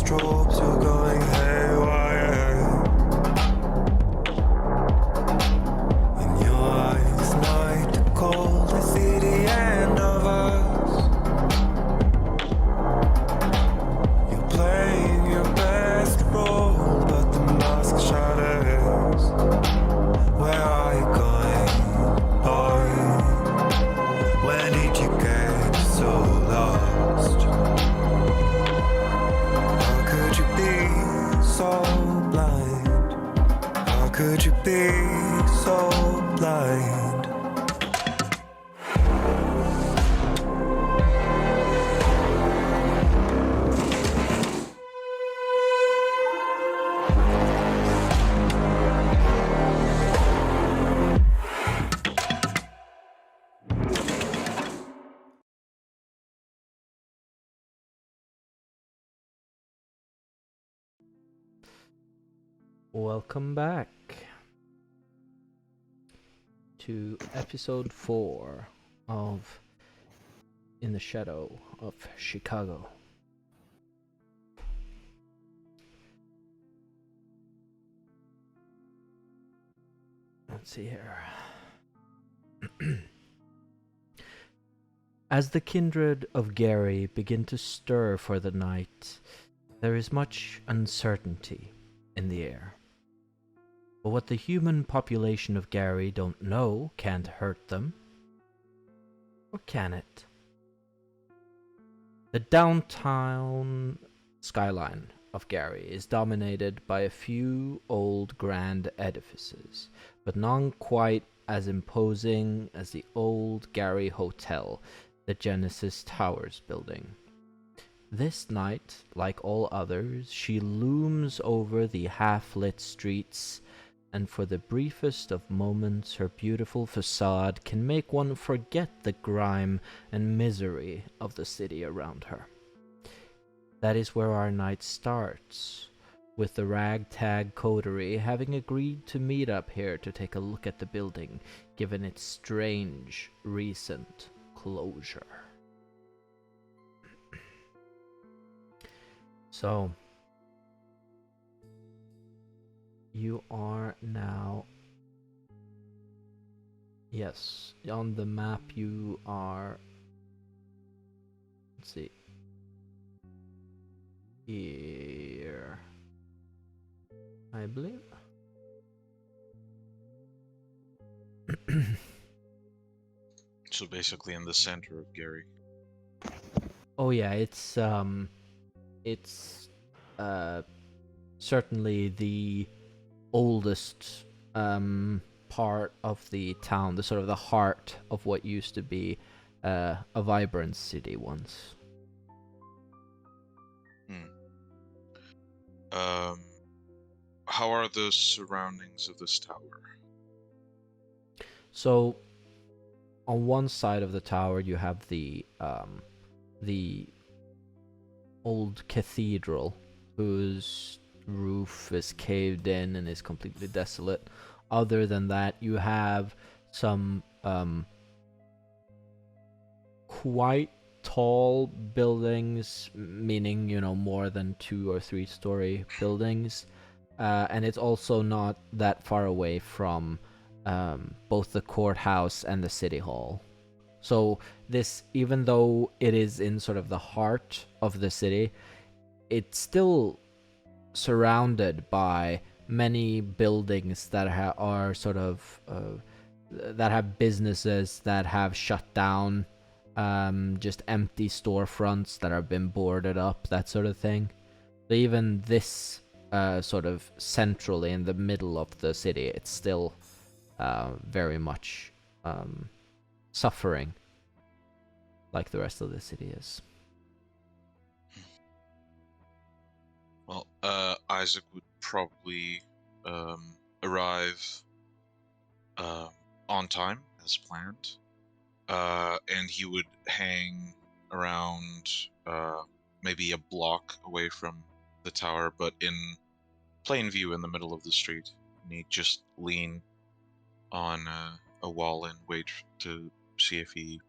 strobes are going haywire. In your eyes, night cold, I see the end of us. You're playing your best role, but the mask shatters. Where are you going, boy? When did you get so lost? How could you be so blind? How could you be so blind? Welcome back to episode 4 of In the Shadow of Chicago. Let's see here. As the kindred of Gary begin to stir for the night, there is much uncertainty in the air. But what the human population of Gary don't know can't hurt them. Or can it? The downtown skyline of Gary is dominated by a few old grand edifices, but none quite as imposing as the old Gary Hotel, the Genesis Towers building. This night, like all others, she looms over the half-lit streets, and for the briefest of moments her beautiful facade can make one forget the grime and misery of the city around her. That is where our night starts, with the ragtag coterie having agreed to meet up here to take a look at the building, given its strange recent closure. So, you are now, yes, on the map you are, let's see, here, I believe. So basically in the center of Gary. Oh yeah, it's certainly the oldest part of the town, the sort of the heart of what used to be a vibrant city once. How are the surroundings of this tower? So, on one side of the tower, you have the old cathedral, whose roof is caved in and is completely desolate. Other than that, you have some quite tall buildings, meaning, you know, more than 2 or 3 story buildings, and it's also not that far away from both the courthouse and the city hall. So this, even though it is in sort of the heart of the city, it's still surrounded by many buildings that are sort of that have businesses that have shut down, just empty storefronts that have been boarded up, that sort of thing. So even this sort of centrally in the middle of the city, it's still very much suffering like the rest of the city is. Well, Isaac would probably arrive on time as planned, and he would hang around maybe a block away from the tower, but in plain view in the middle of the street. And he'd just lean on a wall and wait to see if he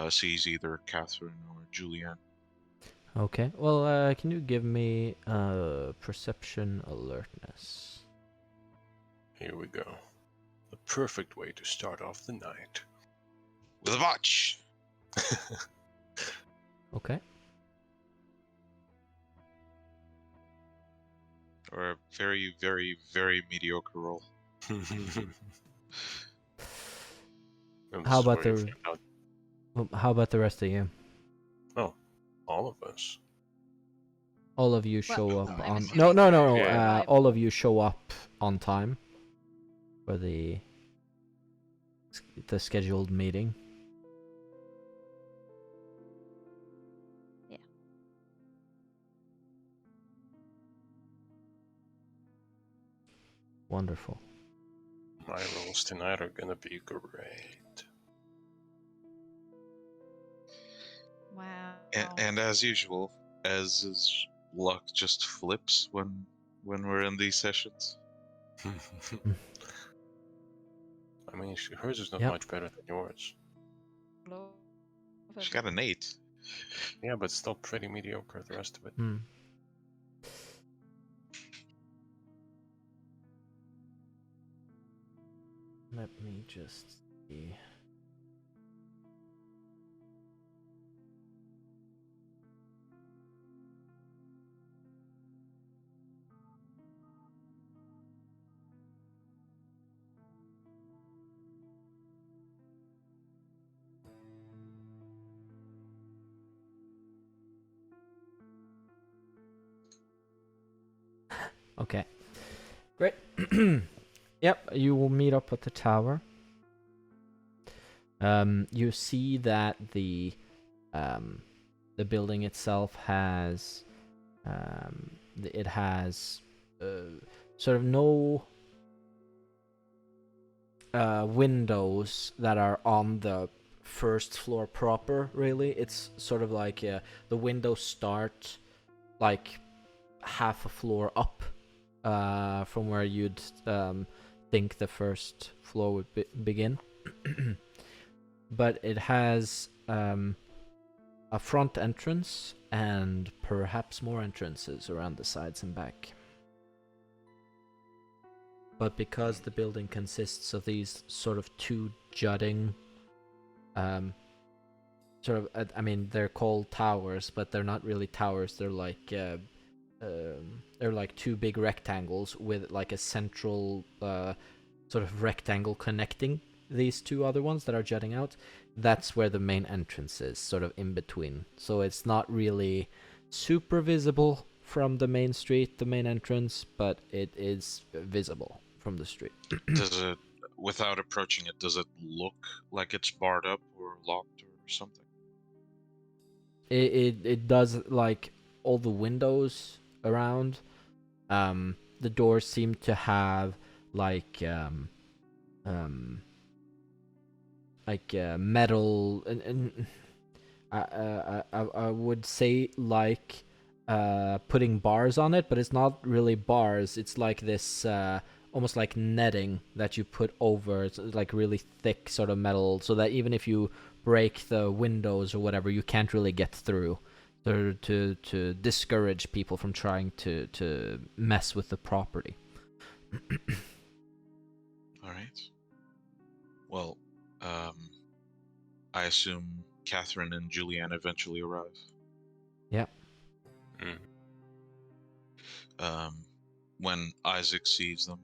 sees either Catherine or Julianne. Okay. Well, can you give me perception alertness? Here we go. The perfect way to start off the night. With a botch. Okay. Or a very, very, very mediocre roll. And How this is about where you the find out. how about the rest of you? Oh, all of us. All of you show up I'm on assuming no. Yeah. arrival. All of you show up on time for the scheduled meeting. Yeah. Wonderful. My rolls tonight are gonna be great. Wow. And as usual, as is luck just flips when we're in these sessions. I mean, hers is not Yep. much better than yours. She got an 8. Yeah, but still pretty mediocre, the rest of it. Hmm. Let me just see. Okay. Great. Yep, you will meet up at the tower. You see that the building itself has it has sort of no windows that are on the first floor proper. Really, it's sort of like the windows start like half a floor up from where you'd think the first floor would begin. But it has a front entrance and perhaps more entrances around the sides and back. But because the building consists of these sort of two jutting I mean, they're called towers, but they're not really towers. They're like two big rectangles with like a central sort of rectangle connecting these two other ones that are jutting out. That's where the main entrance is, sort of in between. So it's not really super visible from the main street, the main entrance, but it is visible from the street. Does it, without approaching it, does it look like it's barred up or locked or something? It does, like, all the windows around. The doors seem to have metal and I would say like putting bars on it, but it's not really bars. It's like this almost like netting that you put over. It's like really thick sort of metal, so that even if you break the windows or whatever, you can't really get through. To discourage people from trying to mess with the property. All right. Well, I assume Catherine and Julianne eventually arrive. Yeah. When Isaac sees them,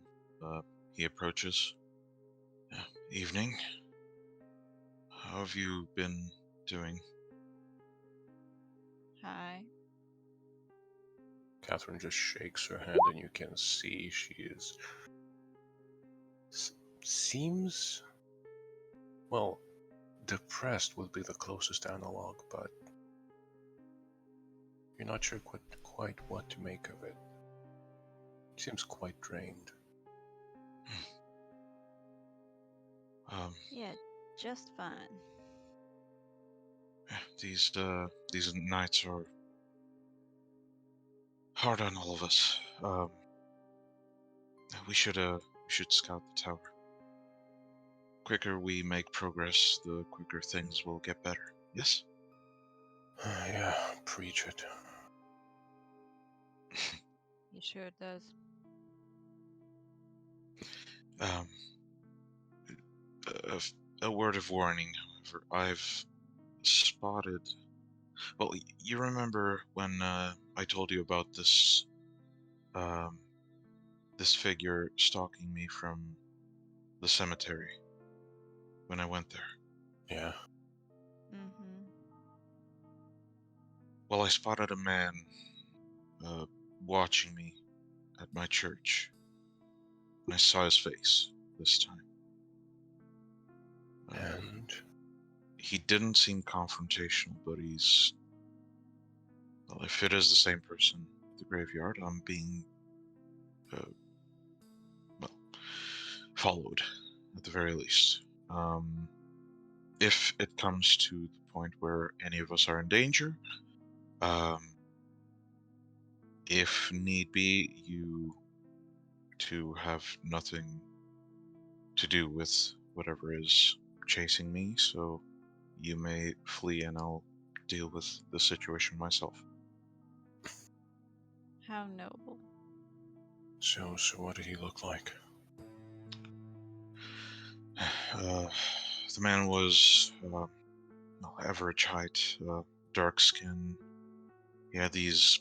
he approaches. Evening. How have you been doing? Hi. Catherine just shakes her head, and you can see she is. Seems. Well, depressed would be the closest analog, but you're not sure quite what to make of it. Seems quite drained. Yeah, just fine. These nights are hard on all of us. We should scout the tower. Quicker we make progress, the quicker things will get better. Yes? Yeah, preach it. He sure does. Um, a word of warning, however, I've spotted. Well, you remember when I told you about um, this figure stalking me from the cemetery when I went there? Yeah. Mm-hmm. Well, I spotted a man watching me at my church. And I saw his face this time. And He didn't seem confrontational, but he's... Well, if it is the same person at the graveyard, I'm being, well, followed, at the very least. If it comes to the point where any of us are in danger, if need be, you two have nothing to do with whatever is chasing me, so you may flee and I'll deal with the situation myself. How noble. so what did he look like? The man was average height, dark skin. He had these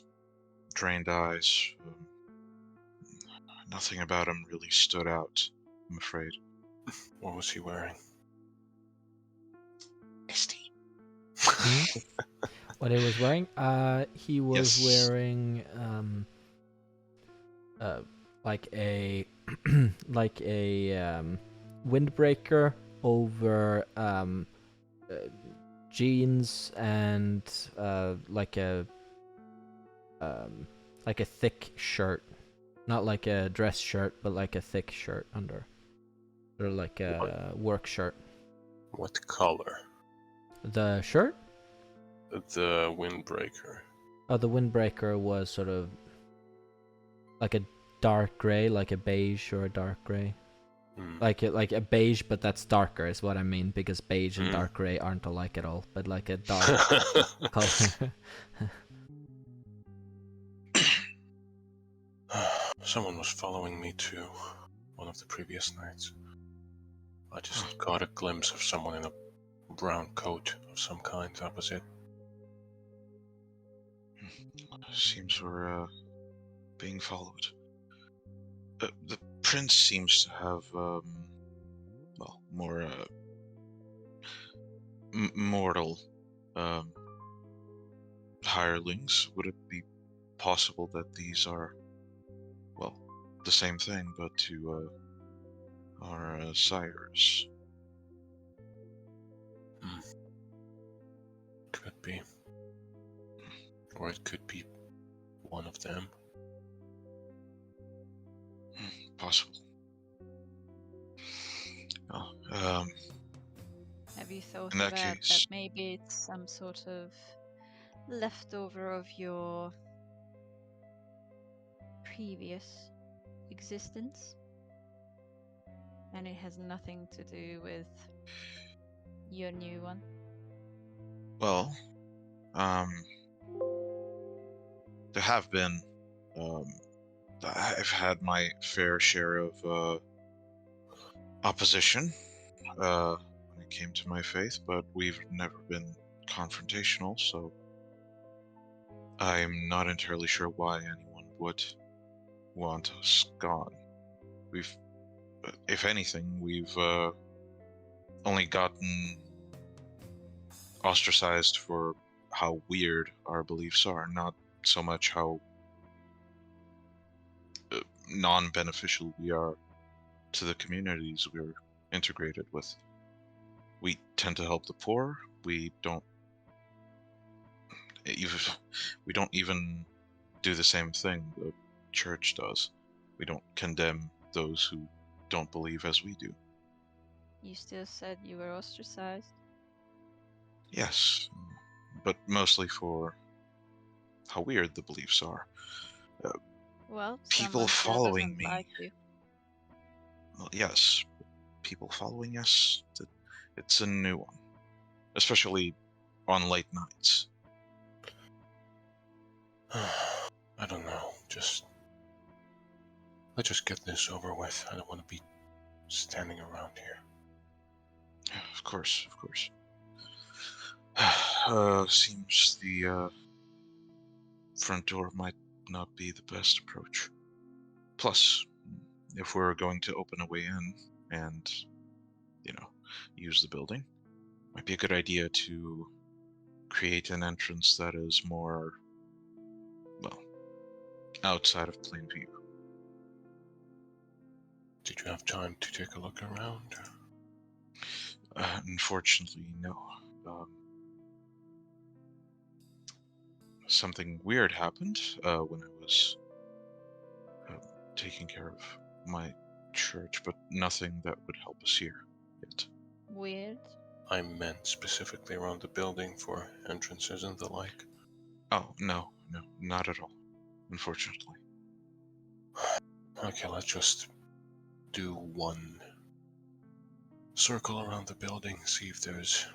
drained eyes. Nothing about him really stood out, I'm afraid. What was he wearing? Misty. What he was wearing? He was Yes. wearing like a like a windbreaker over jeans and like a thick shirt, not like a dress shirt, but like a thick shirt under, or like a work shirt. What color? The shirt? The windbreaker. Oh, the windbreaker was sort of like a dark gray, like a beige or a dark gray. Like a beige, but that's darker is what I mean, because beige and dark gray aren't alike at all, but like a dark color. Someone was following me too, one of the previous nights. I just caught a glimpse of someone in a brown coat of some kind, that was it. Seems we're being followed. The prince seems to have, more mortal hirelings. Would it be possible that these are, well, the same thing, but to our sires? Could be. Or it could be one of them. Possible. Oh, Have you thought In that about case- that maybe it's some sort of leftover of your previous existence? And it has nothing to do with your new one? well, there have been, I've had my fair share of opposition when it came to my faith, but we've never been confrontational, so I'm not entirely sure why anyone would want us gone. We've, if anything, we've only gotten ostracized for how weird our beliefs are, not so much how non-beneficial we are to the communities we're integrated with. We tend to help the poor. We don't even do the same thing the church does. We don't condemn those who don't believe as we do. You still said you were ostracized? Yes, but mostly for how weird the beliefs are. Well, People someone still following doesn't me. like you. Well, yes, people following us, it's a new one, especially on late nights. I don't know. Let's just get this over with. I don't want to be standing around here. Of course, of course. Seems the front door might not be the best approach. Plus, if we're going to open a way in and, use the building, might be a good idea to create an entrance that is more, well, outside of plain view. Did you have time to take a look around? Unfortunately, no. Something weird happened when I was taking care of my church, but nothing that would help us here yet. Weird. I meant specifically around the building for entrances and the like. Oh, no, not at all, unfortunately. Okay, let's just do one circle around the building, see if there's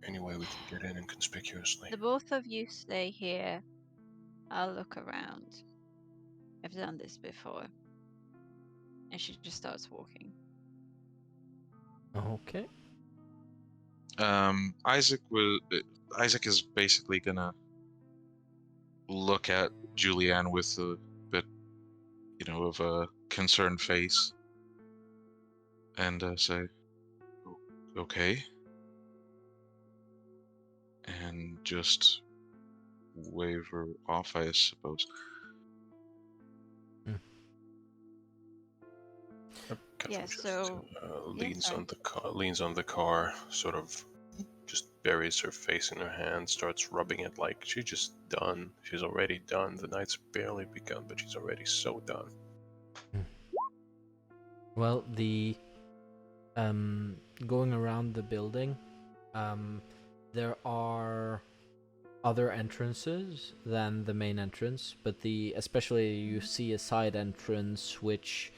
any way we can get in inconspicuously. The both of you stay here. I'll look around. I've done this before. And she just starts walking. Okay. Isaac is basically gonna look at Julianne with a bit, of a concerned face, and say, "Okay," and just wave her off, I suppose. Catherine Yeah, so leans sorry. on the car, sort of just buries her face in her hand, starts rubbing it like she's just done. She's already done. The night's barely begun, but she's already so done. Well, the going around the building, there are other entrances than the main entrance, but especially you see a side entrance which,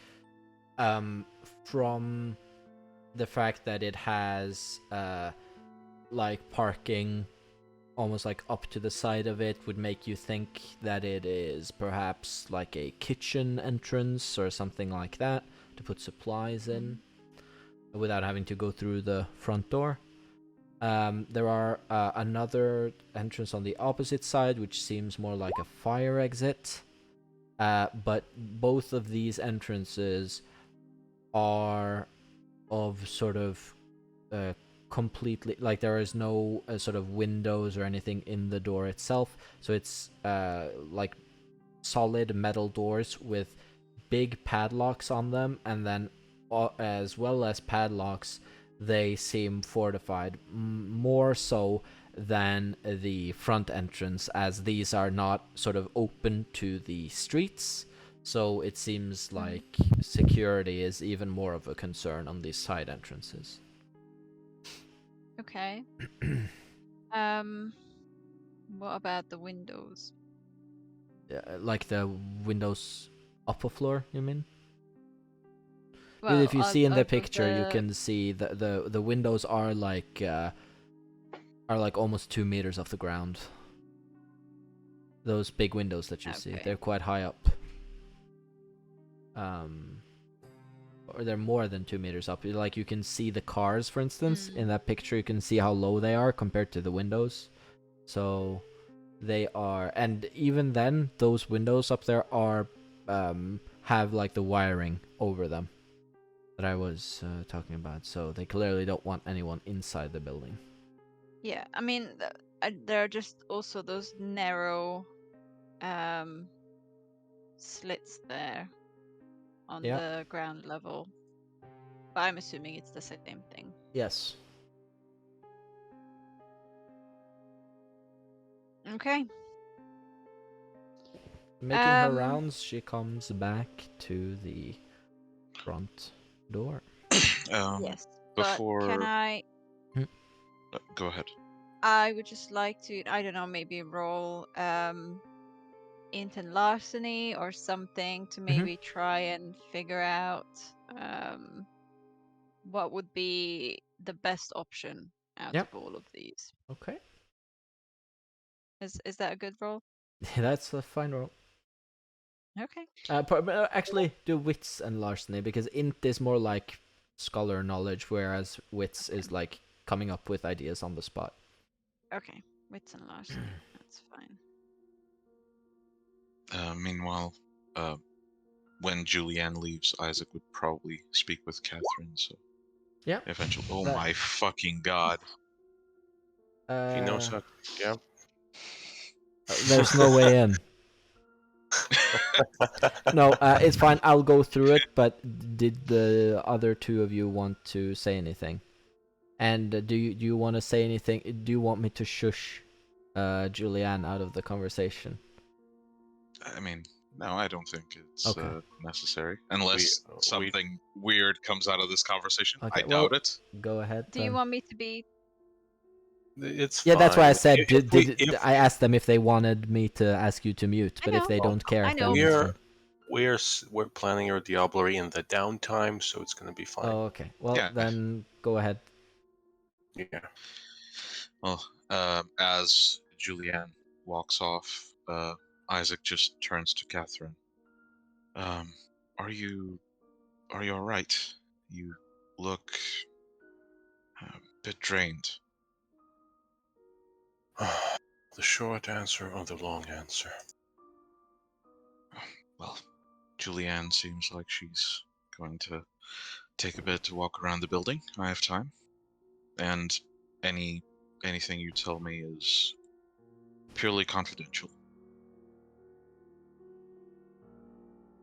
from the fact that it has like parking almost like up to the side of it, would make you think that it is perhaps like a kitchen entrance or something like that to put supplies in without having to go through the front door. There are another entrance on the opposite side, which seems more like a fire exit. But both of these entrances are of sort of completely, like, there is no sort of windows or anything in the door itself. So it's like solid metal doors with big padlocks on them, and then as well as padlocks, they seem fortified, more so than the front entrance, as these are not sort of open to the streets. So it seems like security is even more of a concern on these side entrances. Okay. What about the windows? Like the windows upper floor, you mean? Well, If you see in the of picture, you can see the windows are like almost 2 meters off the ground. Those big windows that you see, Okay. they're quite high up. Or they're more than 2 meters up. Like, you can see the cars, for instance. In that picture, you can see how low they are compared to the windows. So they are, and even then, those windows up there are have like the wiring over them that I was talking about. So they clearly don't want anyone inside the building. Yeah, I mean, there are just also those narrow slits there on the ground level. But I'm assuming it's the same thing. Yes. Okay. Making her rounds, she comes back to the front door. Yes. Before... But can I... Go ahead. I would just like to, I don't know, maybe roll intent larceny or something to maybe try and figure out what would be the best option out of all of these. Okay. Is that a good roll? That's a fine roll. Okay. Actually, do wits and larceny because int is more like scholar knowledge, whereas wits is like coming up with ideas on the spot. Okay. Wits and larceny. That's fine. Meanwhile, when Julianne leaves, Isaac would probably speak with Catherine. So Yeah. eventually, oh That- my fucking god! He knows how. Yeah. There's no way in. No, it's fine. I'll go through it. But did the other two of you want to say anything? And do you want to say anything? Do you want me to shush Julianne out of the conversation? I mean, no, I don't think it's Okay. necessary unless we- something weird comes out of this conversation. Okay, I well, doubt it. Go ahead. Do you then. want me to be? It's Yeah, that's why I fine. said. If I asked them if they wanted me to ask you to mute, I but if know. they don't care, I know. then it's fine. we're planning our diablerie in the downtime, so it's gonna be fine. Oh, okay. Well, Yeah. then go ahead. Yeah. Well, as Julianne walks off, Isaac just turns to Catherine. Are you all right? You look a bit drained. The short answer or the long answer? Well, Julianne seems like she's going to take a bit to walk around the building. I have time, and anything you tell me is purely confidential.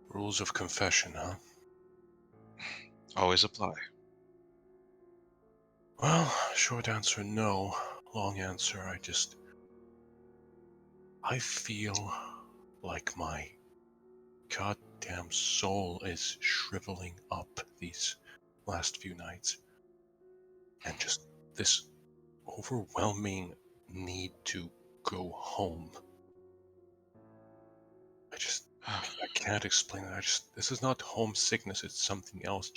Rules of confession, huh? Always apply. Well, short answer, no. Long answer, I feel like my goddamn soul is shriveling up these last few nights. And just this overwhelming need to go home. I can't explain it. This is not homesickness, it's something else.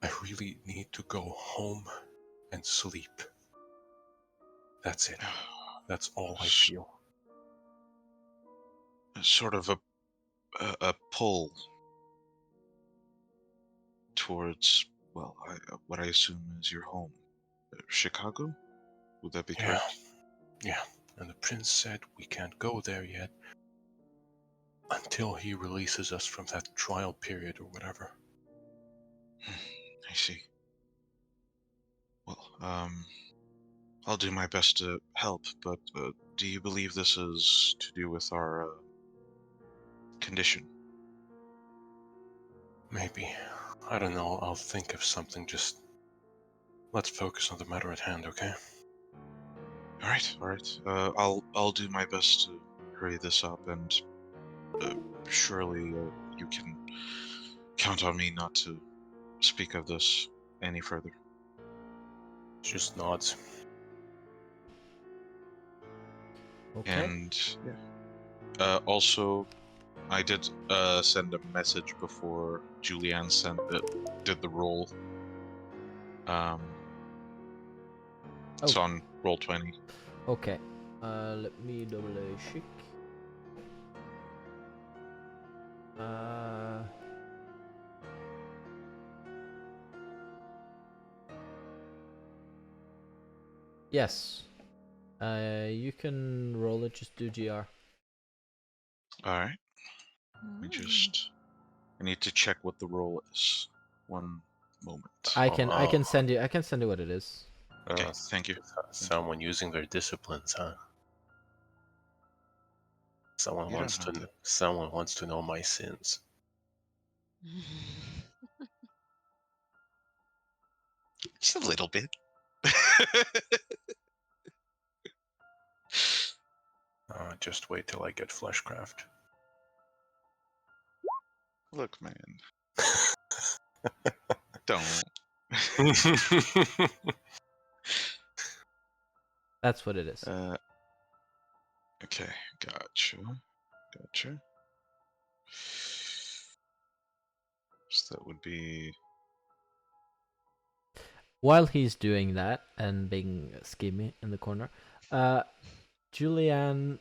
I really need to go home and sleep. That's it. That's all I feel. Sort of a pull towards, well, what I assume is your home. Chicago? Would that be correct? Yeah. And the prince said we can't go there yet until he releases us from that trial period or whatever. I see. Well, I'll do my best to help, but do you believe this is to do with our condition? Maybe. I don't know. I'll think of something. Just let's focus on the matter at hand, okay? All right. I'll do my best to hurry this up, and surely you can count on me not to speak of this any further. Just nods. Okay. And also, I did send a message before Julianne did the roll. It's on roll 20. Okay. Let me double check. Yes. You can roll it. Just do GR. All right. I need to check what the roll is. One moment. I can send you. I can send you what it is. Okay, thank you. Someone using their disciplines, huh? Someone You wants don't know to. Someone wants to know my sins. Just a little bit. Just wait till I get fleshcraft. Look, man. Don't. That's what it is. Okay, gotcha. So that would be... While he's doing that and being schemy in the corner, Julianne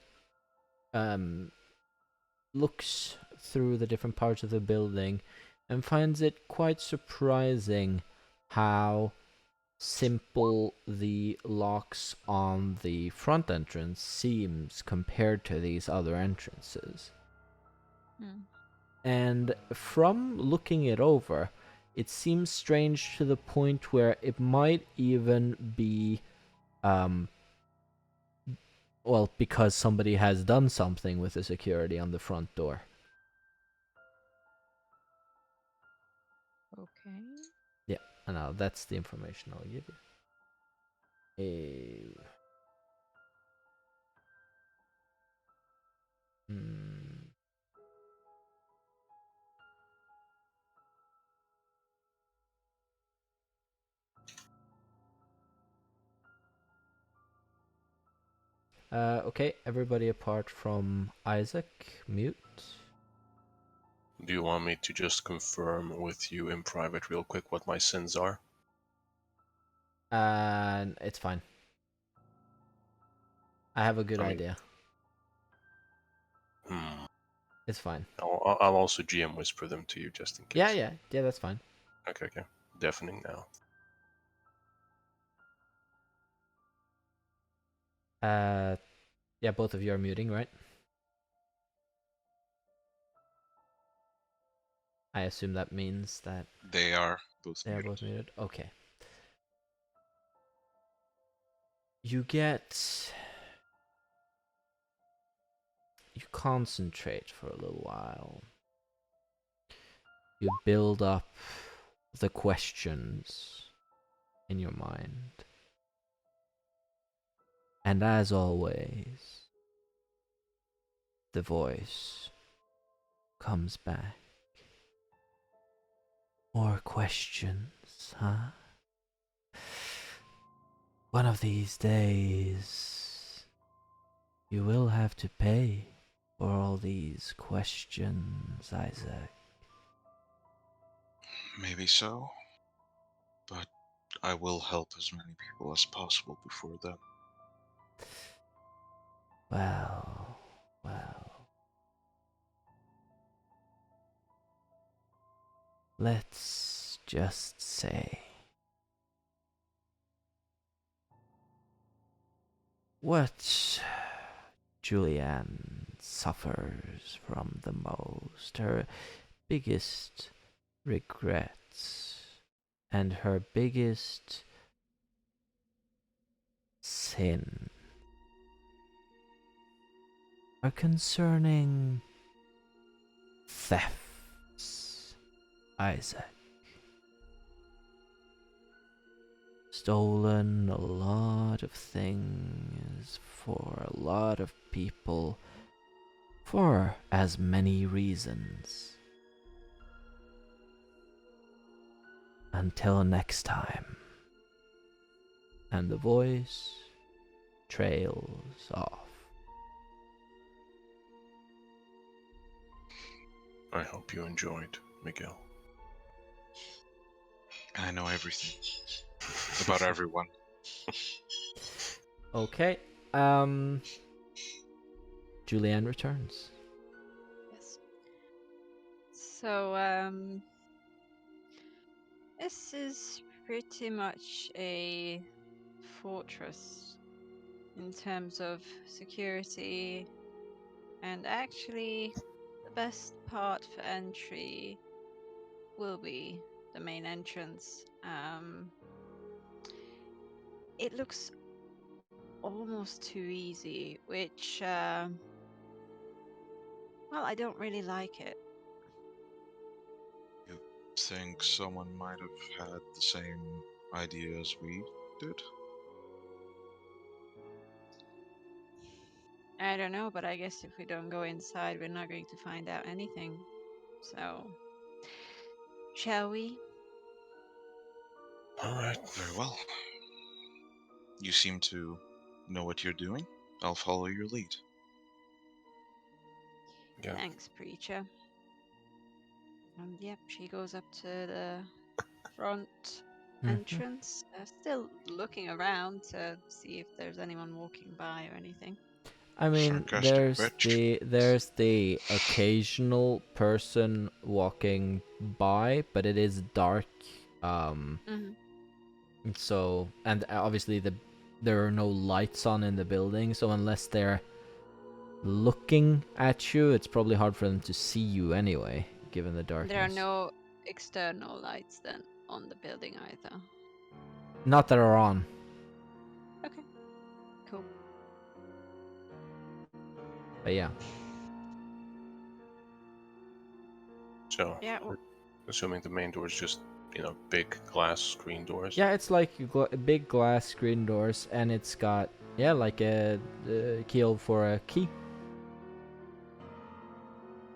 looks through the different parts of the building and finds it quite surprising how simple the locks on the front entrance seems compared to these other entrances. Hmm. And from looking it over, it seems strange to the point where it might even be, well, because somebody has done something with the security on the front door. Okay. Yeah, and now that's the information I'll give you. Hmm. Okay, everybody apart from Isaac, mute. Do you want me to just confirm with you in private real quick what my sins are? And it's fine. I have a good I mean- idea. It's fine. I'll also GM whisper them to you just in case. Yeah, that's fine. Okay. Deafening now. Yeah, both of you are muting, right? I assume that means that They are both they are muted. both muted. Okay. You concentrate for a little while. You build up the questions in your mind. And as always, the voice comes back. More questions, huh? One of these days, you will have to pay for all these questions, Isaac. Maybe so, but I will help as many people as possible before then. Well. Let's just say, what Julianne suffers from the most, her biggest regrets, and her biggest sin are concerning thefts, Isaac. Stolen a lot of things for a lot of people for as many reasons. Until next time. And the voice trails off. I hope you enjoyed, Miguel. I know everything about everyone. Okay. Julianne returns. Yes. So, this is pretty much a fortress in terms of security, and actually, the best part for entry will be the main entrance. It looks almost too easy, which, well, I don't really like it. You think someone might have had the same idea as we did? I don't know, but I guess if we don't go inside, we're not going to find out anything. So, shall we? Alright. Very well. You seem to know what you're doing. I'll follow your lead. Yeah. Thanks, preacher. And yep, she goes up to the front entrance, still looking around to see if there's anyone walking by or anything. I mean, Sarcastic bitch. there's the occasional person walking by, but it is dark. Hmm. So, and obviously there are no lights on in the building, so unless they're looking at you, it's probably hard for them to see you anyway, given the darkness. There are no external lights then on the building either. Not that are on. Okay. Cool. But yeah. So, Yeah. assuming the main door is just, big glass screen doors. Yeah, it's like big glass screen doors, and it's got, like a keyhole for a key.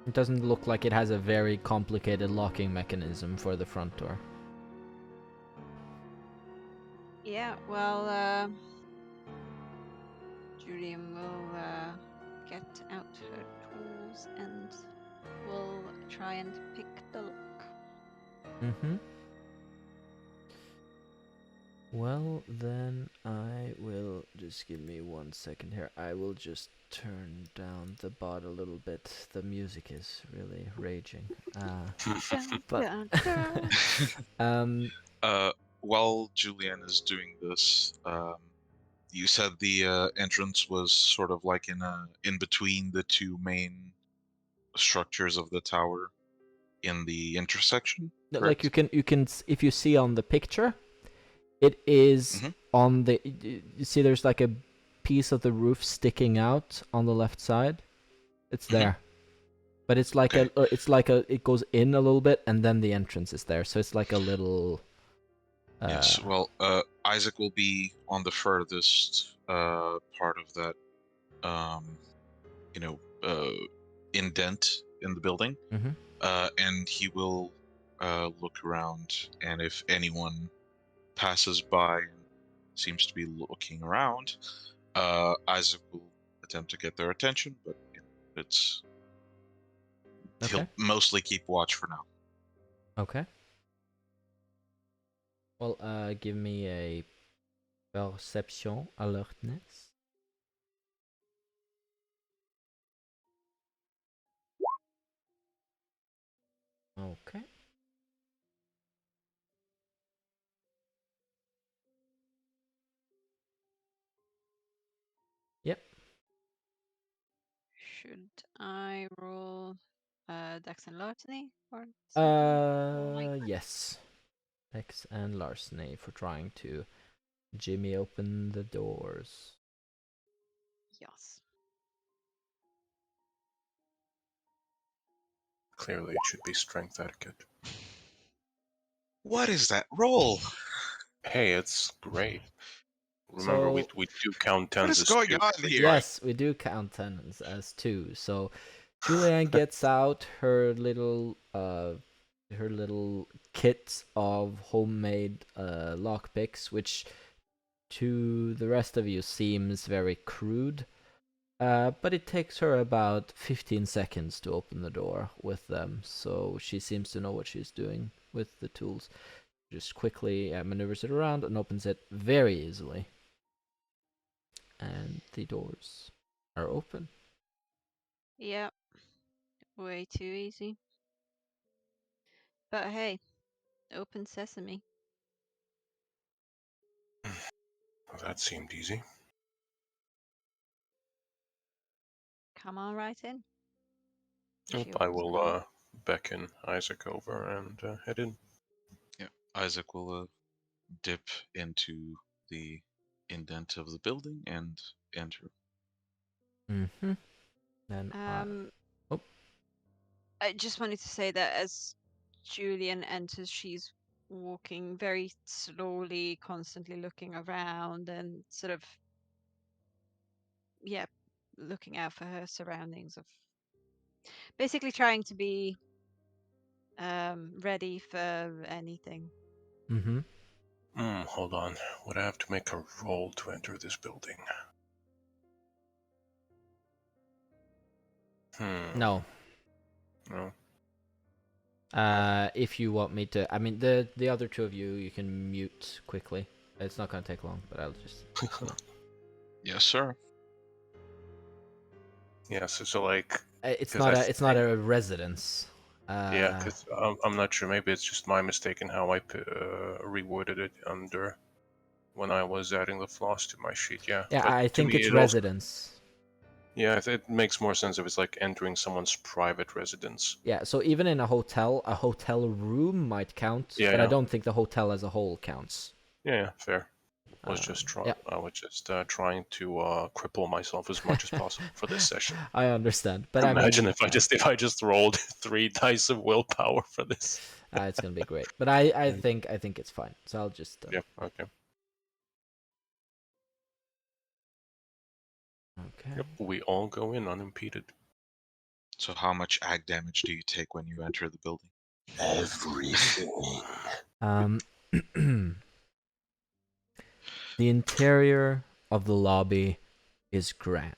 It doesn't look like it has a very complicated locking mechanism for the front door. Yeah. Well, Julian will get out her tools and will try and pick the lock. Mm-hmm. Well, then I will just give me 1 second here. I will just turn down the bot a little bit. The music is really raging. Dun, But dun, dun. While Julianne is doing this, you said the entrance was sort of like in between the two main structures of the tower in the intersection. like you Correct? can if you see on the picture, it is Mhm. on the. You see, there's like a piece of the roof sticking out on the left side. It's Mhm. there, but it's like Okay. it goes in a little bit, and then the entrance is there. So it's like a little. Yes. Well, Isaac will be on the furthest part of that, you know, indent in the building, Mm-hmm. and he will look around, and if anyone passes by and seems to be looking around, Isaac will attempt to get their attention, but it's Okay. he'll mostly keep watch for now. Okay. Well, give me a perception alertness. Okay. Yep. Should I roll Dex and Larceny or something like that? Yes. X and larceny for trying to jimmy open the doors. Yes. Clearly, it should be strength etiquette. What is that roll? Hey, it's great. Remember, we So do count What tens is as going two, on right? here? yes, we do count tens as two. So Julianne gets out her little kit of homemade lockpicks, which to the rest of you seems very crude. But it takes her about 15 seconds to open the door with them, so she seems to know what she's doing with the tools. Just quickly maneuvers it around and opens it very easily. And the doors are open. Yep. Way too easy. But hey, open sesame. Well, that seemed easy. Come on right in. Yep, She I opens the will door. beckon Isaac over and head in. Yeah, Isaac will dip into the indent of the building and enter. Mm-hmm. Then oh. I just wanted to say that as Julian enters, she's walking very slowly, constantly looking around and sort of, yeah, looking out for her surroundings, of basically trying to be ready for anything. Mm-hmm. Hold on. Would I have to make a roll to enter this building? No. No. If you want me to, I mean the other two of you can mute quickly. It's not gonna take long, but I'll just. Yes, sir. Yeah, so like, It's 'cause not I it's not a residence. yeah, because I'm not sure. Maybe it's just my mistake in how I reworded it under when I was adding the floss to my sheet. Yeah, Yeah, but I to think me it's it also residence. yeah it makes more sense if it's like entering someone's private residence. Yeah, so even in a hotel room might count, Yeah, but I yeah, don't think the hotel as a whole counts. yeah. Fair. Yeah. I was just trying to cripple myself as much as possible for this session. I understand, but I Imagine mean, if I just rolled 3 dice of willpower for this. it's gonna be great. But I think it's fine. So I'll just Yep. Okay. okay. Yep. We all go in unimpeded. So how much ag damage do you take when you enter the building? Everything. The interior of the lobby is grand.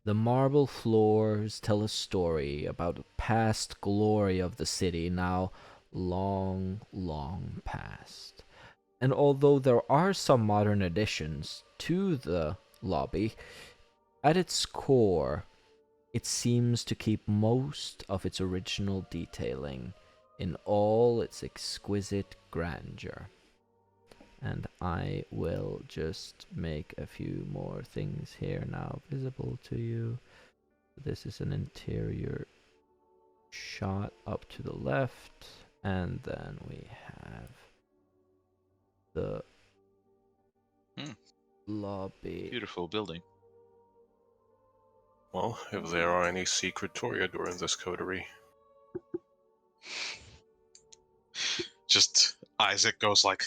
The marble floors tell a story about the past glory of the city, now long, long past. And although there are some modern additions to the lobby, at its core, it seems to keep most of its original detailing in all its exquisite grandeur. And I will just make a few more things here now visible to you. This is an interior shot up to the left, and then we have the lobby. Beautiful building. Well, if there are any secret toreador in this coterie. Just Isaac goes like,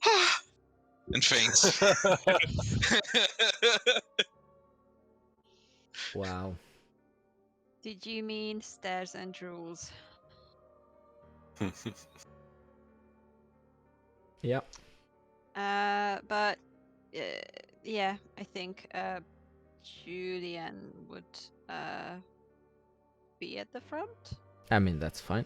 ah, and faints. Wow. Did you mean stairs and rules? Yep. But yeah, I think Julianne would be at the front. I mean, that's fine.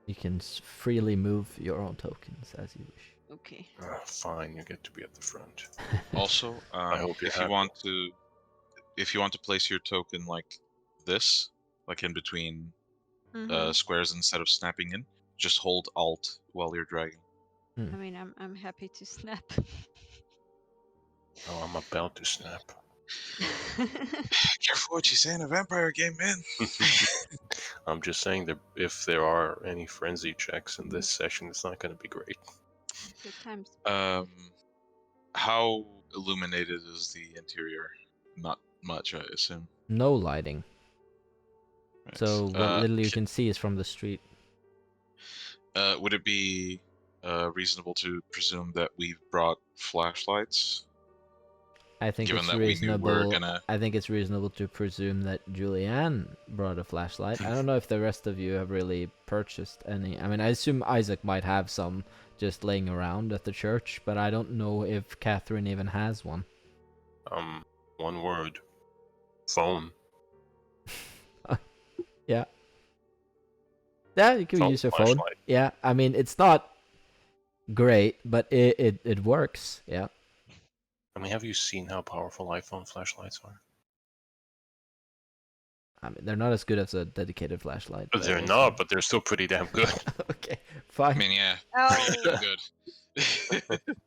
You can freely move your own tokens as you wish. Okay. Fine, you get to be at the front. Also, I hope you're if you happy. want to place your token like this, like in between Mhm. squares instead of snapping in, just hold Alt while you're dragging. I mean, I'm happy to snap. Oh, I'm about to snap. Careful what you say in a vampire game, man. I'm just saying that if there are any frenzy checks in this session, it's not going to be great. Good times. How illuminated is the interior? Not much, I assume. No lighting. Right. So what little you can see is from the street. Would it be reasonable to presume that we've brought flashlights? I think Given it's that we knew we're reasonable. gonna- I think it's reasonable to presume that Julianne brought a flashlight. I don't know if the rest of you have really purchased any. I mean, I assume Isaac might have some just laying around at the church, but I don't know if Catherine even has one. One word. Phone. Yeah. Yeah, you can Phone use your phone. flashlight. Yeah, I mean, it's not great, but it works. Yeah. I mean, have you seen how powerful iPhone flashlights are? I mean, they're not as good as a dedicated flashlight. But they're not, but they're still pretty damn good. Okay, I fine. mean, yeah, Oh. pretty good.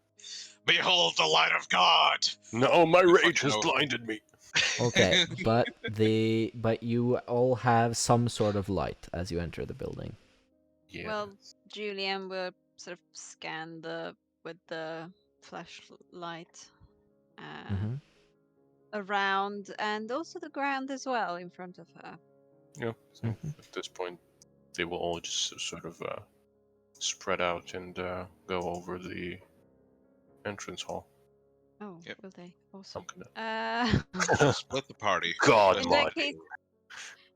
Behold the light of God! No, my rage has No. blinded me. Okay, but you all have some sort of light as you enter the building. Yeah. Well, Julianne will sort of scan with the flashlight Mhm. around and also the ground as well in front of her. Yeah. So Mhm. at this point, they will all just sort of spread out and go over the entrance hall. Oh, Yep. will they? Awesome. I'm Split the party. God, In Marty. that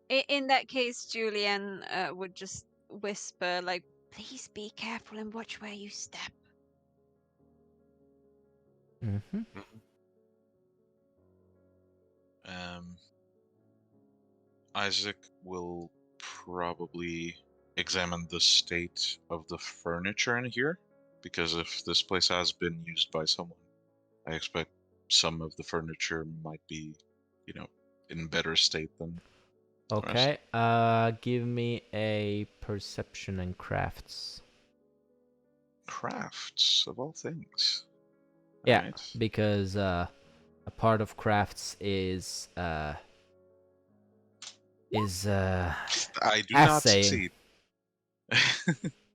case, in that case, Julianne would just whisper like, "Please be careful and watch where you step." Mhm. Isaac will probably examine the state of the furniture in here, because if this place has been used by someone, I expect some of the furniture might be, in better state than Okay. Give me a perception and crafts. crafts of all things. Yeah, Alright. because a part of crafts is I do not assaying. succeed.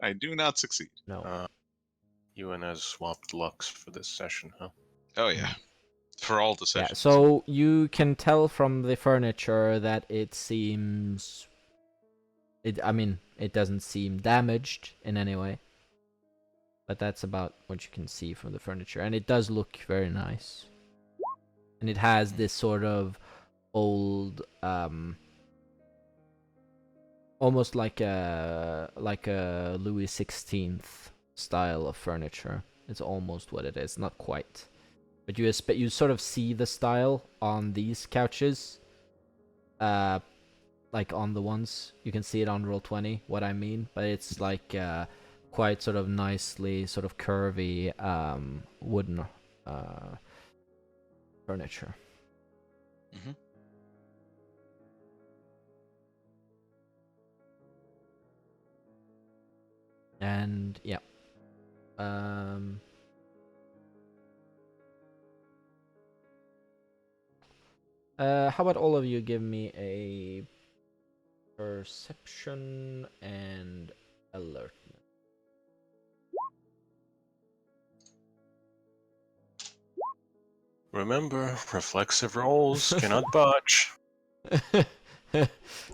I do not succeed. No. UN has swapped Lux for this session, huh? Oh yeah, for all the Yeah, sessions. so you can tell from the furniture that it seems... it doesn't seem damaged in any way. But that's about what you can see from the furniture. And it does look very nice. And it has this sort of old... almost like a Louis XVI style of furniture. It's almost what it is, not quite. But you sort of see the style on these couches. Like on the ones. You can see it on Roll20, what I mean. But it's like quite sort of nicely sort of curvy wooden furniture. Mm-hmm. And yeah. How about all of you give me a perception and alertness? Remember, reflexive rolls cannot budge.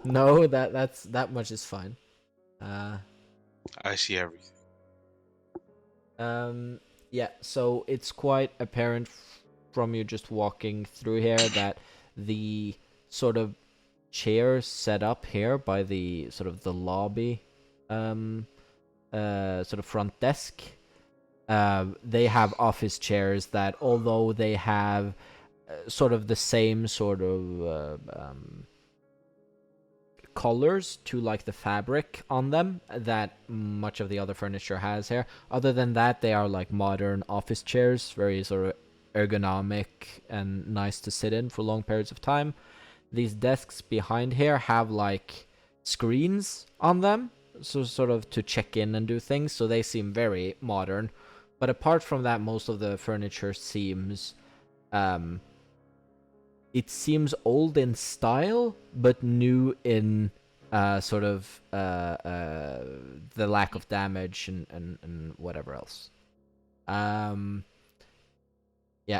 No, that much is fine. I see everything. Yeah, so it's quite apparent from you just walking through here that the sort of chairs set up here by the sort of the lobby sort of front desk, they have office chairs that, although they have sort of the same sort of colors to like the fabric on them that much of the other furniture has here. Other than that, they are like modern office chairs, very sort of ergonomic and nice to sit in for long periods of time. These desks behind here have like screens on them, so sort of to check in and do things, so they seem very modern. But apart from that, most of the furniture seems it seems old in style, but new in sort of the lack of damage and whatever else. Yeah,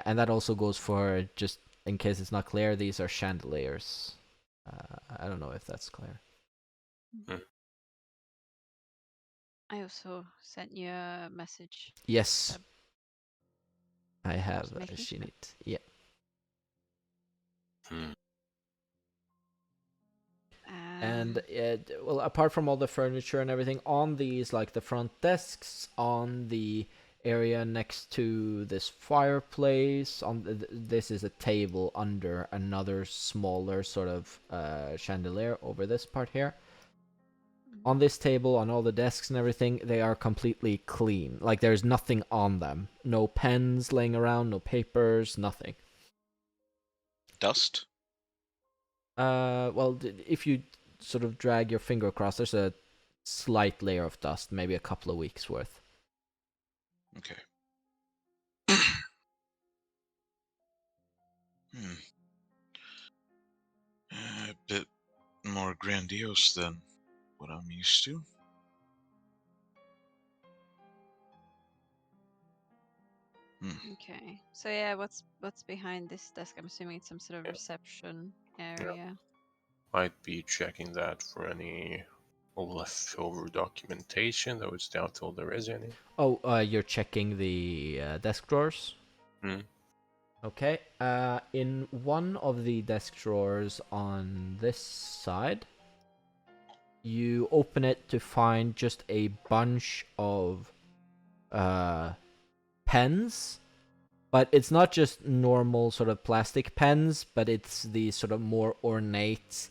and that also goes for, just in case it's not clear, these are chandeliers. I don't know if that's clear. I also sent you a message. Yes, I have making sure. seen it. Yeah. And well, apart from all the furniture and everything on these, like the front desks, on the area next to this fireplace, on this is a table under another smaller sort of chandelier over this part here. On this table, on all the desks and everything, they are completely clean. Like there's nothing on them. No pens laying around, no papers, nothing. Dust? Well, if you sort of drag your finger across, there's a slight layer of dust, maybe a couple of weeks worth. Okay. A bit more grandiose than what I'm used to. Okay. So yeah, what's behind this desk? I'm assuming it's some sort of reception area. Might be checking that for any leftover documentation, though it's doubtful there is any. Oh, you're checking the desk drawers? Okay. In one of the desk drawers on this side, you open it to find just a bunch of pens, but it's not just normal sort of plastic pens, but it's the sort of more ornate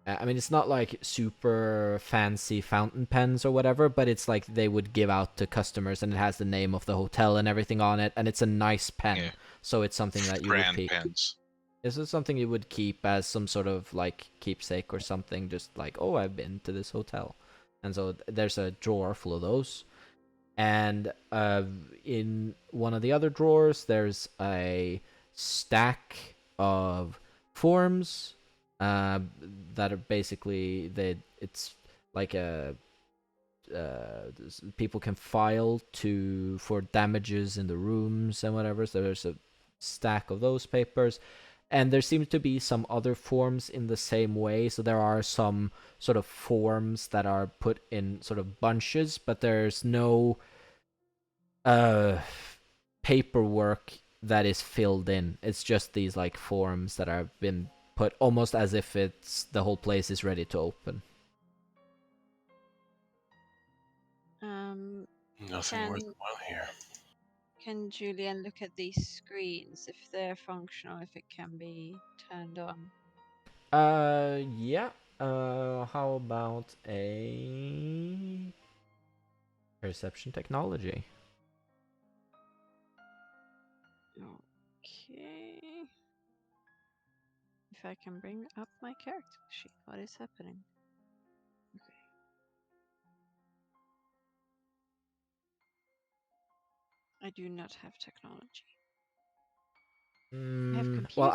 I mean, it's not like super fancy fountain pens or whatever, but it's like they would give out to customers, and it has the name of the hotel and everything on it, and it's a nice pen. Yeah. So it's something that you would Grand pick. pens. Is it something you would keep as some sort of like keepsake or something? Just like, oh, I've been to this hotel, and so there's a drawer full of those. And in one of the other drawers, there's a stack of forms that are basically it's like a people can file to for damages in the rooms and whatever. So there's a stack of those papers, and there seems to be some other forms in the same way. So there are some sort of forms that are put in sort of bunches, but there's no uh paperwork that is filled in. It's just these like forms that have been put almost as if it's the whole place is ready to open. Um, Nothing Can- worthwhile here. can Julian look at these screens if they're functional, if it can be turned on? Yeah. How about a perception technology? Okay. If I can bring up my character sheet, what is happening? Okay. I do not have technology. I have Well,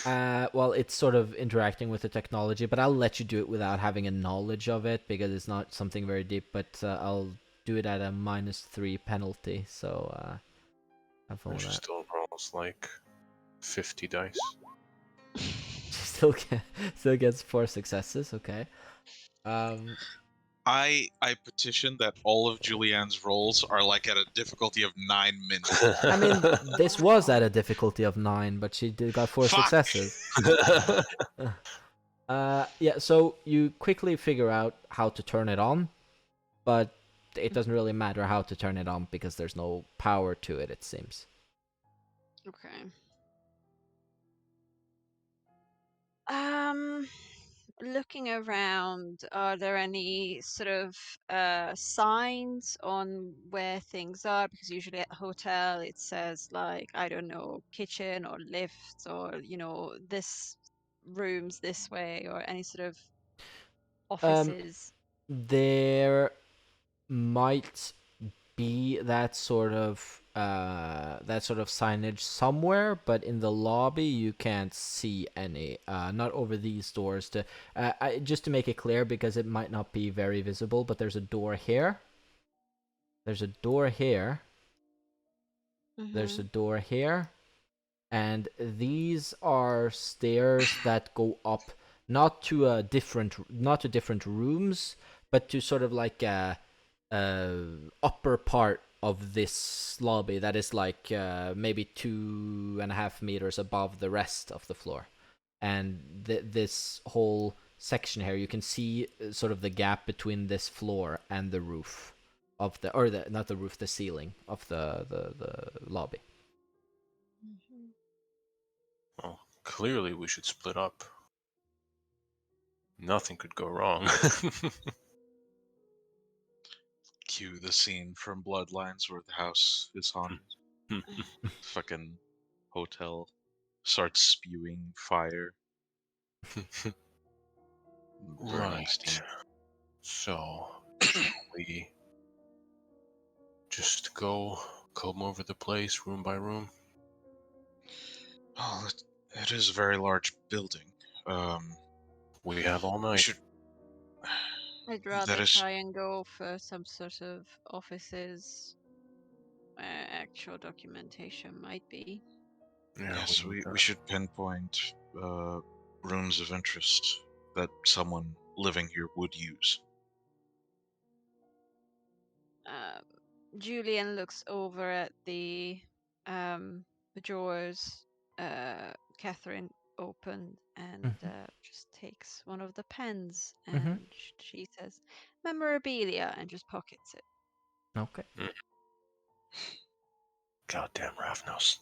computer. well, it's sort of interacting with the technology, but I'll let you do it without having a knowledge of it because it's not something very deep. But I'll do it at a -3 penalty. So have fun with Which that. still rolls like 50 dice. Still still gets 4 successes. Okay. I petition that all of Julianne's rolls are like at a difficulty of 9 minutes. I mean, this was at a difficulty of 9, but she got 4 Fuck! successes. Yeah. So you quickly figure out how to turn it on, but it doesn't really matter how to turn it on because there's no power to it. It seems. Okay. Looking around, are there any sort of signs on where things are? Because usually at a hotel it says like, I don't know, kitchen or lifts or, this room's this way or any sort of offices. There might be that sort of signage somewhere, but in the lobby you can't see any. Not over these doors. Just to make it clear, because it might not be very visible, but there's a door here. There's a door here. There's a door here. And these are stairs that go up not to different rooms, but to sort of like a upper part of this lobby that is like maybe 2.5 meters above the rest of the floor. And this whole section here, you can see sort of the gap between this floor and the roof of not the roof, the ceiling of the lobby. Well, clearly we should split up. Nothing could go wrong. Cue the scene from Bloodlines where the house is haunted. Fucking hotel starts spewing fire. Burning Right. steam. So, we just go comb over the place room by room. Oh, it is a very large building. We have all We night. should. I'd rather That is. try and go for some sort of offices where actual documentation might be. Yeah, Yes, need we should pinpoint rooms of interest that someone living here would use. Julian looks over at the drawers Catherine opened and just takes one of the pens and she says memorabilia and just pockets it. Okay. Goddamn Ravnos.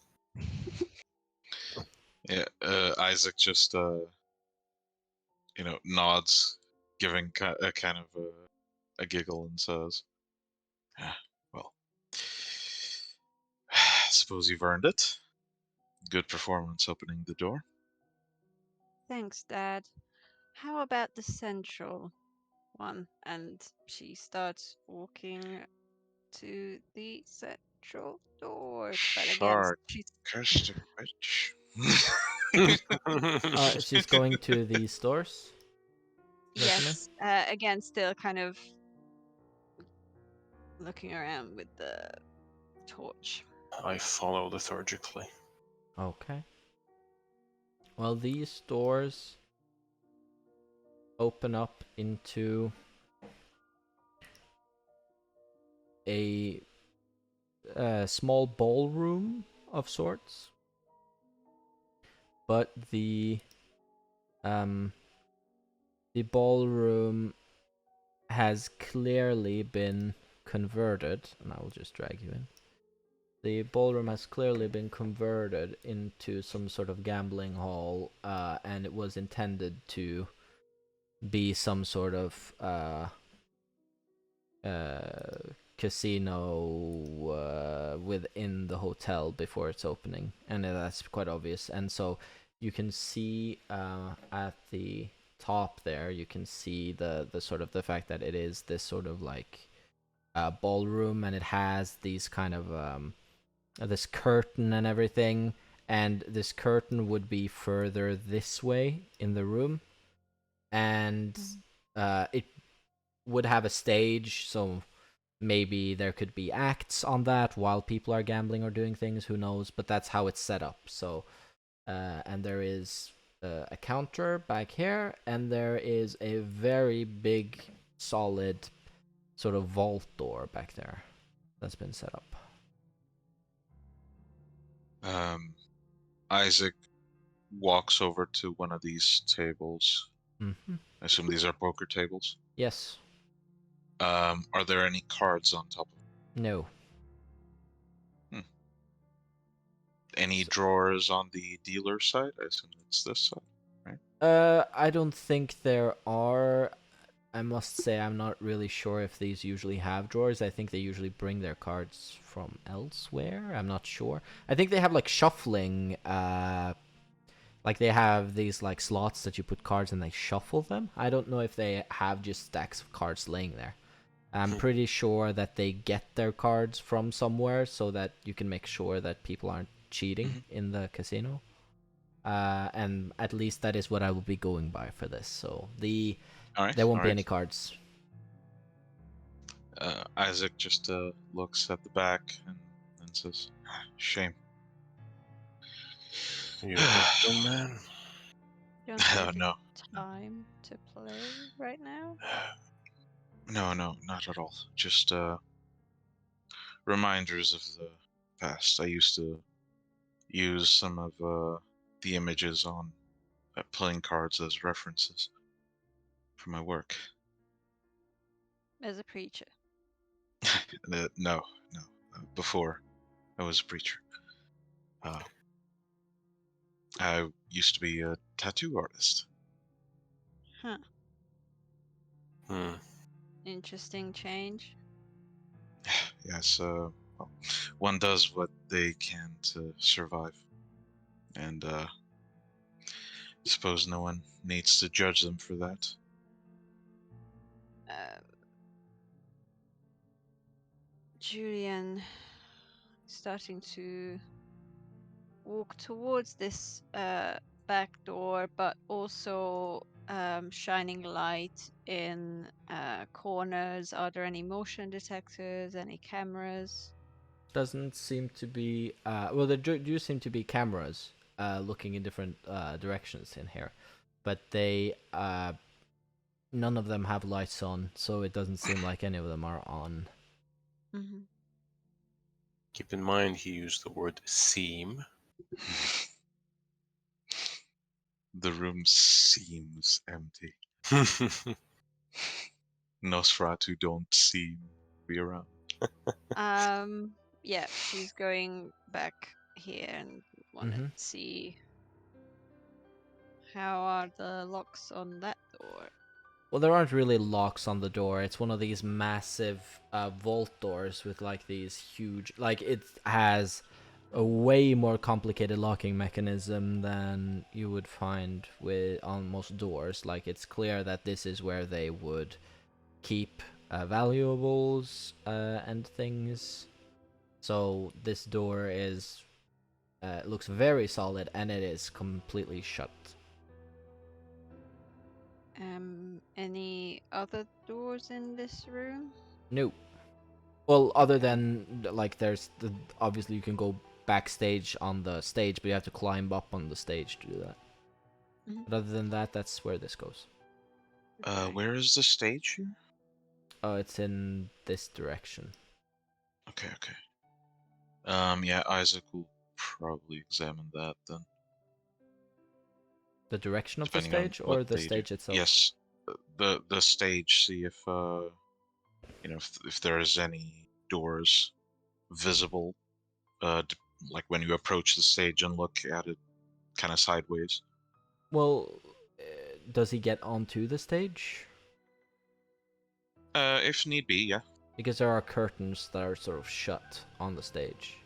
Yeah, Isaac just nods, giving a kind of a giggle and says, "Well, suppose you've earned it. Good performance opening the door. Thanks, Dad. How about the central one? And she starts walking to the central door. But again, Shark. she's Cursed witch. She's going to the stores. Is that what you mean? yes, again, still kind of looking around with the torch. I follow lethargically. Okay. Well, these doors open up into a small ballroom of sorts, but the ballroom has clearly been converted, and I will just drag you in. The ballroom has clearly been converted into some sort of gambling hall, and it was intended to be some sort of casino within the hotel before its opening, and that's quite obvious. And so you can see at the top there, you can see the sort of the fact that it is this sort of like ballroom, and it has these kind of this curtain and everything, and this curtain would be further this way in the room, and it would have a stage, so maybe there could be acts on that while people are gambling or doing things, who knows, but that's how it's set up. So and there is a counter back here, and there is a very big solid sort of vault door back there that's been set up. Isaac walks over to one of these tables. Mm-hmm. I assume these are poker tables. Yes. Are there any cards on top of them? No. Any drawers on the dealer side? I assume it's this side, right? I don't think there are. I must say, I'm not really sure if these usually have drawers. I think they usually bring their cards from elsewhere. I'm not sure. I think they have like shuffling, like they have these like slots that you put cards and they shuffle them. I don't know if they have just stacks of cards laying there. I'm pretty sure that they get their cards from somewhere so that you can make sure that people aren't cheating in the casino. And at least that is what I will be going by for this. So there won't be any cards. Isaac just looks at the back and says, "Shame." You think, young man? Don't have No, time to play right now. no, not at all. Just reminders of the past. I used to use some of the images on playing cards as references for my work. As a preacher. No. Before I was a preacher. I used to be a tattoo artist. Huh. Hmm. Interesting change. Yes, well, one does what they can to survive. And suppose no one needs to judge them for that. Julianne starting to walk towards this back door, but also shining light in corners. Are there any motion detectors, any cameras? Doesn't seem to be. Well, there do seem to be cameras looking in different directions in here, but they none of them have lights on, so it doesn't seem like any of them are on. Mm-hmm. Keep in mind he used the word seem. The room seems empty. Nosferatu don't seem to be around. Yeah, she's going back here and want to see how are the locks on that door. Well, there aren't really locks on the door. It's one of these massive vault doors with like these huge, like it has a way more complicated locking mechanism than you would find with on most doors. Like, it's clear that this is where they would keep valuables and things. So this door is looks very solid, and it is completely shut. Any other doors in this room? No. Well, other Okay. than like there's obviously you can go backstage on the stage, but you have to climb up on the stage to do that. Mhm. But other than that, that's where this goes. Okay. Where is the stage here? Oh, it's in this direction. Okay, okay. Yeah, Isaac will probably examine that then, The direction of the depending on stage what or the they do. stage itself? Yes, the stage. See if if there's any doors visible, like when you approach the stage and look at it kind of sideways. Well, does he get onto the stage? If need be, yeah. Because there are curtains that are sort of shut on the stage.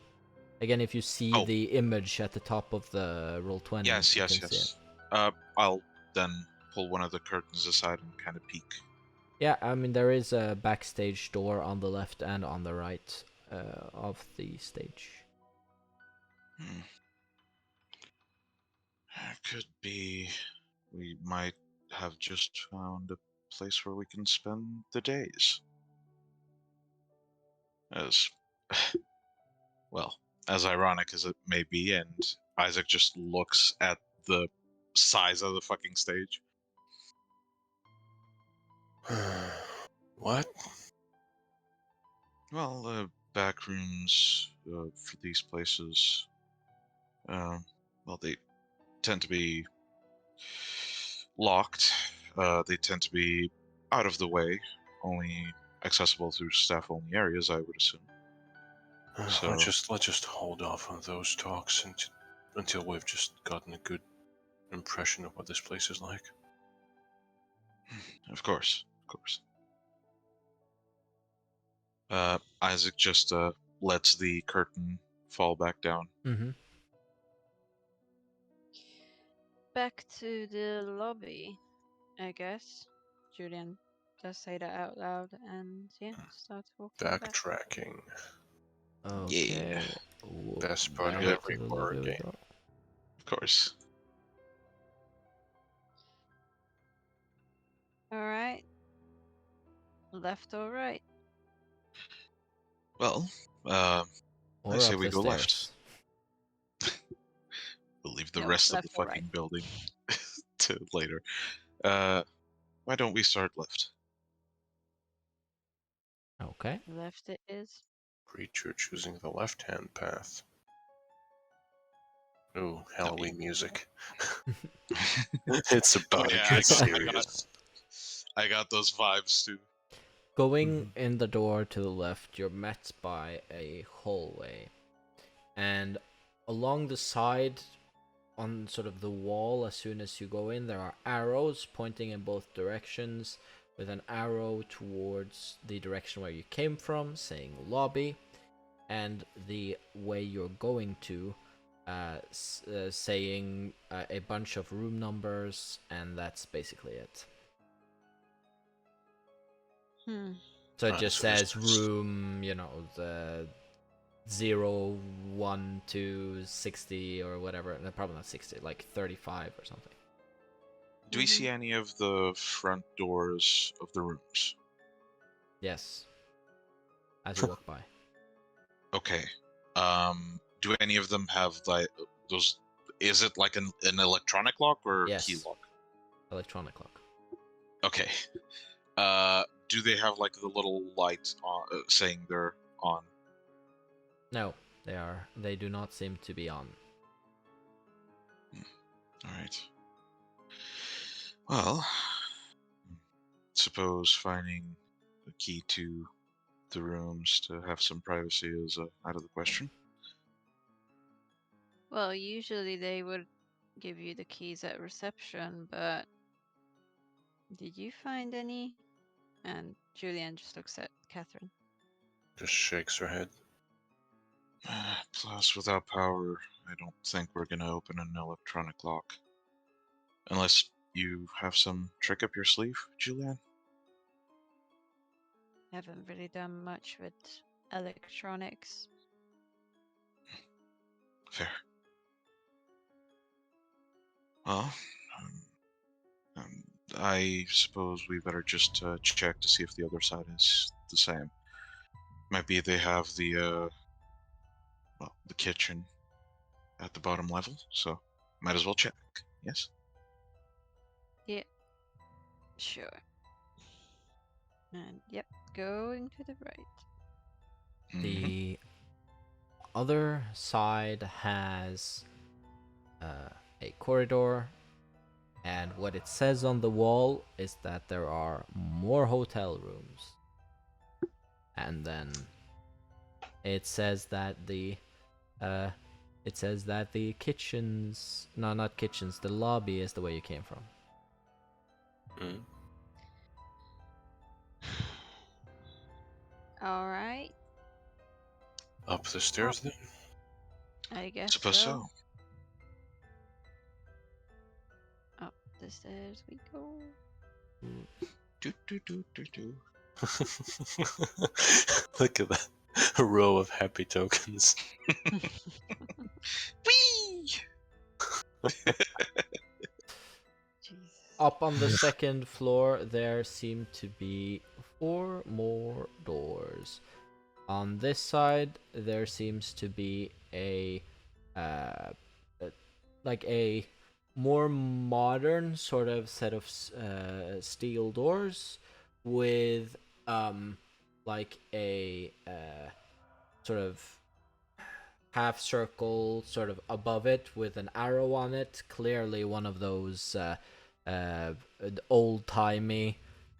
Again, if you see Oh. the image at the top of the Roll20, Yes, you yes, can see it. yes. I'll then pull one of the curtains aside and kind of peek. Yeah, I mean, there is a backstage door on the left and on the right of the stage. Hmm. Could be we might have just found a place where we can spend the days. As well, as ironic as it may be, and Isaac just looks at the size of the fucking stage. What? Well, the back rooms for these places, well, they tend to be locked. They tend to be out of the way, only accessible through staff-only areas, I would assume. So Let's just hold off on those talks until we've just gotten a good impression of what this place is like. of course, of course. Isaac just lets the curtain fall back down. Mm-hmm. Back to the lobby, I guess. Julian does say that out loud and yeah, starts walking back. Backtracking. Okay. Best part of Back Yep. to every the horror lobby we game. go. Of course. Alright. Left or right? Well, I Or say up we the go stairs. left. We'll leave the No, rest of the left or right. fucking building to later. Why don't we start left? Okay. Left it is. Creature choosing the left-hand path. Ooh, Halloween music. It's about to Yeah, get serious. I got those vibes too. Going in the door to the left, you're met by a hallway. And along the side, on sort of the wall, as soon as you go in, there are arrows pointing in both directions, with an arrow towards the direction where you came from, saying lobby, and the way you're going to, saying a bunch of room numbers, and that's basically it. So it just So this says is- room, the 0, 1 to 60 or whatever. No, probably not 60, like 35 or something. Do we see any of the front doors of the rooms? Yes. As you walk by. Okay. Do any of them have like those? Is it like an electronic lock or Yes. key lock? Electronic lock. Okay. Do they have like the little light on, saying they're on? No, they do not seem to be on. All right. Well, suppose finding a key to the rooms to have some privacy is out of the question. Well, usually they would give you the keys at reception, but did you find any? And Julian just looks at Catherine. just shakes her head. Plus, without power, I don't think we're gonna open an electronic lock. Unless you have some trick up your sleeve, Julianne? Haven't really done much with electronics. Fair. Well, I suppose we better just check to see if the other side is the same. Might be they have the kitchen at the bottom level, so might as well check. Yes. Yeah, sure. And yep, going to the right. Mhm. The other side has a corridor, and what it says on the wall is that there are more hotel rooms. And then it says that the kitchens, no, not kitchens, the lobby is the way you came from. Mm. All right, Up the stairs then? I guess Suppose so. Up the stairs we go. Do, do, do, do, do. Look at that. A row of happy tokens. Whee! Jesus. Up on the second floor, there seem to be 4 more doors. On this side, there seems to be uh, like a more modern sort of set of steel doors with like a sort of half circle sort of above it with an arrow on it. Clearly one of those old timey,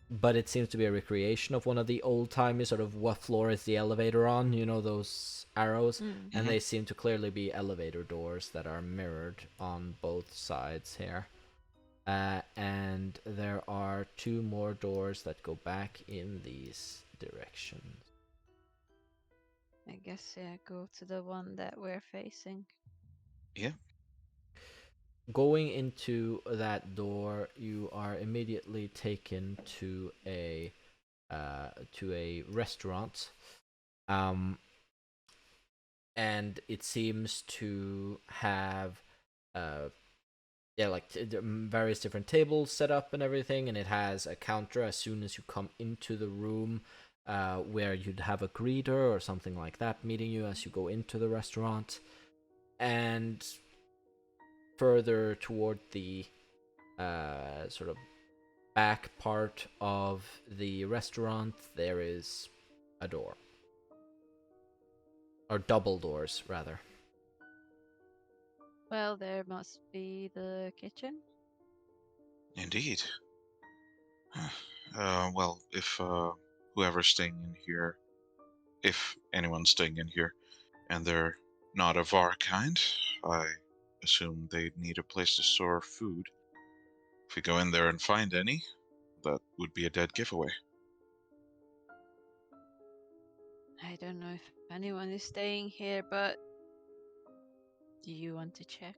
but it seems to be a recreation of one of the old timey sort of what floor is the elevator on, you know, those arrows. And they seem to clearly be elevator doors that are mirrored on both sides here. And there are 2 more doors that go back in these directions. I guess, yeah, go to the one that we're facing. Yeah. Going into that door, you are immediately taken to a restaurant, and it seems to have various different tables set up and everything, and it has a counter as soon as you come into the room, where you'd have a greeter or something like that meeting you as you go into the restaurant. And further toward the sort of back part of the restaurant, there is a door. Or double doors, rather. Well, there must be the kitchen. Indeed. Well, if whoever's staying in here, if anyone's staying in here, and they're not of our kind, I assume they'd need a place to store food. If we go in there and find any, that would be a dead giveaway. I don't know if anyone is staying here, but do you want to check?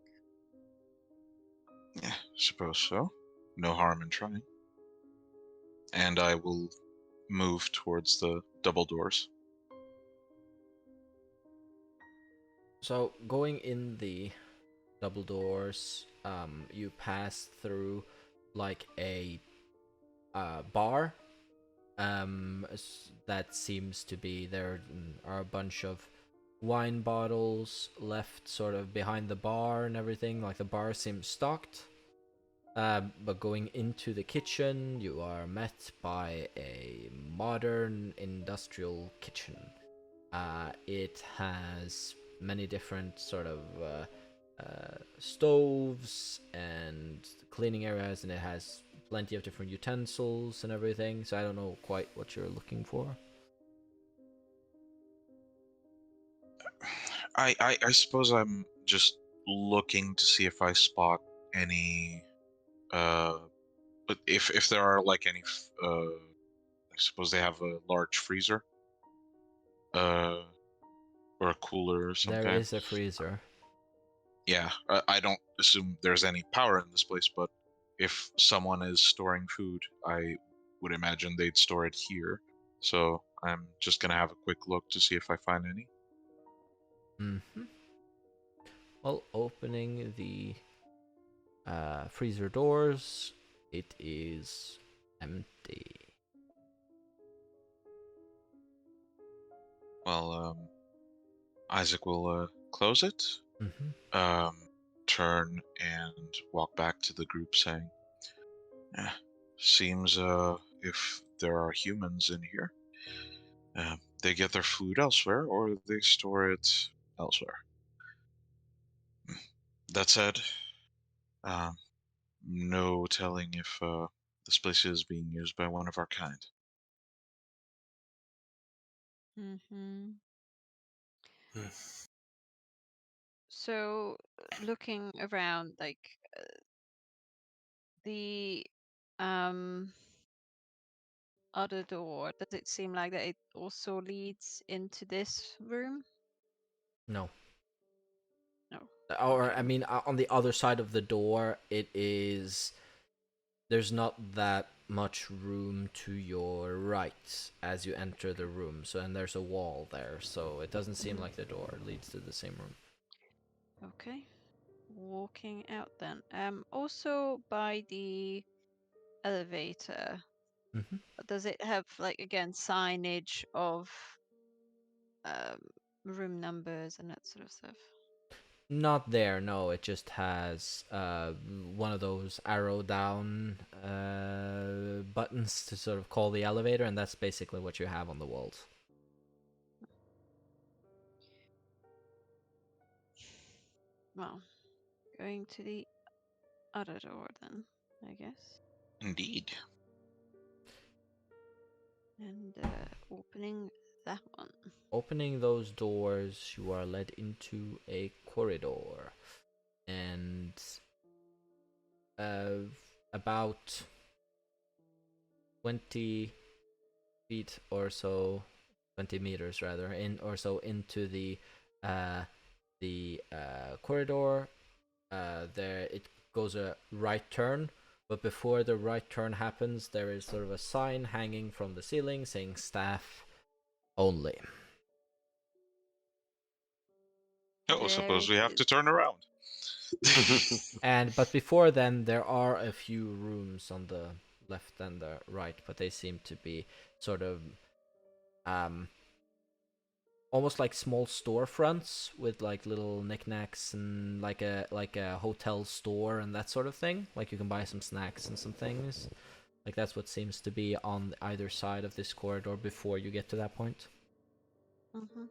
Yeah, suppose so. No harm in trying. And I will move towards the double doors. So, going in the double doors, you pass through like a bar. That seems to be, there are a bunch of wine bottles left sort of behind the bar and everything. Like the bar seems stocked. But going into the kitchen, you are met by a modern industrial kitchen. It has many different sort of stoves and cleaning areas, and it has plenty of different utensils and everything. So I don't know quite what you're looking for. I suppose I'm just looking to see if I spot any but if there are like any I suppose they have a large freezer or a cooler or some There kind. is a freezer. Yeah, I don't assume there's any power in this place, but if someone is storing food, I would imagine they'd store it here. So I'm just gonna have a quick look to see if I find any. Mm-hmm. Well, opening the freezer doors, it is empty. Well, Isaac will close it, Mm-hmm. turn and walk back to the group, saying, "Eh, seems if there are humans in here, they get their food elsewhere or they store it elsewhere. That said, um, no telling if this place is being used by one of our kind." Mm-hmm. Hmm. So, looking around, like the um other door, does it seem like that it also leads into this room? No. No. Or, Okay. I mean, on the other side of the door, it is. There's not that much room to your right as you enter the room. So, and there's a wall there, so it doesn't seem like the door leads to the same room. Okay. Walking out then. Also by the elevator, Mm-hmm. does it have like again signage of um room numbers and that sort of stuff? Not there, no. It just has one of those arrow down buttons to sort of call the elevator, and that's basically what you have on the walls. Well, going to the other door then, I guess. Indeed. And opening that one. Opening those doors, you are led into a corridor, and uh, about 20 feet or so, 20 meters rather, in or so into uh, the corridor. There it goes a right turn, but before the right turn happens, there is sort of a sign hanging from the ceiling saying "staff only." Oh, There suppose it we have is. to turn around. But before then, there are a few rooms on the left and the right, but they seem to be sort of um almost like small storefronts with like little knickknacks and like a hotel store and that sort of thing. Like you can buy some snacks and some things. Like that's what seems to be on either side of this corridor before you get to that point. Mm-hmm.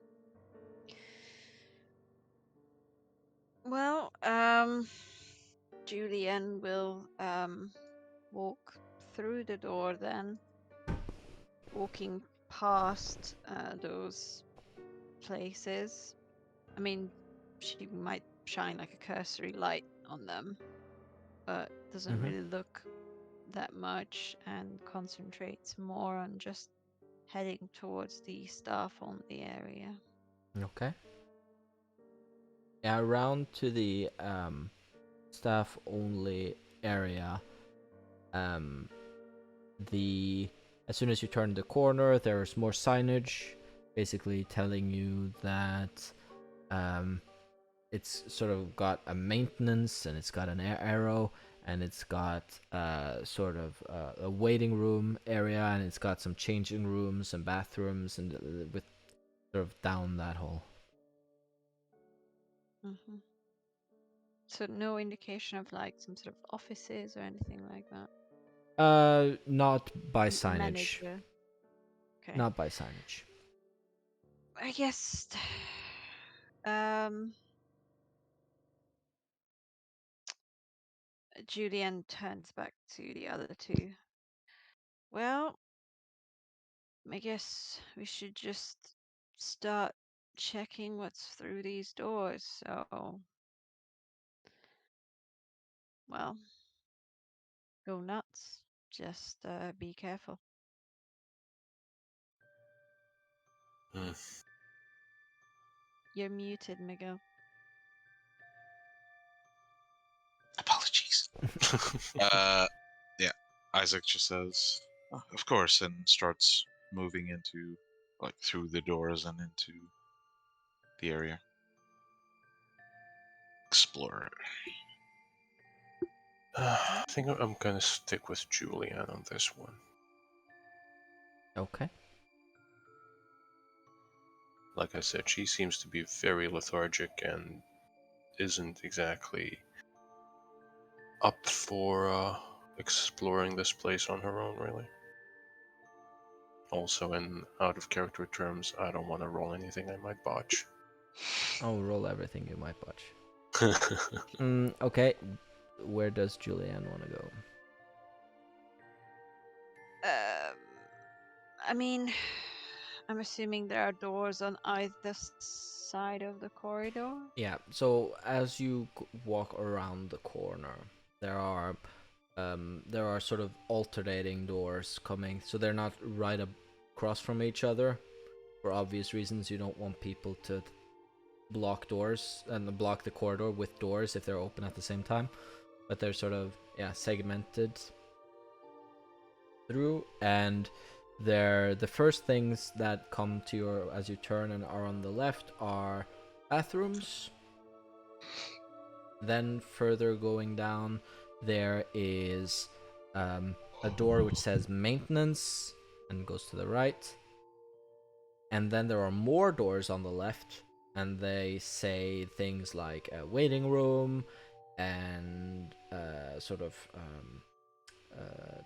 Well, Julianne will walk through the door then, walking past those places. I mean, she might shine like a cursory light on them, but doesn't Mm-hmm. really look that much and concentrates more on just heading towards the staff only area. Okay. Yeah, around to the staff only area. Um, the as soon as you turn the corner, there's more signage, basically telling you that um, it's sort of got a maintenance and it's got an arrow and it's got sort of a waiting room area and it's got some changing rooms and bathrooms and with sort of down that hole. Mm-hmm. So no indication of like some sort of offices or anything like that. Not by signage. Manager. Okay. Not by signage. I guess um Julianne turns back to the other two. Well, I guess we should just start checking what's through these doors. So, well, go nuts. Just be careful. Hmm. You're muted, Miguel. Apologies. Yeah. Isaac just says, "Oh, of course," and starts moving into, like, through the doors and into the area. Explorer. I think I'm gonna stick with Julianne on this one. Okay. Like I said, she seems to be very lethargic and isn't exactly up for exploring this place on her own, really. Also, in out of character terms, I don't want to roll anything I might botch. I'll roll everything you might botch. Okay. Where does Julianne want to go? I mean, I'm assuming there are doors on either side of the corridor. Yeah, so as you walk around the corner, there are sort of alternating doors coming, so they're not right across from each other. For obvious reasons, you don't want people to block doors and block the corridor with doors if they're open at the same time. But they're sort of segmented through, and the first things that come to your as you turn and are on the left are bathrooms. Then further going down, there is a door which says maintenance and goes to the right. And then there are more doors on the left, and they say things like a waiting room and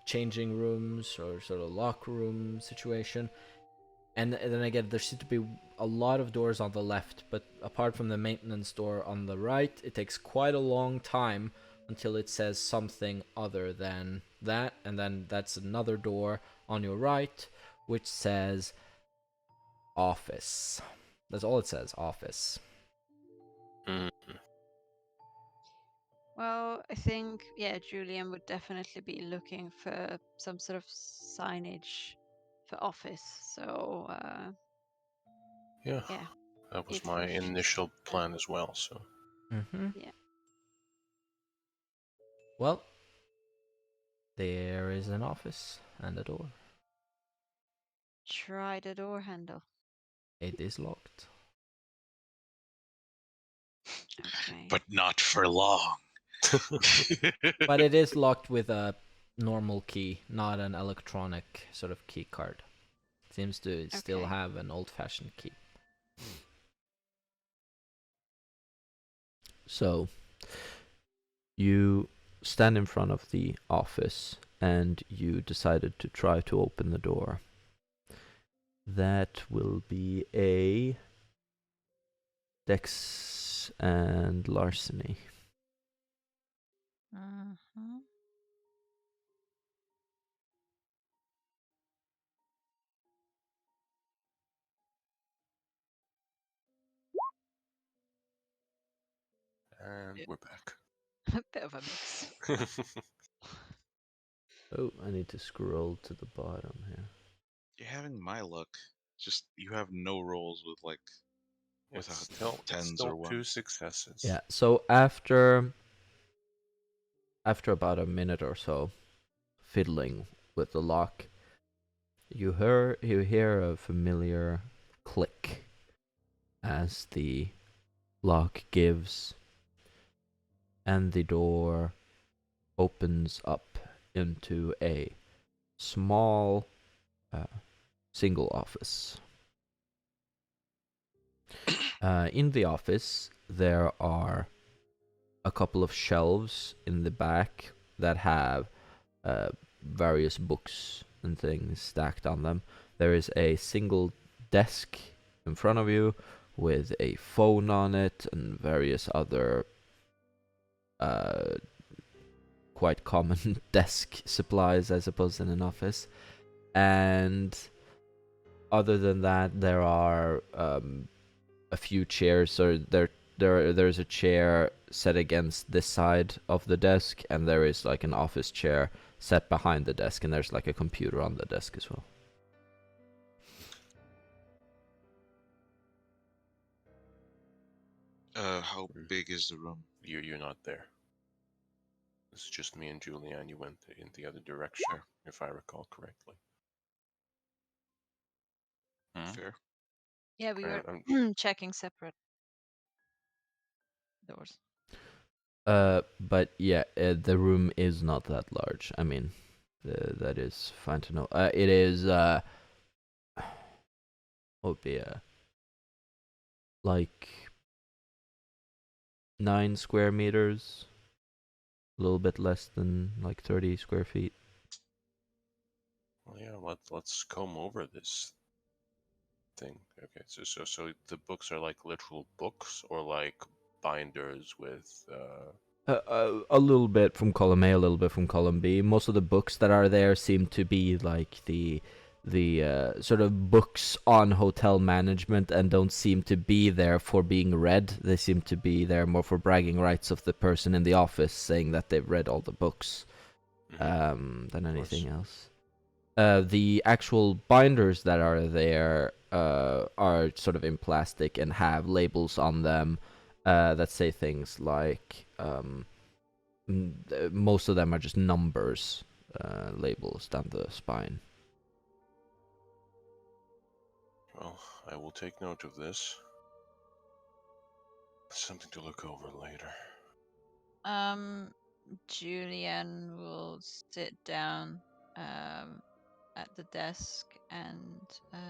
changing rooms or sort of locker room situation. And then again, there seem to be a lot of doors on the left, but apart from the maintenance door on the right, it takes quite a long time until it says something other than that. And then that's another door on your right, which says office. That's all it says, office. Well, I think, Julian would definitely be looking for some sort of signage for office. So, Yeah, yeah. that was If my she's initial plan as well, so. Yeah. Well, there is an office and a door. Try the door handle. It is locked. Okay. But not for long. But it is locked with a normal key, not an electronic sort of key card. It seems to still Okay. have an old-fashioned key. So, you stand in front of the office and you decided to try to open the door. That will be a Dex and larceny. Mhm. And we're back. A bit of a mix. Oh, I need to scroll to the bottom here. You're having my luck. Just you have no rolls with like It's without still tens or 2 ones. successes. Yeah, so after about a minute or so fiddling with the lock, you hear a familiar click as the lock gives and the door opens up into a small single office. In the office, there are a couple of shelves in the back that have various books and things stacked on them. There is a single desk in front of you with a phone on it and various other quite common desk supplies, I suppose, in an office. And other than that, there are a few chairs. So there's a chair set against this side of the desk, and there is like an office chair set behind the desk, and there's like a computer on the desk as well. How big is the room? You're not there. This is just me and Julianne. You went in the other direction, if I recall correctly. Fair. Yeah, we were I'm- checking separate doors. But yeah, the room is not that large. I mean, that is fine to know. It is would be like 9 square meters, a little bit less than like 30 square feet. Well, yeah, let's comb over this thing. Okay, so the books are like literal books, or like binders with. A little bit from column A, a little bit from column B. Most of the books that are there seem to be like the sort of books on hotel management, and don't seem to be there for being read. They seem to be there more for bragging rights of the person in the office, saying that they've read all the books, than anything else. The actual binders that are there are sort of in plastic and have labels on them that say things like most of them are just numbers, labels down the spine. Well, I will take note of this. Something to look over later. Julianne will sit down at the desk and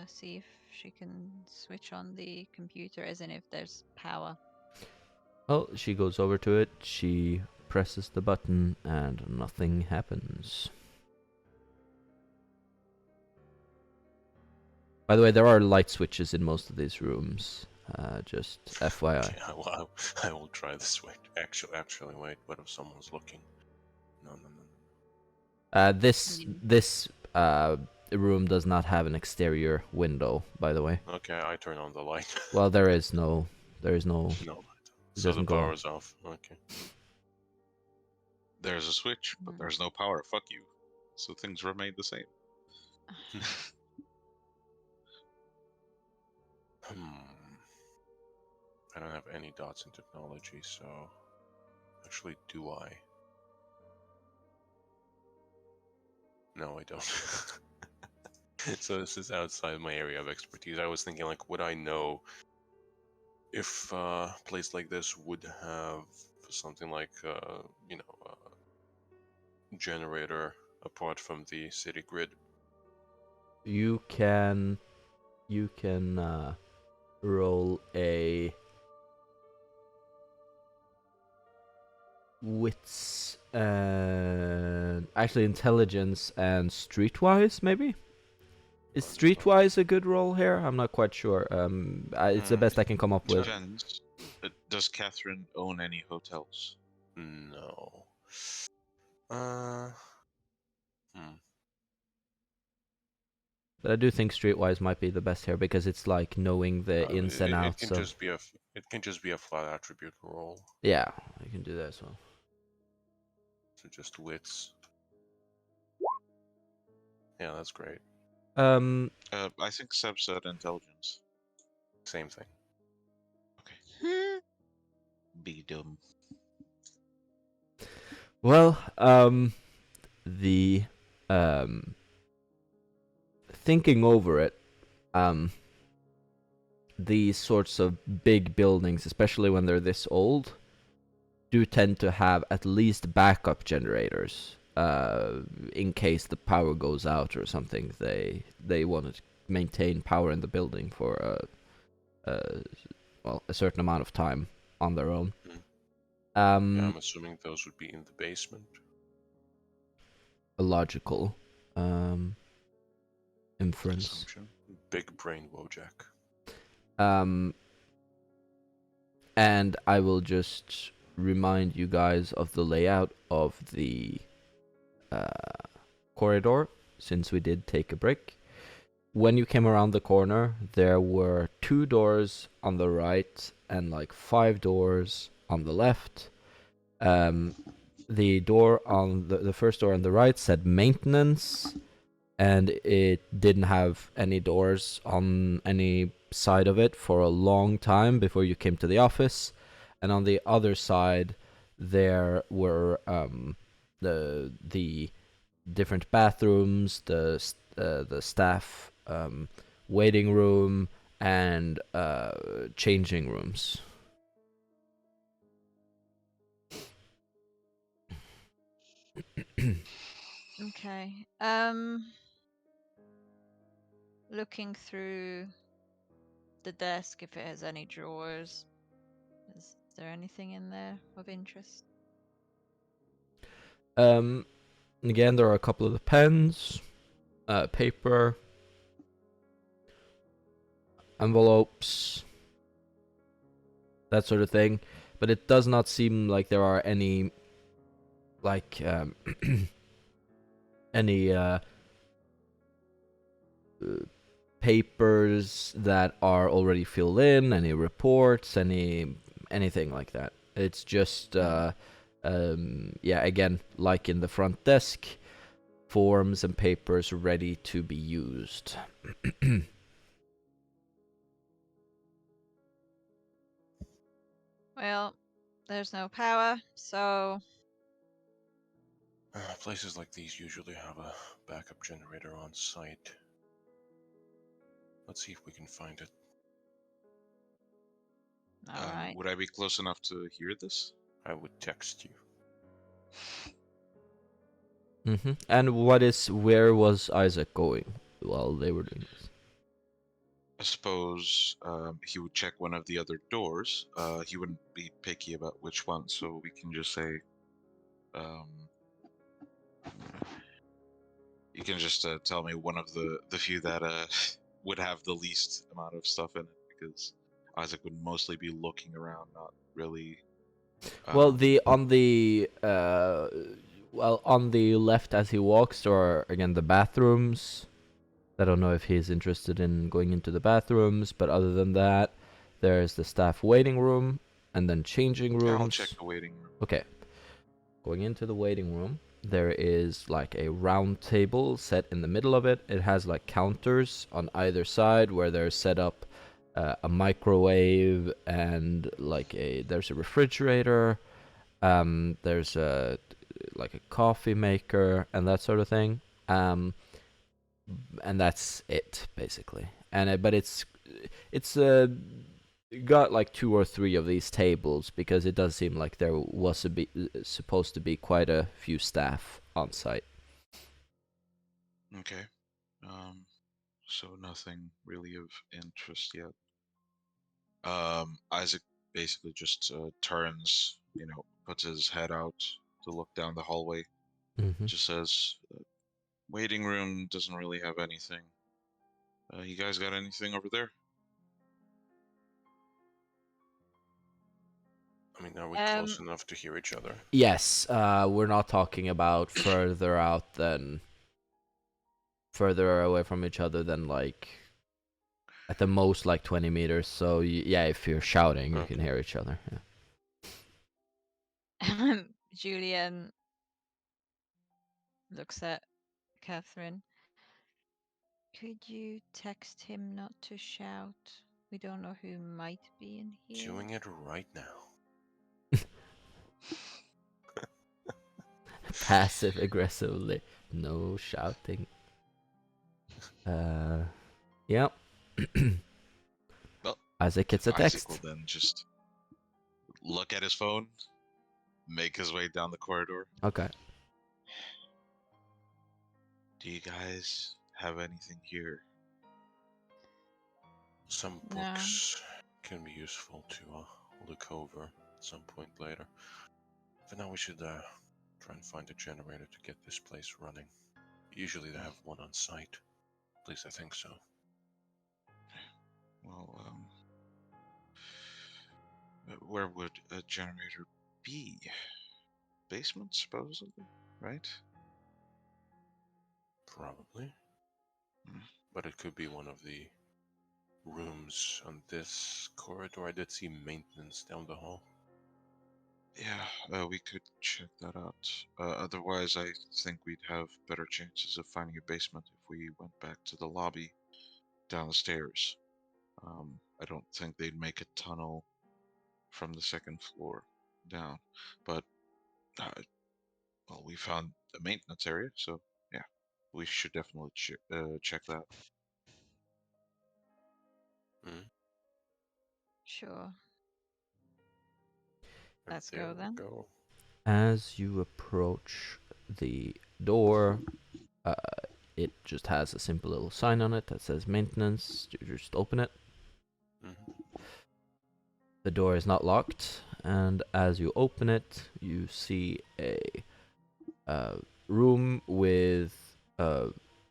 see if she can switch on the computer, as in if there's power. Well, she goes over to it, she presses the button, and nothing happens. By the way, there are light switches in most of these rooms. Just FYI. Okay, I will try the switch. Actually, wait. What if someone's looking? No. This room does not have an exterior window, by the way. Okay, I turn on the light. Well, there is no. No light. It So the doesn't go on. power's off. Okay. There's a switch, but there's no power. Fuck you. So things remain the same. I don't have any dots in technology, so actually, do I? No, I don't. So this is outside my area of expertise. I was thinking, like, would I know if a place like this would have something like, generator apart from the city grid? You can roll a wits and actually intelligence and streetwise, maybe. Is streetwise a good roll here? I'm not quite sure. It's the best I can come up with. Depends. Does Catherine own any hotels? No. But I do think streetwise might be the best here, because it's like knowing the ins and outs It can of. just be a flat attribute roll. Yeah, you can do that as well. So just wits. Yeah, that's great. I think Seb said intelligence. Same thing. Okay. Be dumb. Well, the thinking over it, these sorts of big buildings, especially when they're this old, do tend to have at least backup generators, in case the power goes out or something. They want to maintain power in the building for a certain amount of time on their own. Yeah, I'm assuming those would be in the basement. A logical inference. Assumption. Big brain Wojak. And I will just remind you guys of the layout of the corridor, since we did take a break. When you came around the corner, there were 2 doors on the right and like 5 doors on the left. The door on the first door on the right said maintenance, and it didn't have any doors on any side of it for a long time before you came to the office. and on the other side there were the different bathrooms, the staff waiting room, and changing rooms. Okay. Looking through the desk if it has any drawers. Is there anything in there of interest? Again, there are a couple of the pens, paper, envelopes, that sort of thing. But it does not seem like there are any, like, any papers that are already filled in, any reports, anything like that. It's just, yeah, again, like in the front desk, forms and papers ready to be used. Well, there's no power, so Places like these usually have a backup generator on site. Let's see if we can find it. all right. Would I be close enough to hear this? I would text you. And where was Isaac going while they were doing this? I suppose he would check one of the other doors. He wouldn't be picky about which one, so we can just say, you can just tell me one of the few that would have the least amount of stuff in it, because Isaac would mostly be looking around, not really. Well, on the left as he walks, there are again the bathrooms. I don't know if he's interested in going into the bathrooms, but other than that, there's the staff waiting room and then changing rooms. I'll check the waiting room. Okay. Going into the waiting room, there is like a round table set in the middle of it. It has like counters on either side where they're set up a microwave and there's a refrigerator. There's a coffee maker and that sort of thing. And that's it basically. But it's got like 2 or 3 of these tables because it does seem like there was supposed to be quite a few staff on site. Okay. So nothing really of interest yet. Isaac basically just turns, puts his head out to look down the hallway. Just says, waiting room doesn't really have anything. You guys got anything over there? I mean, are we close enough to hear each other? Yes, we're not talking about further away from each other than like at the most like 20 meters. So yeah, if you're shouting, you can hear each other. Yeah. Julianne looks at Catherine. Could you text him not to shout? We don't know who might be in here. Doing it right now. Passive aggressively, no shouting. Yeah. Well, Isaac gets a text. Isaac will then just look at his phone, make his way down the corridor. Okay. Do you guys have anything here? Some books can be useful to look over at some point later. For now, we should try and find a generator to get this place running. Usually they have one on site. At least I think so. Well, where would a generator be? Basement, supposedly, right? Probably. But it could be one of the rooms on this corridor. I did see maintenance down the hall. Yeah, we could check that out. Otherwise, I think we'd have better chances of finding a basement if we went back to the lobby down the stairs. I don't think they'd make a tunnel from the second floor down. But well, we found a maintenance area, so yeah, we should definitely check that. Sure. And Let's there go we then. go. As you approach the door, uh, it just has a simple little sign on it that says maintenance. You just open it. Mhm. The door is not locked, and as you open it, you see a room with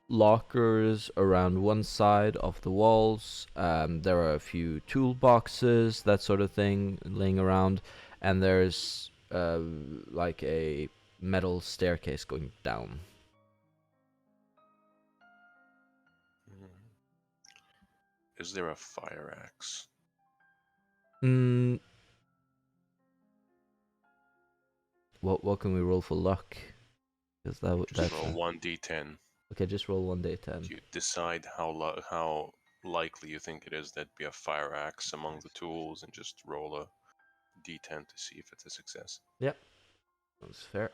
lockers around one side of the walls. There are a few toolboxes, that sort of thing, laying around, and there's like a metal staircase going down. Mhm. Is there a fire axe? Mm, what can we roll for luck? Because Just that's roll 1d10. okay. Just roll 1d10. You decide how likely you think it is that be a fire axe among the tools, and just roll a d10 to see if it's a success. Yep, that's fair.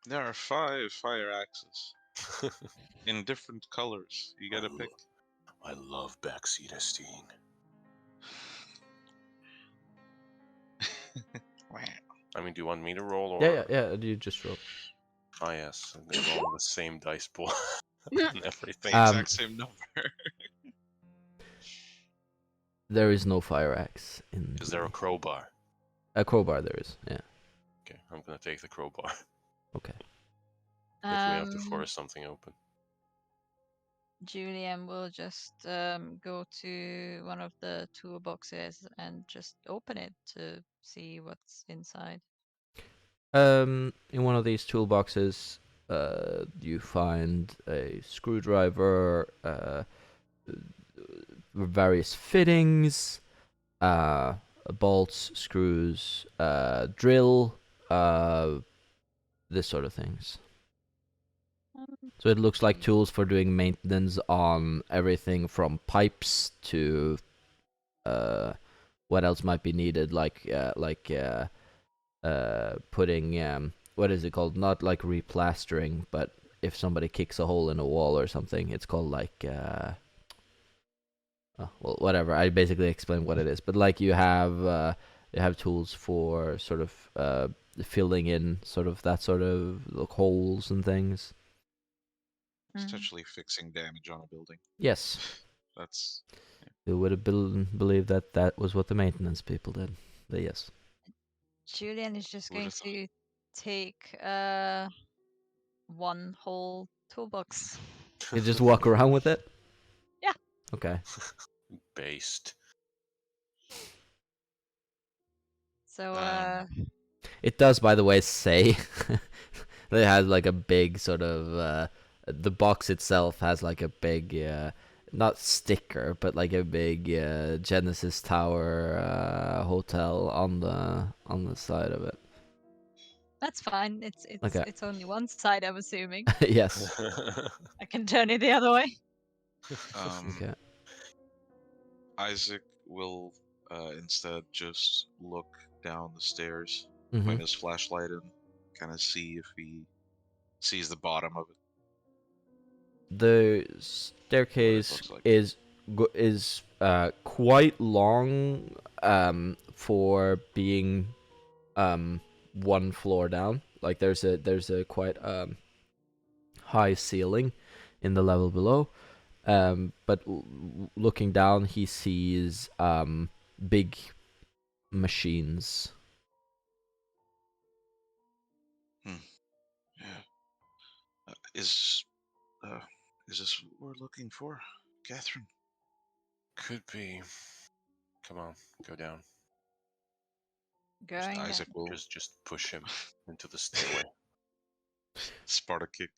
There are 5 fire axes in different colors. You gotta pick. I love backseat esteeing. I mean, do you want me to roll or? Yeah. You just roll. Ah, yes, I'm gonna roll the same dice pool and everything. The exact same number. There is no fire axe in. Is there a crowbar? A crowbar? There is. Yeah. Okay, I'm gonna take the crowbar Okay. if we have to force something open. Julianne will just go to one of the toolboxes and just open it to see what's inside. In one of these toolboxes, you find a screwdriver, various fittings, bolts, screws, drill, this sort of things. So it looks like tools for doing maintenance on everything from pipes to what else might be needed, like putting what is it called? Not like replastering, but if somebody kicks a hole in a wall or something, it's called like well, whatever. I basically explained what it is, but like you have tools for sort of filling in sort of that sort of like holes and things. Essentially fixing damage on a building. Yes. That's. Who would have believed that that was what the maintenance people did? But yes. Julian is just Who'd going have thought? to take one whole toolbox. You just walk around with it? Yeah. Okay. Based. So It does, by the way, say it has like a big sort of the box itself has like a big not sticker, but like a big Genesis Tower hotel on the side of it. that's fine. It's Okay. it's only one side, I'm assuming. Yes. I can turn it the other way. Okay. Isaac will instead just look down the stairs, Mhm. point his flashlight, and kind of see if he sees the bottom of it. The staircase looks like. is quite long for being one floor down. Like there's a quite high ceiling in the level below. But looking down, he sees big machines. Yeah. Is this what we're looking for, Catherine? Could be. Come on, go down. Going down. Isaac will Just push him into the stairway. Sparta kick.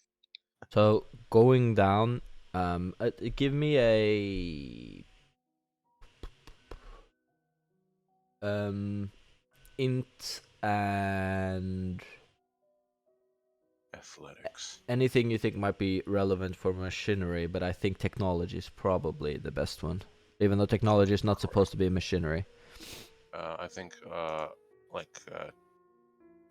So going down, give me a int and Athletics. anything you think might be relevant for machinery, but I think technology is probably the best one. Even though technology is not supposed to be machinery. I think like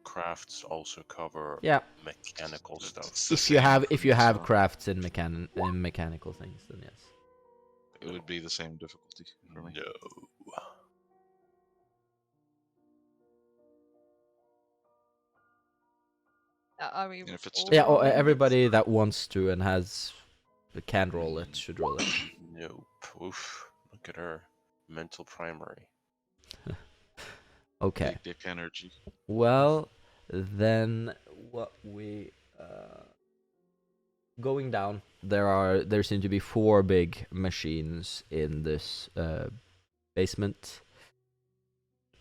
crafts also cover Yeah. mechanical stuff. It's the If you same have for me, so crafts in mechanical things, then yes. it would be the same difficulty for me. No. Are we And if it's all Yeah, difficult, rolling this? everybody that wants to and has can roll it should roll it. Nope. Oof. Look at her. Mental primary. Okay. Big dick energy. Well, then what we going down. There seem to be 4 big machines in this basement.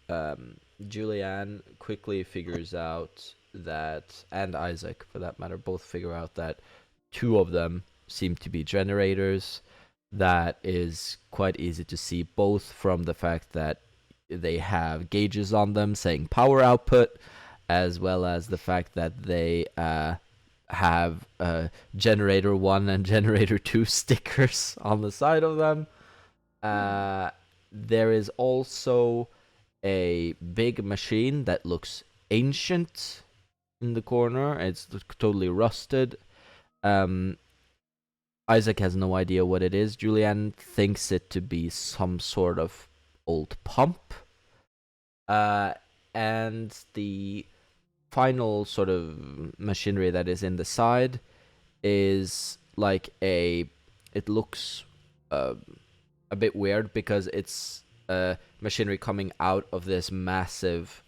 Julianne quickly figures out that, and Isaac for that matter, both figure out that 2 of them seem to be generators. That is quite easy to see, both from the fact that they have gauges on them saying power output, as well as the fact that they have generator 1 and generator 2 stickers on the side of them. There is also a big machine that looks ancient in the corner. It's totally rusted. Isaac has no idea what it is. Julianne thinks it to be some sort of old pump. And the final sort of machinery that is in the side is like it looks a bit weird because it's machinery coming out of this massive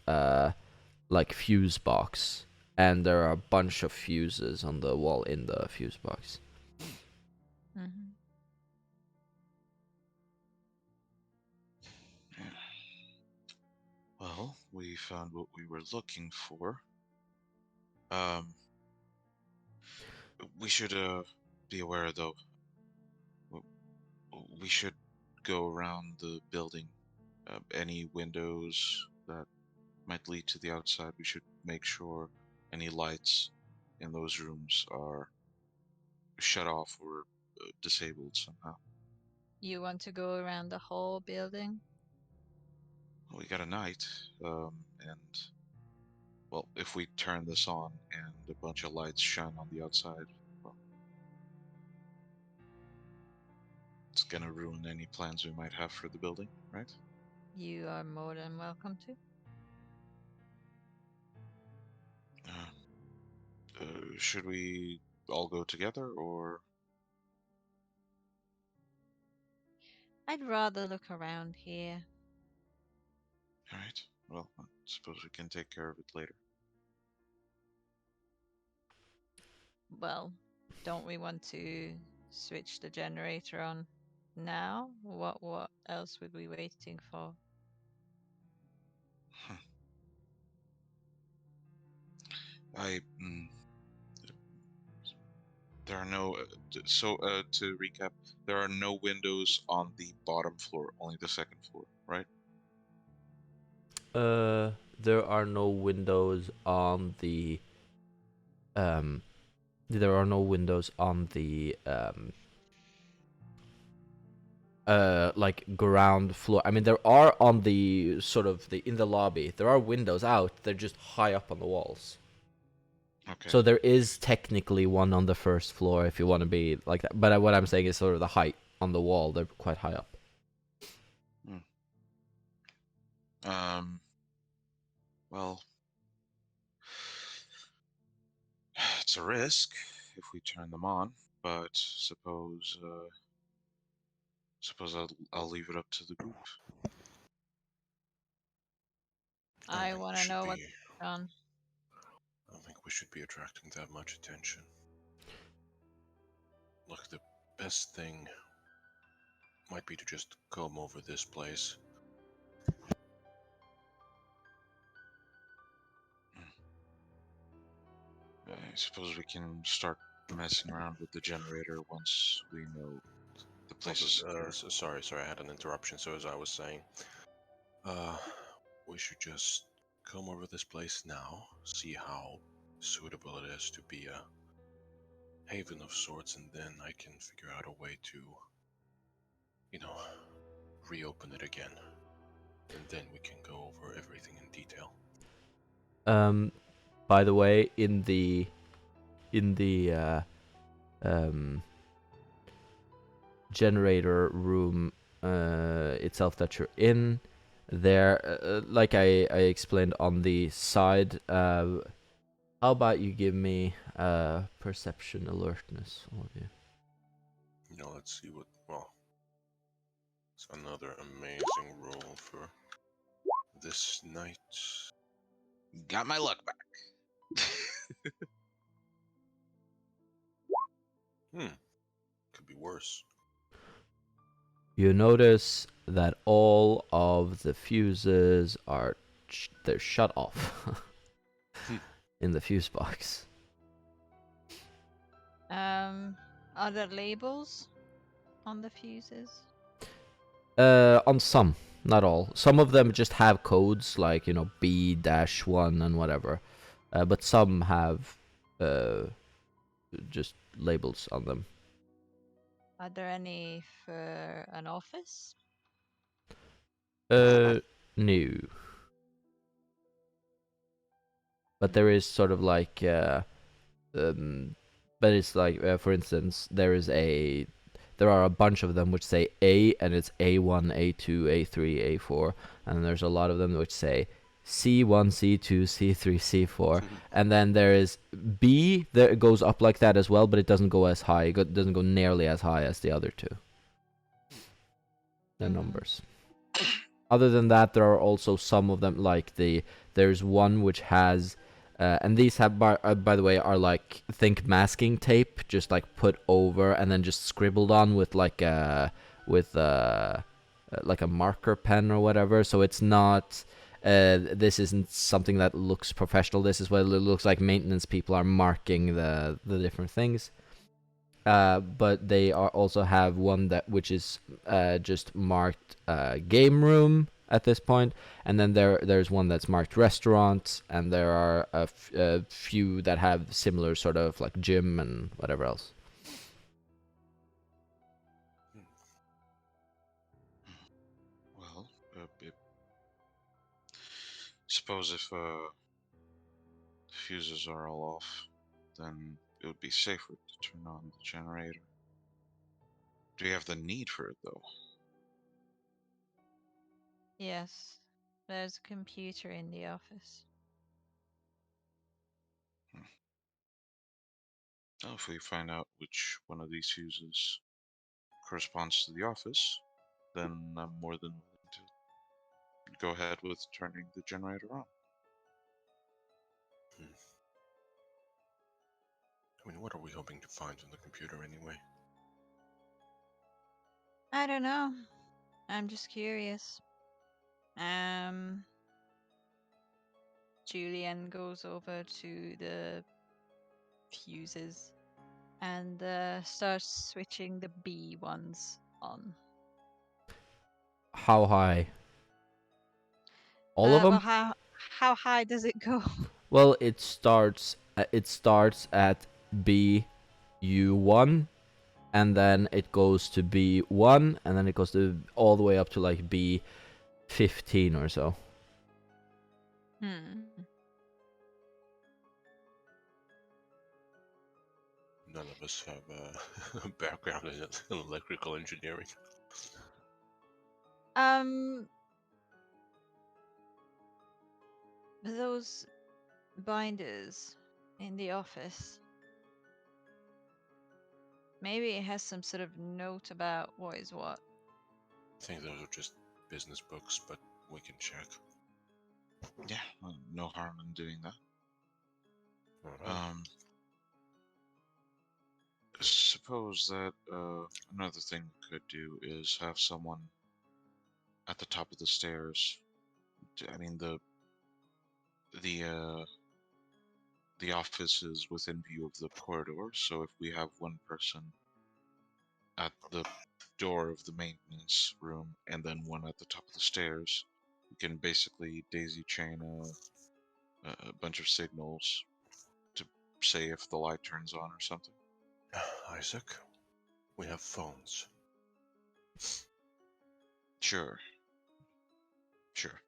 like fuse box, and there are a bunch of fuses on the wall in the fuse box. Mm-hmm. Well, we found what we were looking for. Um, we should be aware though. We should go around the building. Any windows that might lead to the outside, we should make sure any lights in those rooms are shut off or disabled somehow. You want to go around the whole building? We got a night, and well, if we turn this on and a bunch of lights shine on the outside, well, it's gonna ruin any plans we might have for the building, right? You are more than welcome to. Should we all go together, or I'd rather look around here. all right? Well, I suppose we can take care of it later. Well, don't we want to switch the generator on now? What else would we be waiting for? I there are no. To recap, there are no windows on the bottom floor, only the second floor, right? There are no windows on the there are no windows on the like ground floor. I mean, there are on the sort of the in the lobby. There are windows out. They're just high up on the walls. Okay. So there is technically one on the first floor if you want to be like that. But what I'm saying is sort of the height on the wall. They're quite high up. Well, it's a risk if we turn them on, but suppose I'll leave it up to the group. I think want we to should know be- what's on. I don't think we should be attracting that much attention. Look, the best thing might be to just comb over this place. I suppose we can start messing around with the generator once we know the place is secure. Sorry, I had an interruption. So as I was saying, we should just comb over this place now, see how suitable it is to be a haven of sorts, and then I can figure out a way to, reopen it again. and then we can go over everything in detail. By the way, in the generator room itself that you're in, there, like I explained on the side, how about you give me perception alertness, all of you? Let's see what. Well, it's another amazing roll for this night. Got my luck back. Could be worse. You notice that all of the fuses they're shut off in the fuse box. Are there labels on the fuses? On some, not all. Some of them just have codes like B-1 and whatever, but some have just labels on them. Are there any for an office? No. But there is sort of like, but it's like, for instance, there are a bunch of them which say A, and it's A1, A2, A3, A4, and then there's a lot of them which say C1, C2, C3, C4, and then there is B that goes up like that as well, but it doesn't go as high. It doesn't go nearly as high as the other two. The numbers. Other than that, there are also some of them, like there's one which has, and these have, by the way, are like, think masking tape, just like put over and then just scribbled on with like a marker pen or whatever. So it's not, this isn't something that looks professional. This is what it looks like. Maintenance people are marking the different things. But they also have one which is just marked game room at this point, and then there's one that's marked restaurant, and there are a few that have similar sort of like gym and whatever else. Well, suppose if fuses are all off, then it would be safer to turn on the generator. Do you have the need for it, though? Yes. There's a computer in the office. Well, if we find out which one of these fuses corresponds to the office, then I'm more than willing to go ahead with turning the generator on. I mean, what are we hoping to find on the computer anyway? I don't know. I'm just curious. Julianne goes over to the fuses and starts switching the B ones on. How high? All of them? Well, how high does it go? Well, it starts at BU1, and then it goes to B1, and then it goes to all the way up to like B15 or so. None of us have a background in electrical engineering. Those binders in the office. Maybe it has some sort of note about what is what. I think those are just business books, but we can check. Yeah, no harm in doing that. Alright. Suppose that another thing we could do is have someone at the top of the stairs. I mean, the office is within view of the corridor, so if we have one person at the door of the maintenance room and then one at the top of the stairs, we can basically daisy chain a bunch of signals to say if the light turns on or something. Isaac, we have phones. Sure. Sure.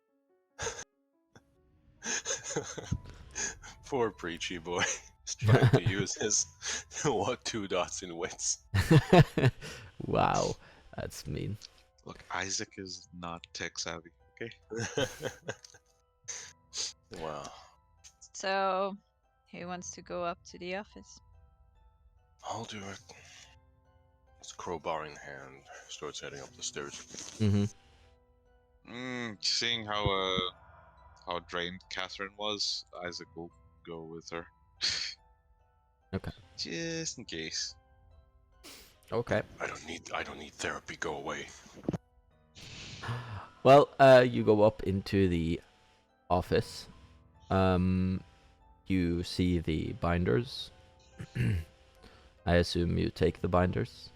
Poor preachy boy. He's trying to use his 2 dots in wits. Wow, that's mean. Look, Isaac is not tech savvy. Okay. Wow. So, who wants to go up to the office? I'll do it. It's crowbar in hand. Starts heading up the stairs. Mm-hmm. Seeing how drained Catherine was, Isaac will go with her. Okay. Just in case. Okay. I don't need therapy. Go away. Well, you go up into the office. You see the binders. I assume you take the binders.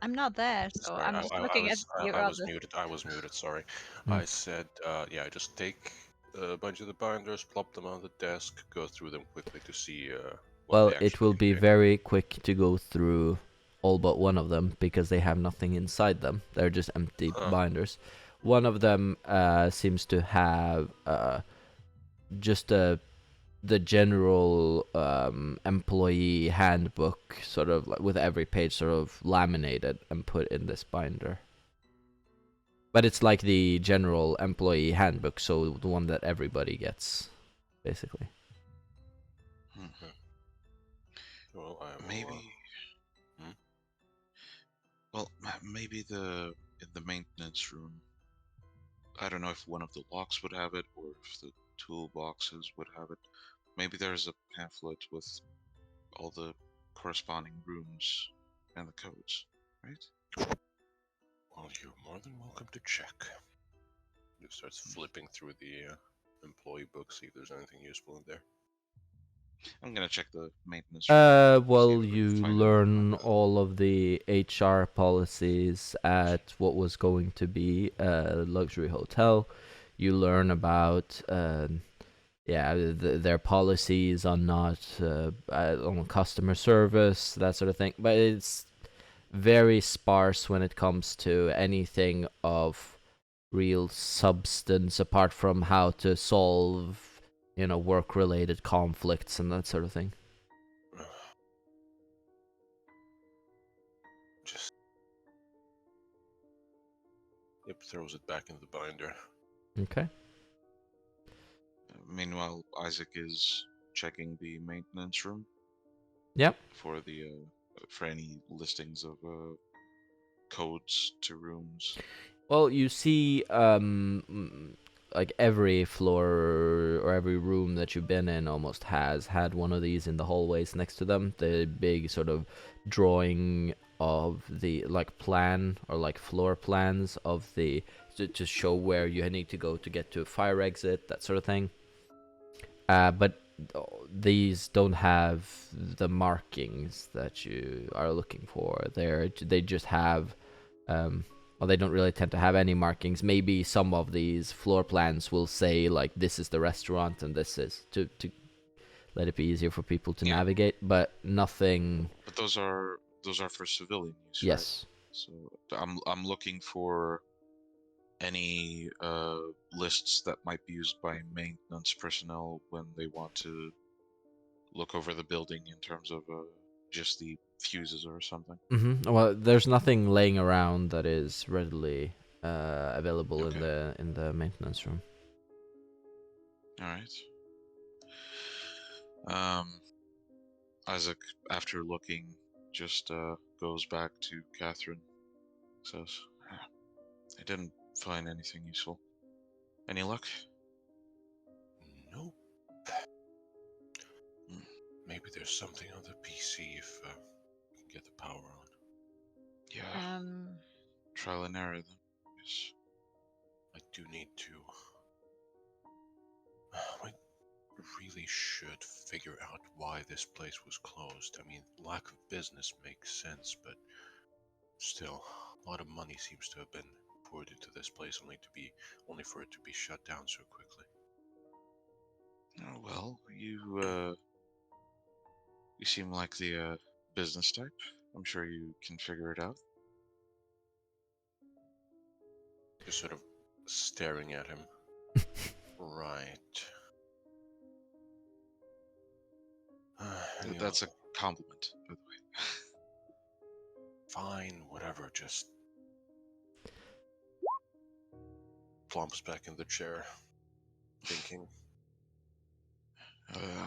I'm not there, so Sorry, I'm just looking at your I was other. muted. I was muted. Sorry. Hmm. I said, yeah, just take a bunch of the binders, plop them on the desk, go through them quickly to see what Well, they it will actually be contain. very quick to go through all but one of them because they have nothing inside them. They're just empty binders. One of them seems to have just the general employee handbook, sort of like with every page sort of laminated and put in this binder. But it's like the general employee handbook, so the one that everybody gets, basically. Well, Maybe. Hmm? Well, maybe in the maintenance room. I don't know if one of the locks would have it or if the toolboxes would have it. Maybe there's a pamphlet with all the corresponding rooms and the codes, right? Well, you're more than welcome to check. He starts flipping through the employee book, see if there's anything useful in there. I'm gonna check the maintenance room. Well, you learn all of the HR policies at what was going to be a luxury hotel. You learn about, their policies on not on customer service, that sort of thing. But it's very sparse when it comes to anything of real substance, apart from how to solve, work-related conflicts and that sort of thing. Just throws it back in the binder. Okay. Meanwhile, Isaac is checking the maintenance room. Yep. For any listings of codes to rooms. Well, you see, like every floor or every room that you've been in almost has had one of these in the hallways next to them. The big sort of drawing of the plan or floor plans of the to show where you need to go to get to a fire exit, that sort of thing. But these don't have the markings that you are looking for. They just have they don't really tend to have any markings. Maybe some of these floor plans will say this is the restaurant and this is to let it be easier for people to navigate, but nothing. But those are for civilian use. Yes. Right? So I'm looking for any lists that might be used by maintenance personnel when they want to look over the building in terms of just the fuses or something. Mm-hmm. Well, there's nothing laying around that is readily available Okay. in the maintenance room. All right. Isaac, after looking, just goes back to Catherine. Says, "I didn't find anything useful. Any luck?" Nope. Maybe there's something on the PC if we can get the power on. Yeah. Trial and error then. Yes. I do need to. I really should figure out why this place was closed. I mean, lack of business makes sense, but still, a lot of money seems to have been poured into this place only for it to be shut down so quickly. Oh, well, you seem like the business type. I'm sure you can figure it out. Just sort of staring at him. Right. And That's a compliment, by the way. fine, whatever, just plumps back in the chair, thinking.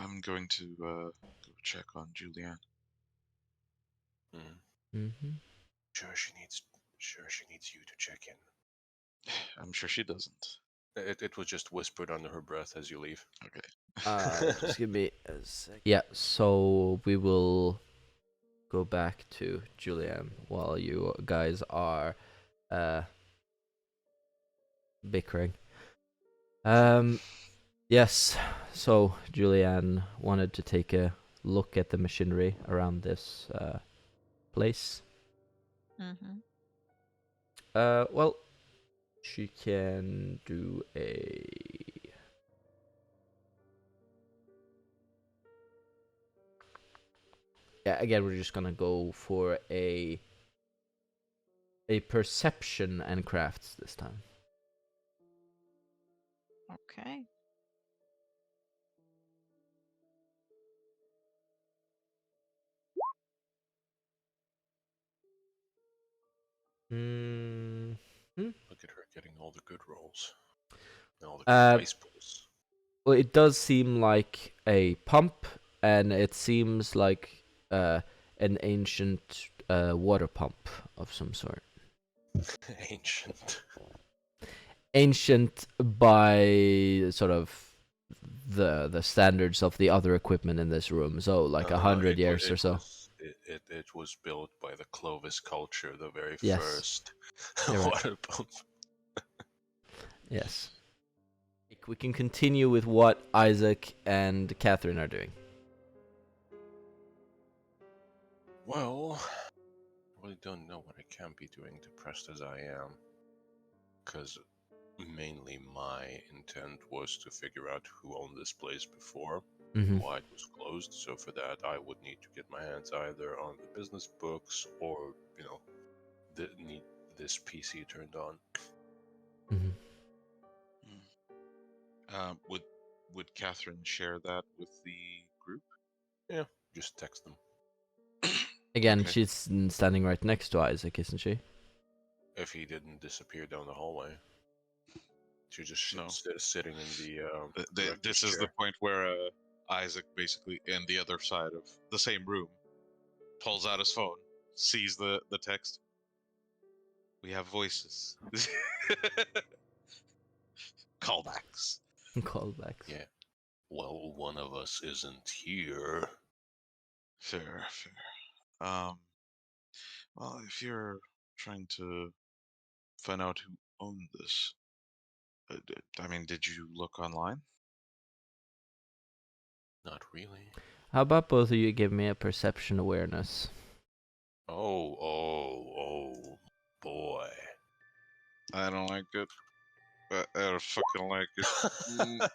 I'm going to go check on Julianne. Mm-hmm. Sure she needs you to check in. I'm sure she doesn't. It was just whispered under her breath as you leave. Okay. Just give me a sec. Yeah, so we will go back to Julianne while you guys are bickering. Yes, so Julianne wanted to take a look at the machinery around this place. Mm-hmm. Well, she can do a... Yeah, again, we're just gonna go for a perception and crafts this time. Okay. Look at her getting all the good rolls. And all the Uh, good dice pulls. Well, it does seem like a pump, and it seems like an ancient water pump of some sort. Ancient. Ancient by sort of the standards of the other equipment in this room, so like 100 years or so. It was built by the Clovis culture, the very Yes. first You're right. water pump. Yes. We can continue with what Isaac and Catherine are doing. Well, I really don't know what I can be doing, depressed as I am. Because mainly my intent was to figure out who owned this place before, Mm-hmm. why it was closed. So for that, I would need to get my hands either on the business books or, need this PC turned on. Mm-hmm. Would Catherine share that with the group? Yeah, just text them. Again, Okay. she's standing right next to Isaac, isn't she? If he didn't disappear down the hallway. She just No. sitting in the This is the point where Isaac basically in the other side of the same room pulls out his phone, sees the text. We have voices. Callbacks. Callbacks. Yeah. Well, one of us isn't here. Fair. Well, if you're trying to find out who owned this, did you look online? Not really. How about both of you give me a perception awareness? Oh, boy. I don't like it. I don't fucking like it.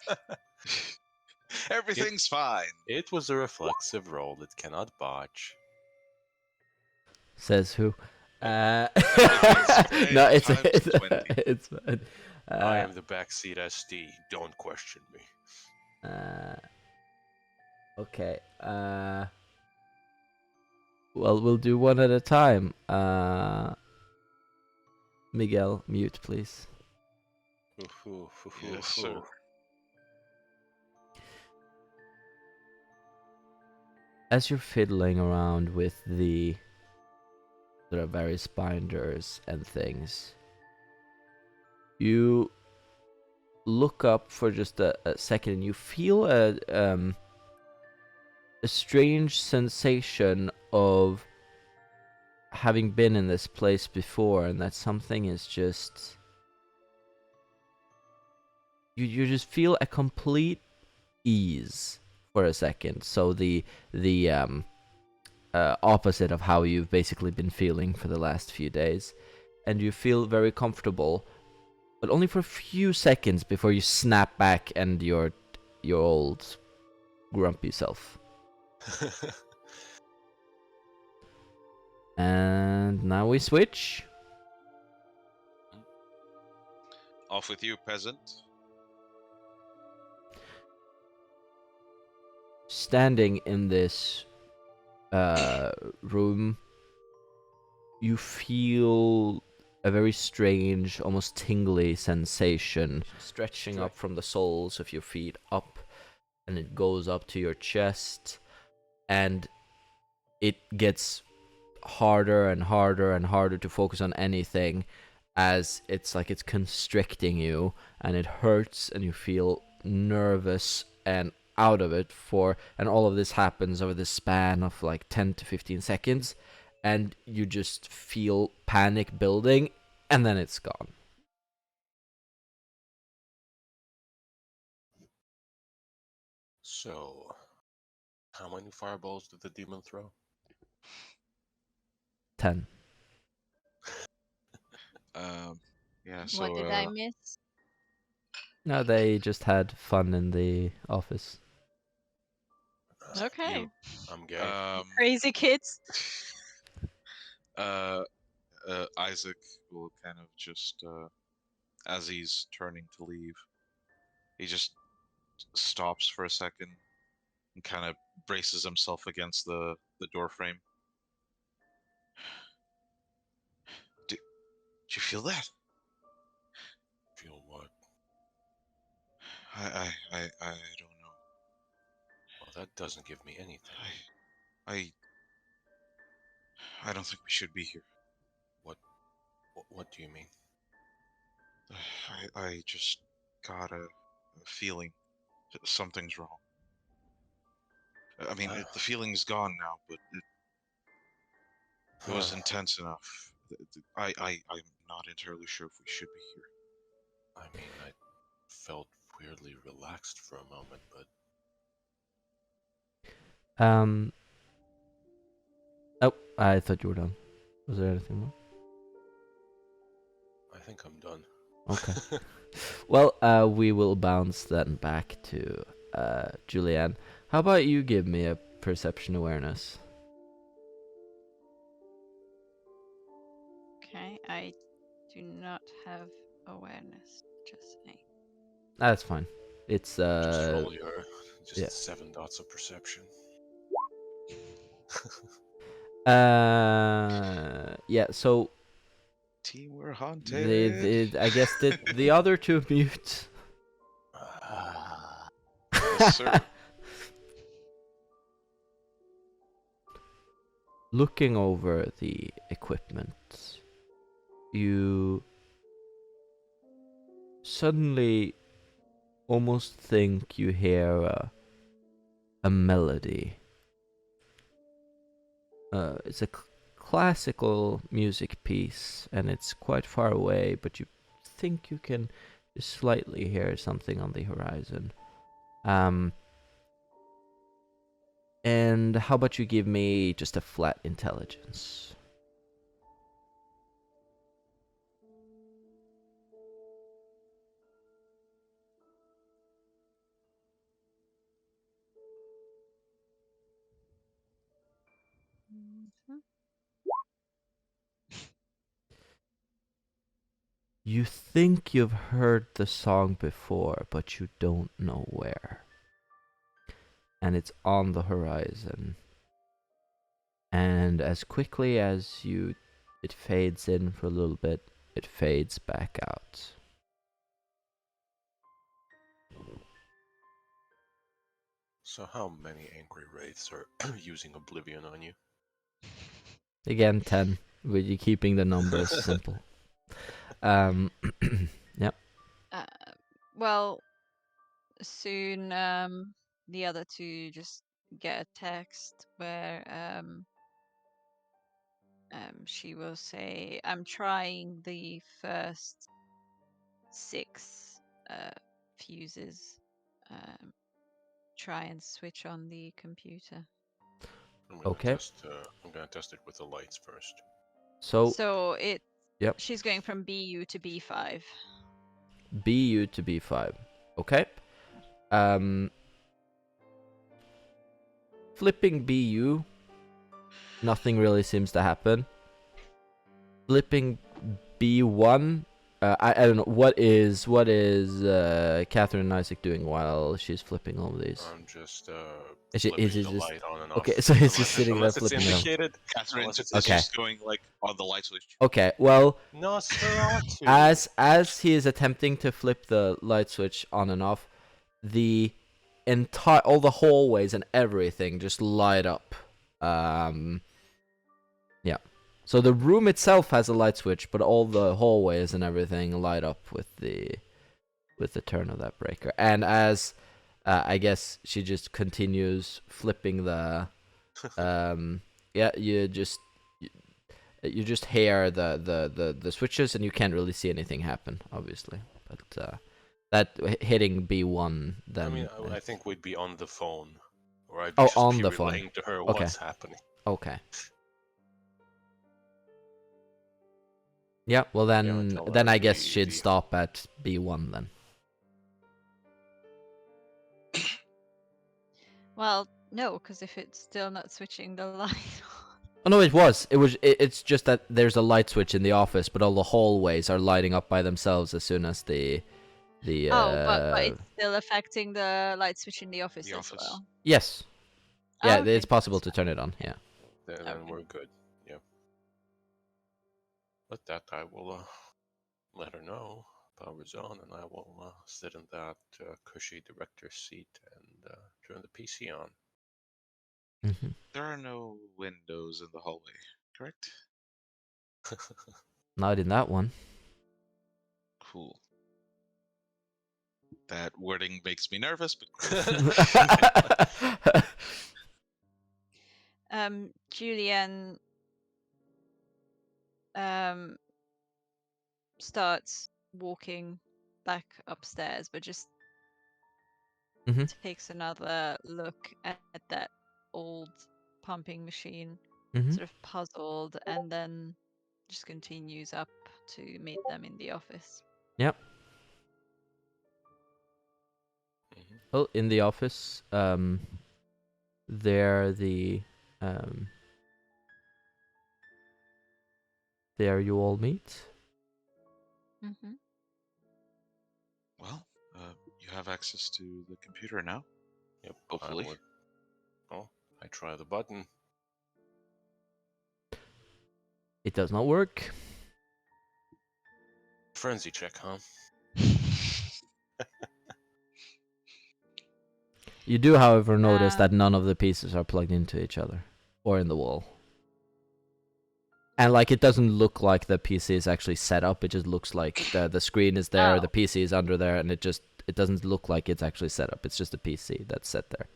Everything's fine. It was a reflexive roll that cannot botch. Says who? No, fine. it's Times 20. it's fine. I am the backseat SD. Don't question me. Okay. Well, we'll do one at a time. Miguel, mute, please. Yes, sir. As you're fiddling around with the sort of various binders and things, you look up for just a second and you feel a strange sensation of having been in this place before, and that something is just... You just feel a complete ease for a second. So the opposite of how you've basically been feeling for the last few days, and you feel very comfortable, but only for a few seconds before you snap back and your old grumpy self. And now we switch. Off with you, peasant. Standing in this room, you feel a very strange, almost tingly sensation stretching up from the soles of your feet up, and it goes up to your chest, and it gets harder and harder and harder to focus on anything, as it's like it's constricting you, and it hurts, and you feel nervous and out of it and all of this happens over the span of like 10 to 15 seconds, and you just feel panic building, and then it's gone. So, how many fireballs did the demon throw? 10. Yeah, so What did I miss? No, they just had fun in the office. Okay. I'm gay. Crazy kids. Isaac will kind of just, as he's turning to leave, he just stops for a second and kind of braces himself against the door frame. Did you feel that? Feel what? I don't know. Well, that doesn't give me anything. I don't think we should be here. What do you mean? I just got a feeling that something's wrong. I mean, the feeling's gone now, but it was intense enough. I'm not entirely sure if we should be here. I mean, I felt weirdly relaxed for a moment, but Oh, I thought you were done. Was there anything more? I think I'm done. Okay. Well, we will bounce then back to Julianne. How about you give me a perception awareness? Okay, I do not have awareness. Just saying. That's fine. It's Just roll your yeah. 7 dots of perception. Yeah, so Team, we're haunted. I guess the other two mute. Yes, sir. Looking over the equipment, you suddenly almost think you hear a melody. It's a classical music piece, and it's quite far away, but you think you can just slightly hear something on the horizon. And how about you give me just a flat intelligence? Mhm. You think you've heard the song before, but you don't know where. And it's on the horizon. And as quickly as it fades in for a little bit, it fades back out. So how many angry wraiths are using Oblivion on you? Again, 10. With you keeping the numbers simple. Yep. Well, soon the other two just get a text where she will say, "I'm trying the first 6 fuses. Try and switch on the computer." Okay. I'm gonna test it with the lights first. So Yep. she's going from BU to B5. BU to B5. Okay. Flipping BU, nothing really seems to happen. Flipping B1. I don't know what is Catherine and Isaac doing while she's flipping all of these. I'm just Is it- flipping is it the just- light on and off. Okay, so he's just Unless sitting there unless it's flipping it on. indicated. Catherine Unless is it's Okay. just going like on the light switch. Okay, well, Nosferatu. as he is attempting to flip the light switch on and off, the all the hallways and everything just light up. Yeah. So the room itself has a light switch, but all the hallways and everything light up with the turn of that breaker. And as I guess she just continues flipping the yeah, you just hear the switches, and you can't really see anything happen, obviously. But that hitting B1, then I mean, I think we'd be on the phone, or I'd Oh, just on be the phone. relaying to her Okay. what's happening. okay. Yeah, well then, tell then her I guess the- she'd the- stop at B1 then. Well, no, because if it's still not switching the light on. Oh no, it was. It's just that there's a light switch in the office, but all the hallways are lighting up by themselves as soon as the but it's still affecting the light switch in the office The as office. well. yes. Oh, Yeah, okay. it's possible to turn it on. Yeah. Then Okay. we're good. Yeah. But that I will let her know. Power's on, and I will sit in that cushy director's seat and turn the PC on. Mm-hmm. There are no windows in the hallway, correct? Not in that one. Cool. That wording makes me nervous, but cool. Julianne starts walking back upstairs, but just Mhm. takes another look at that old pumping machine, Mhm. sort of puzzled, and then just continues up to meet them in the office. Yep. Mhm. Well, in the office, there there you all meet. Mm-hmm. Well, you have access to the computer now. Yep. Hopefully. I try the button. It does not work. Frenzy check, huh? You do, however, notice that Um. none of the pieces are plugged into each other or in the wall. And like, it doesn't look like the PC is actually set up. It just looks like the screen is there, Oh. the PC is under there, and it doesn't look like it's actually set up. It's just a PC that's set there.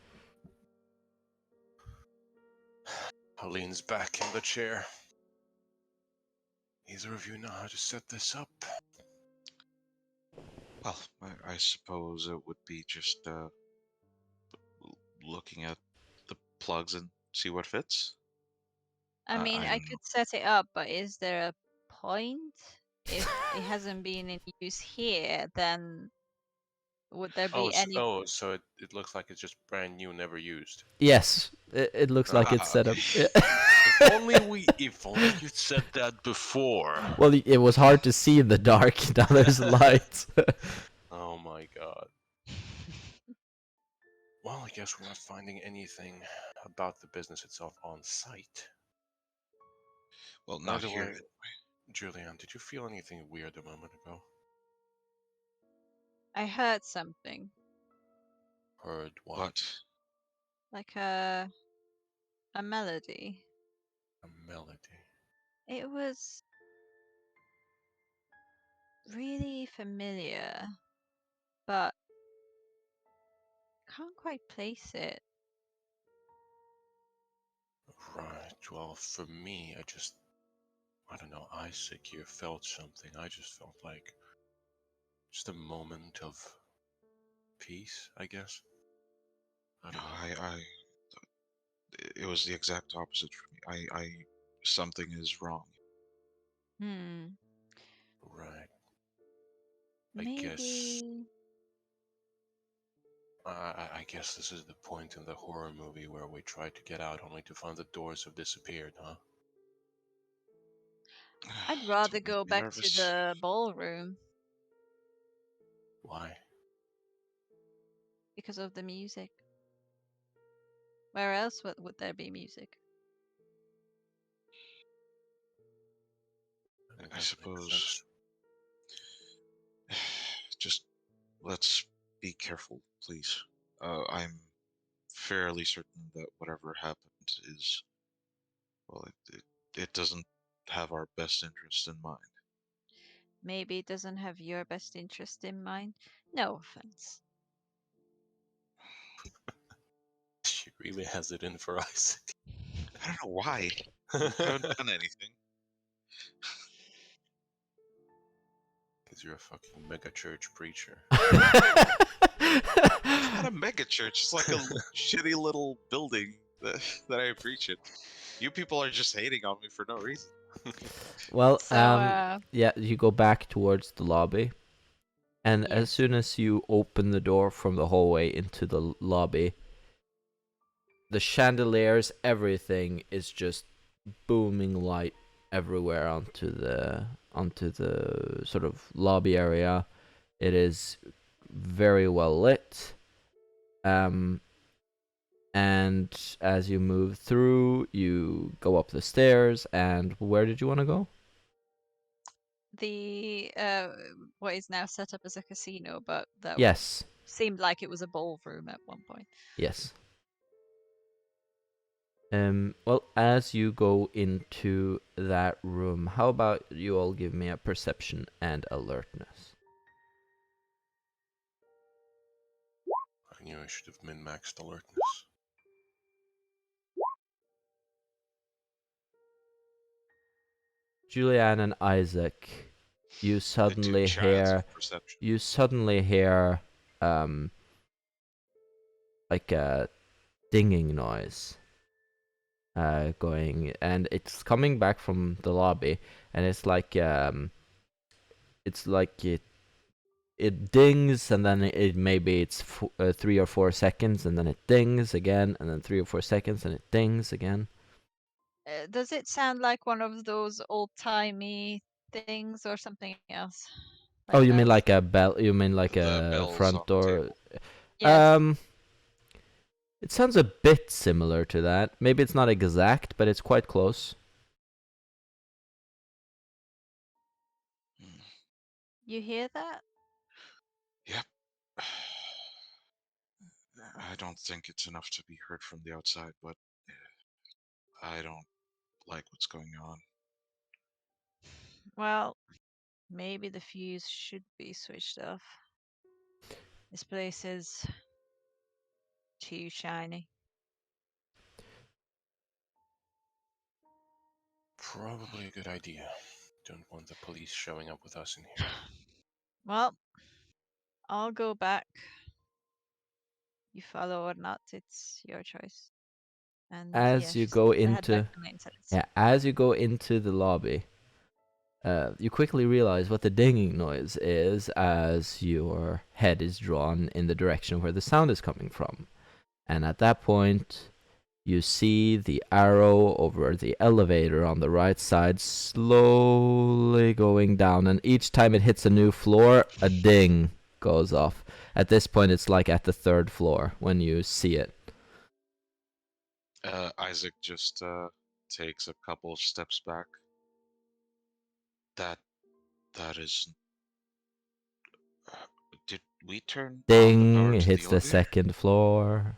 Leans back in the chair. Either of you know how to set this up? Well, I suppose it would be just looking at the plugs and see what fits. I mean, I I'm- could set it up, but is there a point? If it hasn't been in use here, then would there be any? So it looks like it's just brand new, never used. Yes, it looks like it's set up. If only you said that before. Well, it was hard to see in the dark. Now there's light. Oh my god. Well, I guess we're not finding anything about the business itself on site. Well, By not the here. way, Julianne, did you feel anything weird a moment ago? I heard something Heard what? What? like a melody. A melody. It was really familiar, but can't quite place it. Right. Well, for me, I don't know, Isaac here felt something. I just felt like just a moment of peace, I guess. I No, don't know. it was the exact opposite for me. Something is wrong. Hmm. Right. I Maybe. guess I guess this is the point in the horror movie where we try to get out only to find the doors have disappeared, huh? I'd rather Don't make go me back to nervous. the ballroom Why? because of the music. Where else would there be music? I mean, I that makes suppose. sense. Just let's be careful, please. I'm fairly certain that whatever happened is, well, it doesn't have our best interest in mind. Maybe it doesn't have your best interest in mind. No offense. She really has it in for Isaac. I don't know why. I haven't done anything. Because you're a fucking mega church preacher. It's not a mega church. It's like a shitty little building that I preach in. You people are just hating on me for no reason. Well, So, yeah, you go back towards the lobby, and as yes. soon as you open the door from the hallway into the lobby, the chandeliers, everything is just booming light everywhere onto the sort of lobby area. It is very well lit. And as you move through, you go up the stairs. And where did you want to go? The what is now set up as a casino, but that Yes, seemed like it was a ballroom at one point. yes. Well, as you go into that room, how about you all give me a perception and alertness? I knew I should have min-maxed alertness. Julianne and Isaac, you I do suddenly chads hear of perception. um like a dinging noise going, and it's coming back from the lobby, and it's like it dings, and then it maybe it's 3 or 4 seconds, and then it dings again, and then 3 or 4 seconds, and it dings again. Does it sound like one of those old-timey things or something else? Oh, Like you mean bells? like a bell? You mean like The a bells on front the door? table. Yes. It sounds a bit similar to that. Maybe it's not exact, but it's quite close. Hmm. You hear that? Yep. I don't think it's enough to be heard from the outside, but I don't like what's going on. Well, maybe the fuse should be switched off. This place is too shiny. Probably a good idea. Don't want the police showing up with us in here. Well, I'll go back. You follow or not, it's your choice. And yeah, As you she go says to head back into to maintenance. Yeah, as you go into the lobby, you quickly realize what the dinging noise is as your head is drawn in the direction where the sound is coming from. And at that point, you see the arrow over the elevator on the right side slowly going down, and each time it hits a new floor, a ding goes off. At this point, it's like at the third floor when you see it. Isaac just takes a couple of steps back. That is. Did we turn on the Ding, power it to the hits the elevator? second floor.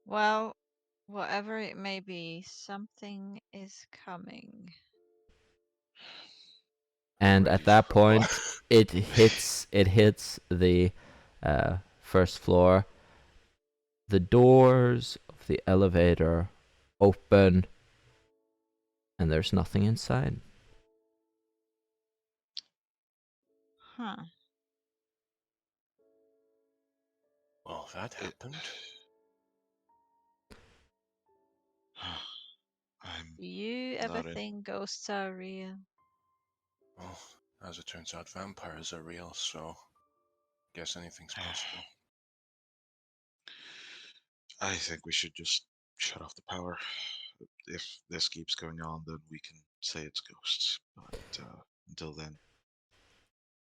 Well, whatever it may be, something is coming. And Ready at for that crowbar. point, it hits the first floor. The doors of the elevator open, and there's nothing inside. Huh. Well, that happened. I'm Do you ever not in. think ghosts are real? Well, as it turns out, vampires are real, so guess anything's possible. I think we should just shut off the power. If this keeps going on, then we can say it's ghosts. But until then,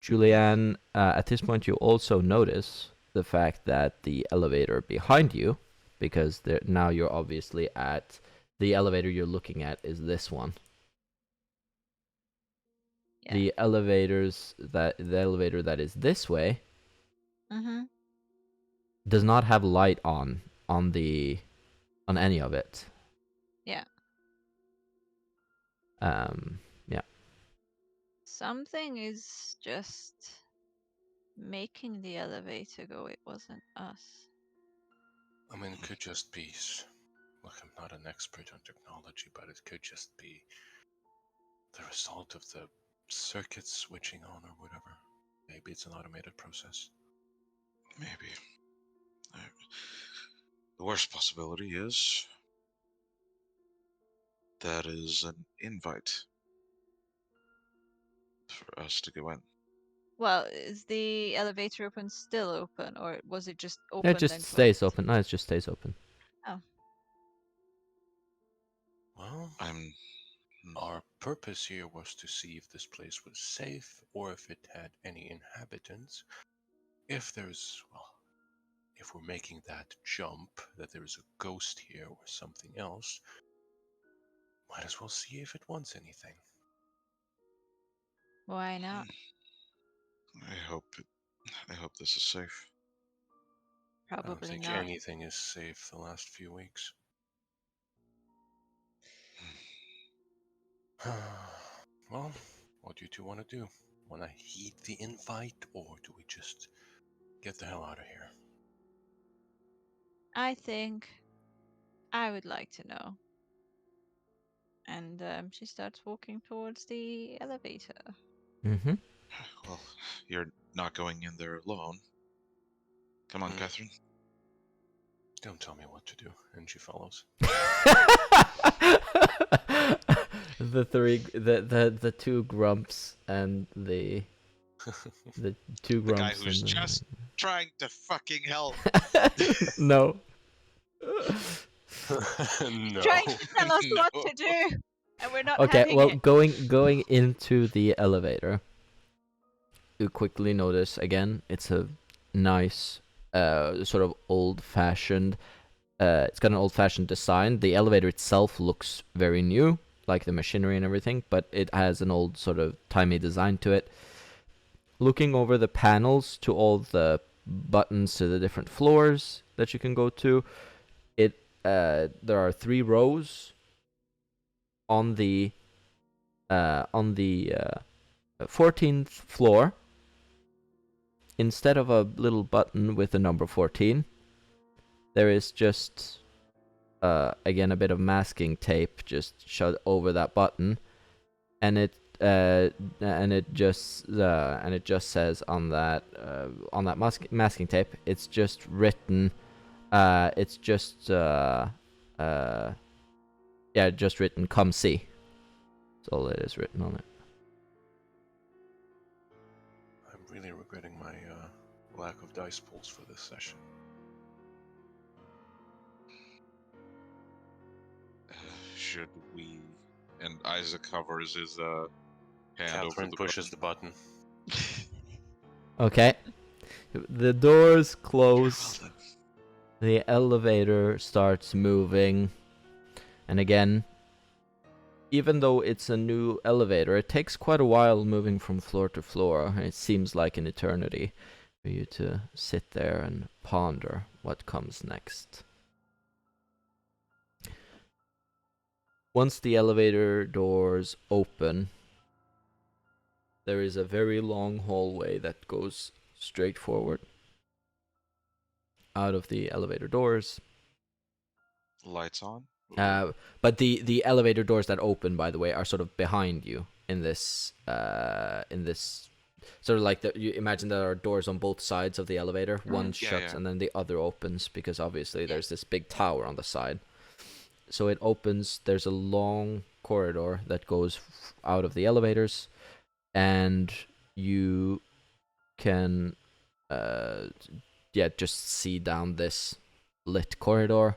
Julianne, at this point, you also notice the fact that the elevator behind you, because now you're obviously at the elevator you're looking at is this one. Yeah. The elevator that is this way Mm-hmm. does not have light on any of it. Yeah. Yeah. Something is just making the elevator go. It wasn't us. I mean, it could just be. Look, I'm not an expert on technology, but it could just be the result of the circuit switching on or whatever. Maybe it's an automated process. maybe. The worst possibility is that is an invite for us to go in. Well, is the elevator still open, or was it just It open just then stays closed? open. No, it just stays open. Oh. Well, our purpose here was to see if this place was safe or if it had any inhabitants. If we're making that jump, that there is a ghost here or something else, might as well see if it wants anything. Why not? I hope this is safe. I don't Probably think not. anything is safe the last few weeks. Well, what do you two want to do? Want to heed the invite, or do we just get the hell out of here? I think I would like to know. And she starts walking towards the elevator. Mm-hmm. Well, you're not going in there alone. Come on, Catherine. Don't tell me what to do. And she follows. the two grumps and the two The grumps. guy who's just trying to fucking help. No. No. Trying to tell us No. what to do, and we're not Okay, having well, it. going into the elevator, you quickly notice again it's a nice, sort of old-fashioned. It's got an old-fashioned design. The elevator itself looks very new, like the machinery and everything, but it has an old sort of timey design to it. Looking over the panels to all the buttons to the different floors that you can go to, there are 3 rows on the 14th floor. Instead of a little button with the number 14, there is just again a bit of masking tape just shut over that button, and it just says on that masking tape, it's just written just written "come see." That's all it is written on it. I'm really regretting my lack of dice pulls for this session. Should we? And Isaac covers his hand over Catherine the pushes the button. Okay. The doors close. The elevator starts moving. And again, even though it's a new elevator, it takes quite a while moving from floor to floor. It seems like an eternity for you to sit there and ponder what comes next. Once the elevator doors open, there is a very long hallway that goes straight forward out of the elevator doors. Lights on. But the elevator doors that open, by the way, are sort of behind you in this sort of like you imagine there are doors on both sides of the elevator. One shuts and then the other opens, because obviously there's this big tower on the side. So it opens. There's a long corridor that goes out of the elevators, and you can just see down this lit corridor,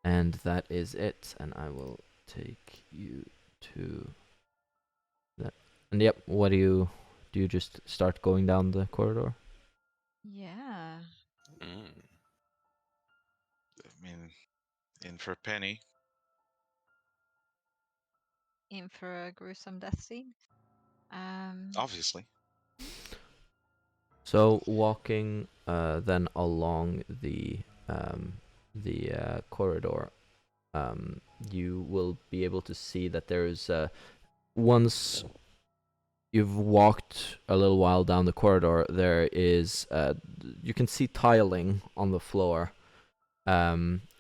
and that is it. And I will take you to that. And yep, what do you just start going down the corridor? Yeah. Mm. I mean, in for a penny. In for a gruesome death scene. Obviously. So walking then along the corridor, you will be able to see that there is once you've walked a little while down the corridor, there is you can see tiling on the floor,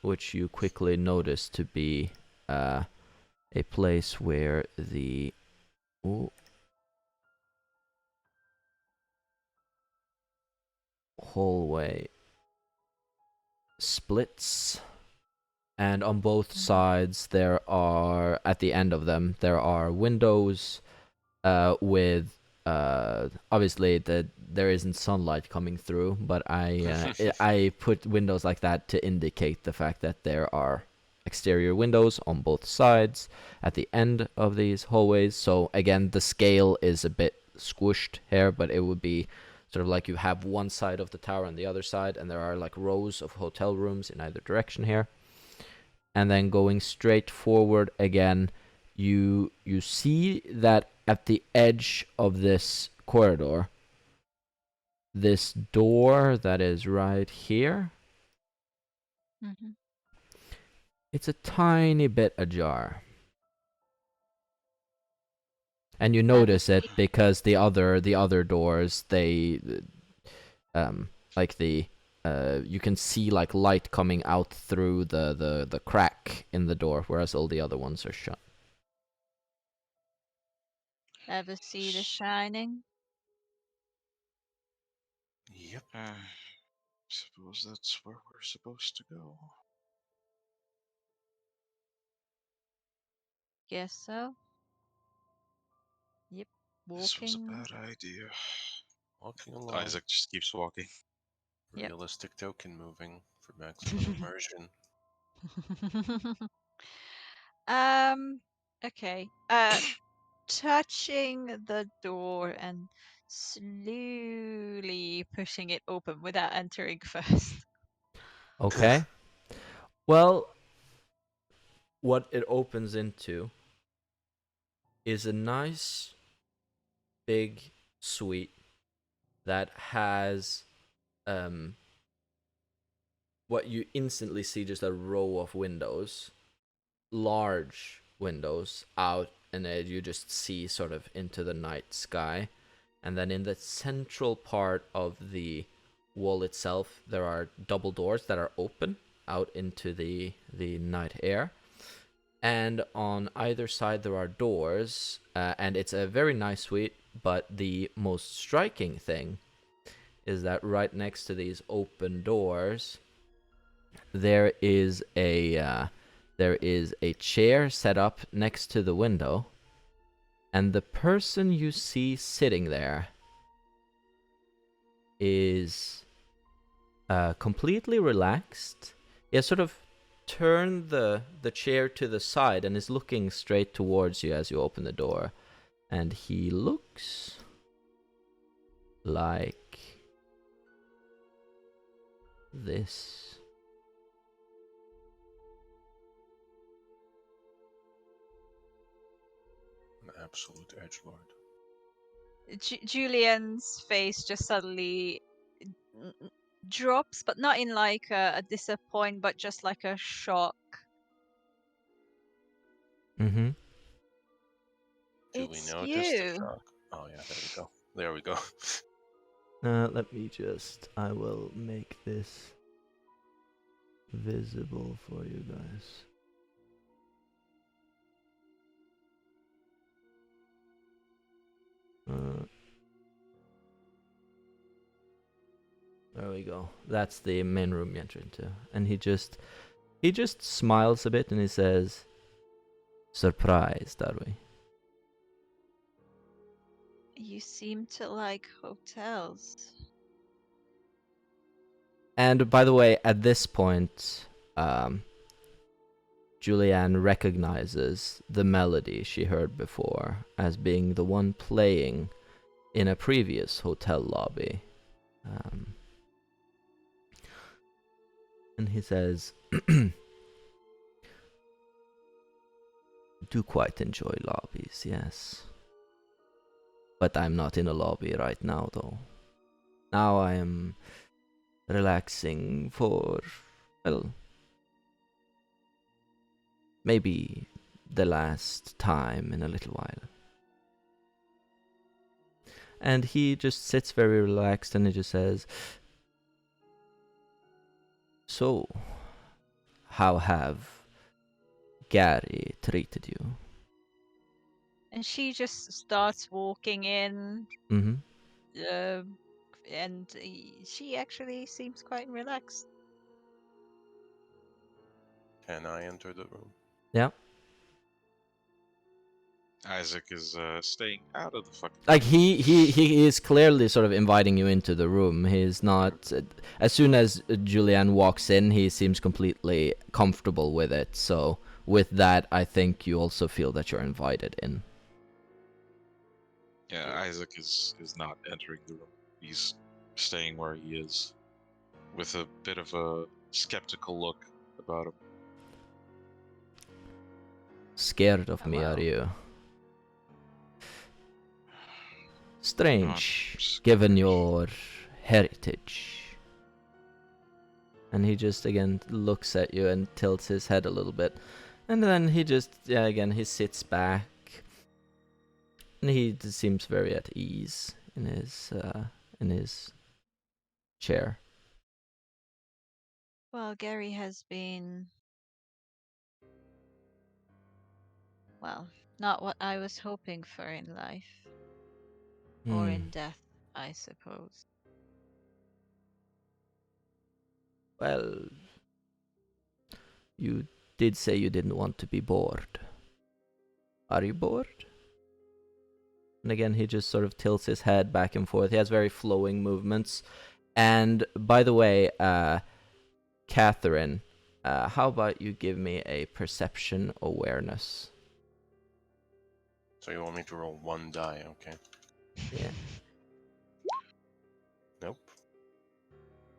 which you quickly notice to be a place where the hallway splits, and on both sides there are, at the end of them, there are windows with obviously there isn't sunlight coming through, but I put windows like that to indicate the fact that there are exterior windows on both sides at the end of these hallways. So again, the scale is a bit squished here, but it would be sort of like you have one side of the tower and the other side, and there are like rows of hotel rooms in either direction here. And then going straight forward again, you see that at the edge of this corridor, this door that is right here, Mm-hmm. it's a tiny bit ajar. And you notice it because the other doors, they like the you can see like light coming out through the crack in the door, whereas all the other ones are shut. Ever see The Shining? Yep. Suppose that's where we're supposed to go. Guess so. Yep. This was a Walking. bad idea. Walking along. Isaac just keeps walking. Yep. Realistic token moving for maximum immersion. Okay. Touching the door and slowly pushing it open without entering first. Okay. Well, what it opens into is a nice big suite that has what you instantly see, just a row of windows, large windows out, and then you just see sort of into the night sky. And then in the central part of the wall itself, there are double doors that are open out into the night air. And on either side there are doors, and it's a very nice suite. But the most striking thing is that right next to these open doors, there is a chair set up next to the window, and the person you see sitting there is completely relaxed. He has sort of turned the chair to the side and is looking straight towards you as you open the door, and he looks like this. An absolute edgelord. Julian's face just suddenly drops, but not in like a disappointment, but just like a shock. Mm-hmm. Do we It's notice the you. shock? Oh yeah, there we go. There we go. Let me just, I will make this visible for you guys. There we go. That's the main room you enter into. And he just smiles a bit and he says, "Surprised, are we?" You seem to like hotels. And by the way, at this point, Julianne recognizes the melody she heard before as being the one playing in a previous hotel lobby. And he says, do quite enjoy lobbies, yes. But I'm not in a lobby right now, though. Now I am relaxing for, well, maybe the last time in a little while. And he just sits very relaxed and he just says, so, how have Gary treated you? And she just starts walking in, Mm-hmm. and she actually seems quite relaxed. Can I enter the room? Yeah. Isaac is staying out of the fucking. Like he is clearly sort of inviting you into the room. He's not. As soon as Julianne walks in, he seems completely comfortable with it. So with that, I think you also feel that you're invited in. Yeah, Isaac is not entering the room. He's staying where he is, with a bit of a skeptical look about him. Scared of me, Wow. are you? Not Strange, scared. given your heritage. And he just again looks at you and tilts his head a little bit. And then he just, again, he sits back. And he seems very at ease in his chair. Well, Gary has been, well, not what I was hoping for in life. Or Hmm. in death, I suppose. Well, you did say you didn't want to be bored. Are you bored? And again, he just sort of tilts his head back and forth. He has very flowing movements. And by the way, Catherine, how about you give me a perception awareness? So you want me to roll one die, okay? Yeah. Nope.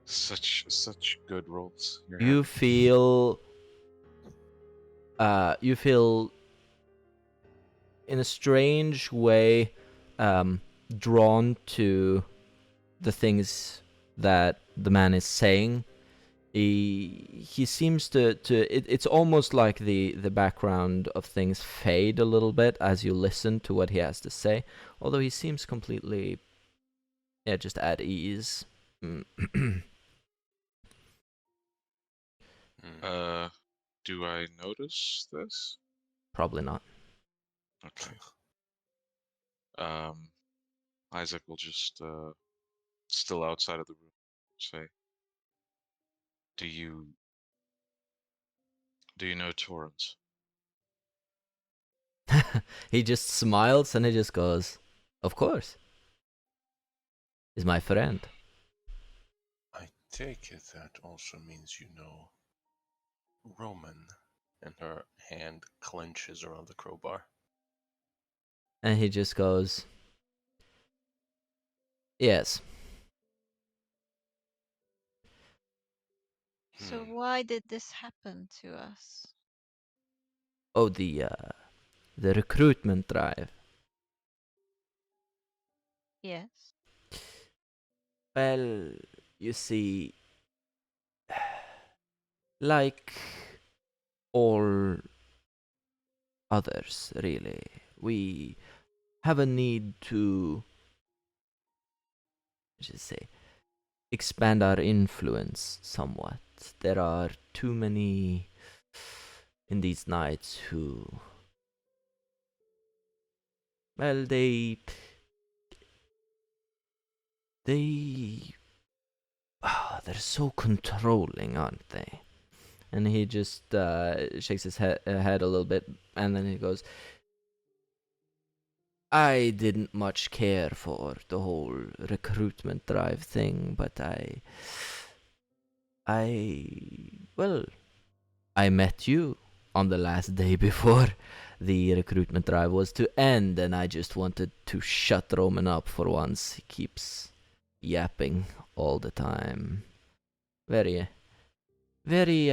Such good rolls. You're You having. feel in a strange way drawn to the things that the man is saying. He seems to it's almost like the background of things fade a little bit as you listen to what he has to say, although he seems completely just at ease. Do I notice this? Probably not. Okay. Isaac will just still outside of the room say, Do you know Torrance? He just smiles and he just goes, of course. He's my friend. I take it that also means you know Roman. And her hand clenches around the crowbar. And he just goes, yes. So why did this happen to us? Oh, the recruitment drive. Yes. Well, you see, like all others, really, we have a need to, just say, expand our influence somewhat. There are too many in these nights who, well, they're so controlling, aren't they? And he just shakes his head a little bit, and then he goes, I didn't much care for the whole recruitment drive thing, but Well, I met you on the last day before the recruitment drive was to end, and I just wanted to shut Roman up for once. He keeps yapping all the time. Very, very,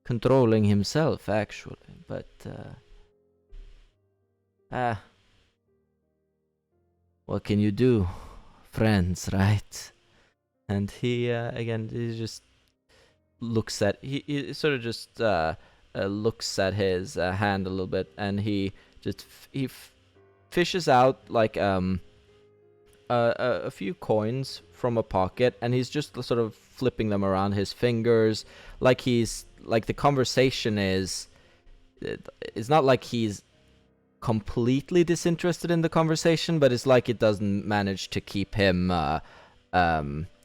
controlling himself, actually. But, what can you do? Friends, right? And he, again, he just looks at, he sort of just, looks at his hand a little bit, and he just, fishes out, like, a few coins from a pocket, and he's just sort of flipping them around his fingers, like the conversation is, it's not like he's completely disinterested in the conversation, but it's like it doesn't manage to keep him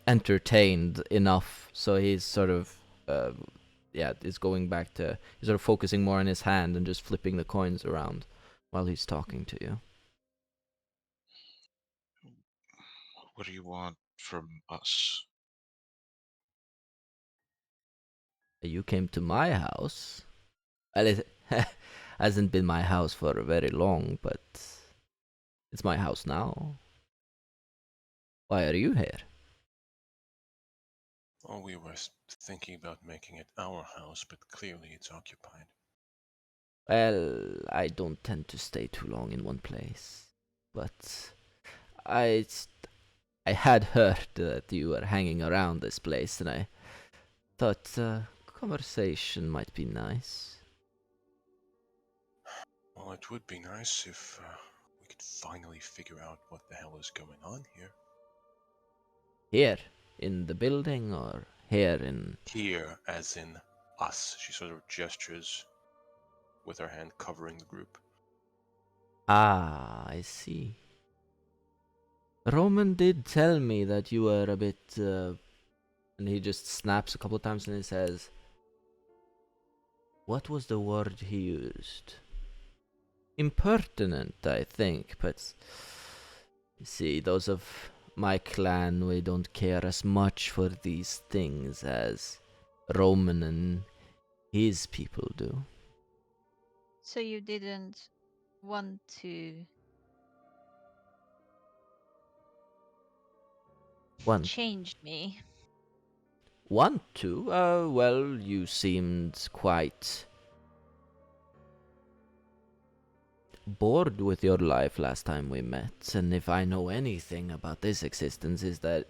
entertained enough, so he's sort of is going back to, he's sort of focusing more on his hand and just flipping the coins around while he's talking to you. What do you want from us? You came to my house. Well, it hasn't been my house for very long, but it's my house now. Why are you here? Well, we were thinking about making it our house, but clearly it's occupied. Well, I don't tend to stay too long in one place, but I had heard that you were hanging around this place, and I thought conversation might be nice. Well, it would be nice if we could finally figure out what the hell is going on here. Here, in the building, or here in... Here, as in us. She sort of gestures with her hand covering the group. Ah, I see. Roman did tell me that you were a bit... and he just snaps a couple of times and he says... What was the word he used? Impertinent, I think, but... You see, those of my clan, we don't care as much for these things as Roman and his people do. So you didn't want to change me? Want to? Well, you seemed quite bored with your life last time we met, and if I know anything about this existence is that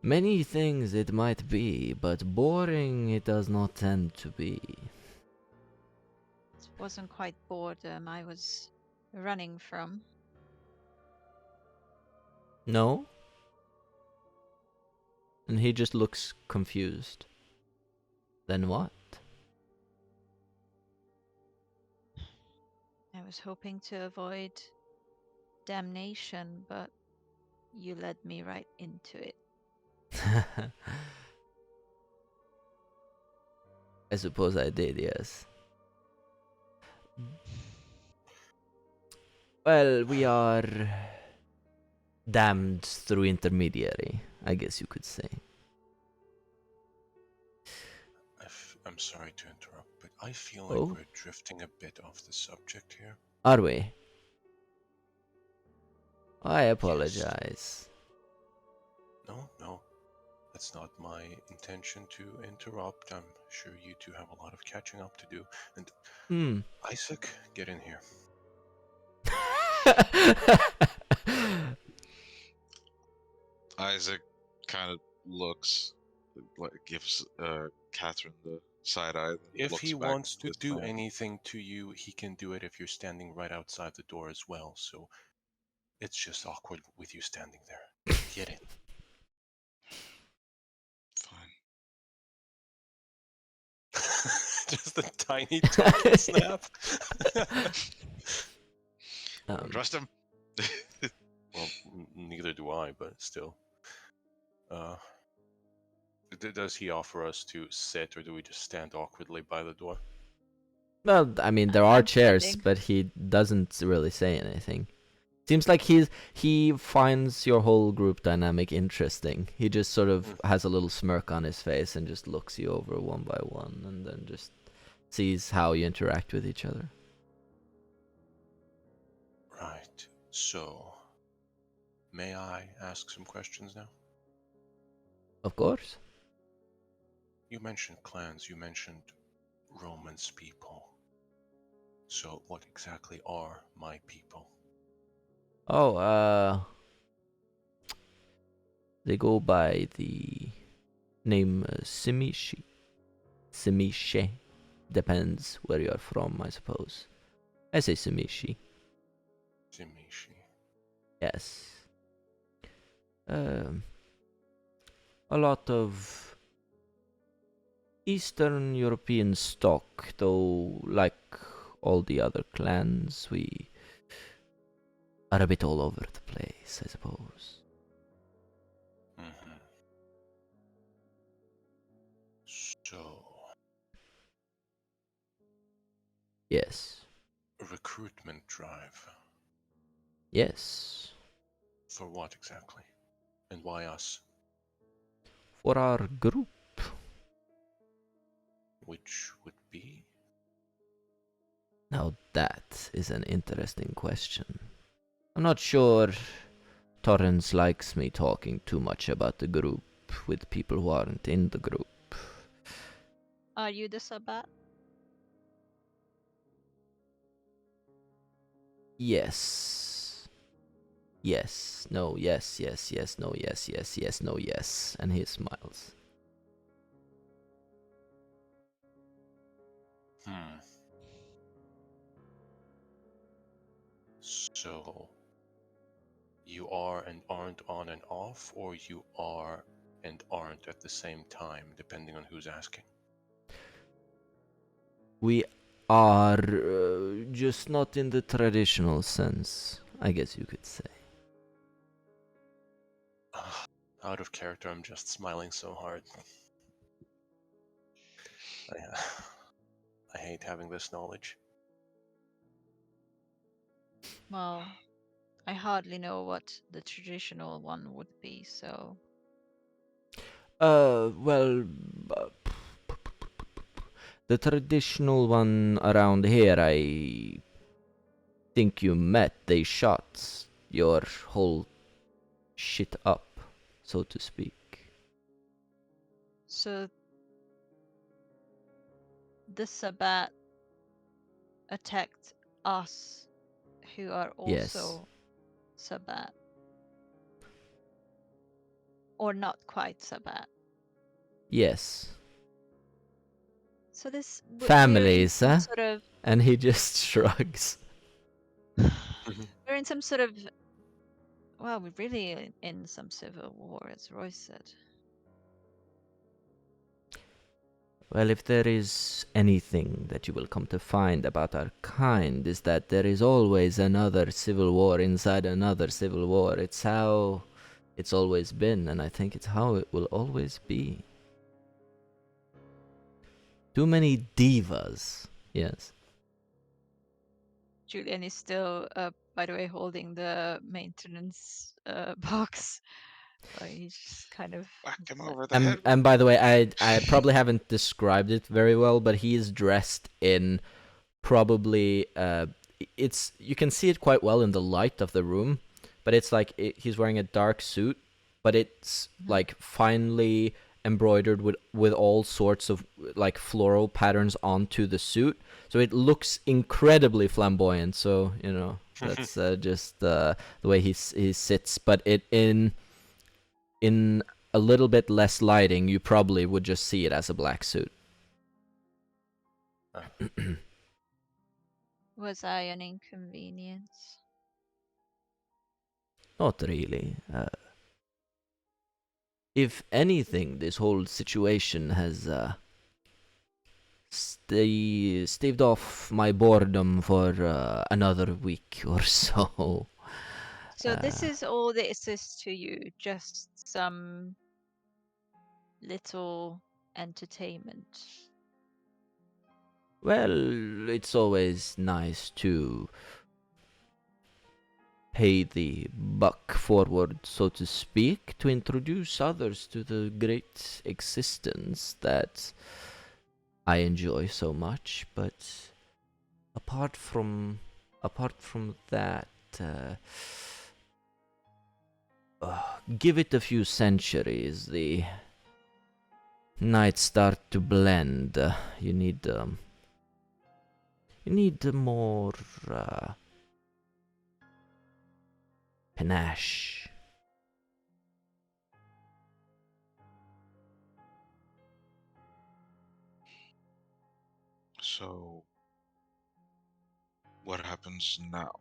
many things it might be, but boring it does not tend to be. It wasn't quite boredom I was running from. No? And he just looks confused. Then what? I was hoping to avoid damnation, but you led me right into it. I suppose I did, yes. Well, we are damned through intermediary, I guess you could say. I'm sorry to interrupt, but I feel like we're drifting a bit off the subject here. Are we? I apologize. Yes. No. That's not my intention to interrupt. I'm sure you two have a lot of catching up to do. And Isaac, get in here. Isaac kind of looks, like gives Catherine the side eye. If he wants to do anything to you, he can do it if you're standing right outside the door as well. So it's just awkward with you standing there. Get in. Fine. Just a tiny token snap. Trust him. Well, neither do I, but still. Does he offer us to sit, or do we just stand awkwardly by the door? Well, I mean, there are chairs, sitting. but he doesn't really say anything. Seems like he finds your whole group dynamic interesting. He just sort of has a little smirk on his face and just looks you over one by one, and then just sees how you interact with each other. Right. So, may I ask some questions now? Of course. You mentioned clans, you mentioned Romance people. So, what exactly are my people? Oh, they go by the name Simishi. Simishe. Depends where you're from, I suppose. I say Simishi. Jimishi. Yes. A lot of Eastern European stock, though, like all the other clans, we are a bit all over the place, I suppose. Mm-hmm. So, Yes. recruitment drive. Yes. For what exactly? And why us? For our group. Which would be? Now that is an interesting question. I'm not sure Torrens likes me talking too much about the group with people who aren't in the group. Are you the Sabbat? Yes. Yes. No. Yes. Yes. Yes. No. Yes. Yes. Yes. No. Yes. And he smiles. Hmm. So, you are and aren't on and off, or you are and aren't at the same time, depending on who's asking? We are just not in the traditional sense, I guess you could say. Out of character, I'm just smiling so hard. I hate having this knowledge. Well, I hardly know what the traditional one would be, so Well, uh, the traditional one around here, I think you met. They shot your whole shit up, so to speak. so the Sabbat attacked us who are Yes. also Sabbat. Or not quite Sabbat. Yes. So this we're in Families, some huh? sort of And he just shrugs. we're in some sort of well, we're really in some civil war, as Roy said. Well, if there is anything that you will come to find about our kind, is that there is always another civil war inside another civil war. It's how it's always been, and I think it's how it will always be. Too many divas, yes. Julianne is still, by the way, holding the maintenance box. He's just kind of Whack him over the head. And by the way, I probably haven't described it very well, but he is dressed in probably it's you can see it quite well in the light of the room, but it's like he's wearing a dark suit, but it's like finely embroidered with all sorts of like floral patterns onto the suit, so it looks incredibly flamboyant. So you know that's just the way he sits, but it in a little bit less lighting, you probably would just see it as a black suit. Was I an inconvenience? Not really. If anything, this whole situation has staved off my boredom for another week or so. So this is all this is to you, just some little entertainment. Well, it's always nice to pay the buck forward, so to speak, to introduce others to the great existence that I enjoy so much. But apart from that, give it a few centuries, the nights start to blend. You need more panache. So, what happens now?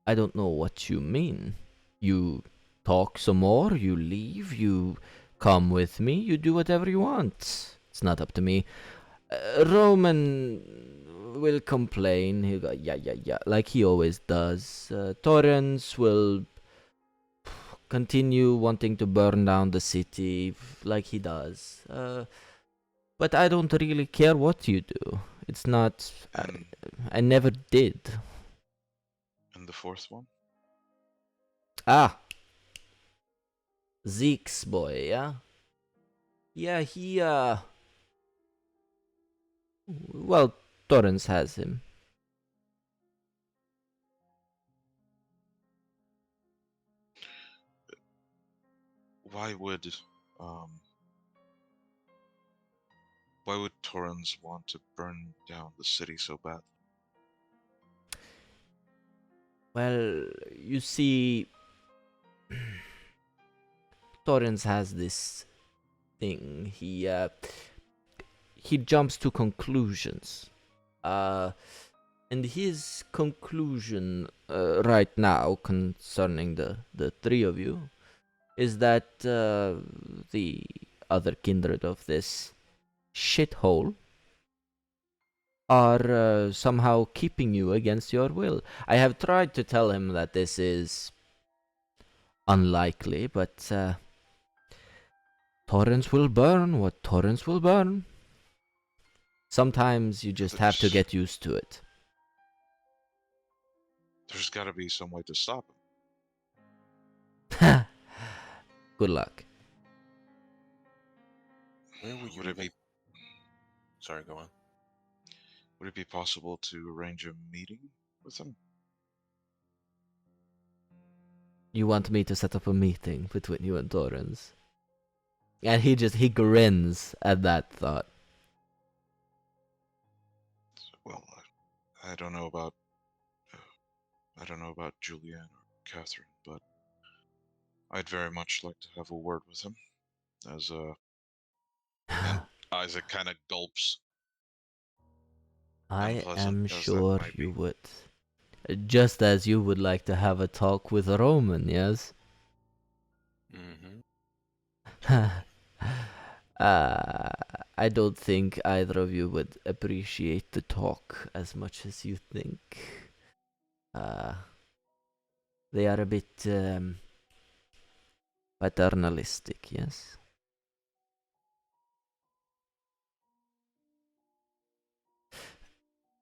I don't know what you mean. You talk some more, you leave, you come with me, you do whatever you want. It's not up to me. Roman will complain. He'll go, yeah, like he always does. Torrens will continue wanting to burn down the city like he does. But I don't really care what you do. It's not. And, I never did. and the fourth one? Ah! Zeke's boy, yeah? Yeah, he, well, Torrens has him. Why would, why would Torrens want to burn down the city so bad? Well, you see, Torrens has this thing. He jumps to conclusions. And his conclusion right now concerning the three of you is that the other kindred of this shithole are somehow keeping you against your will. I have tried to tell him that this is unlikely, but Torrens will burn what Torrens will burn. Sometimes you just have to get used to it. There's gotta be some way to stop him. Good luck. Where would you Would it be Sorry, go on. would it be possible to arrange a meeting with him? You want me to set up a meeting between you and Torrens? And he grins at that thought. Well, I don't know about Julianne or Catherine, but I'd very much like to have a word with him. As and Isaac kind of gulps. I Unpleasant am as that sure might you be. would. Just as you would like to have a talk with a Roman, yes? Mm-hmm. I don't think either of you would appreciate the talk as much as you think. They are a bit paternalistic, yes?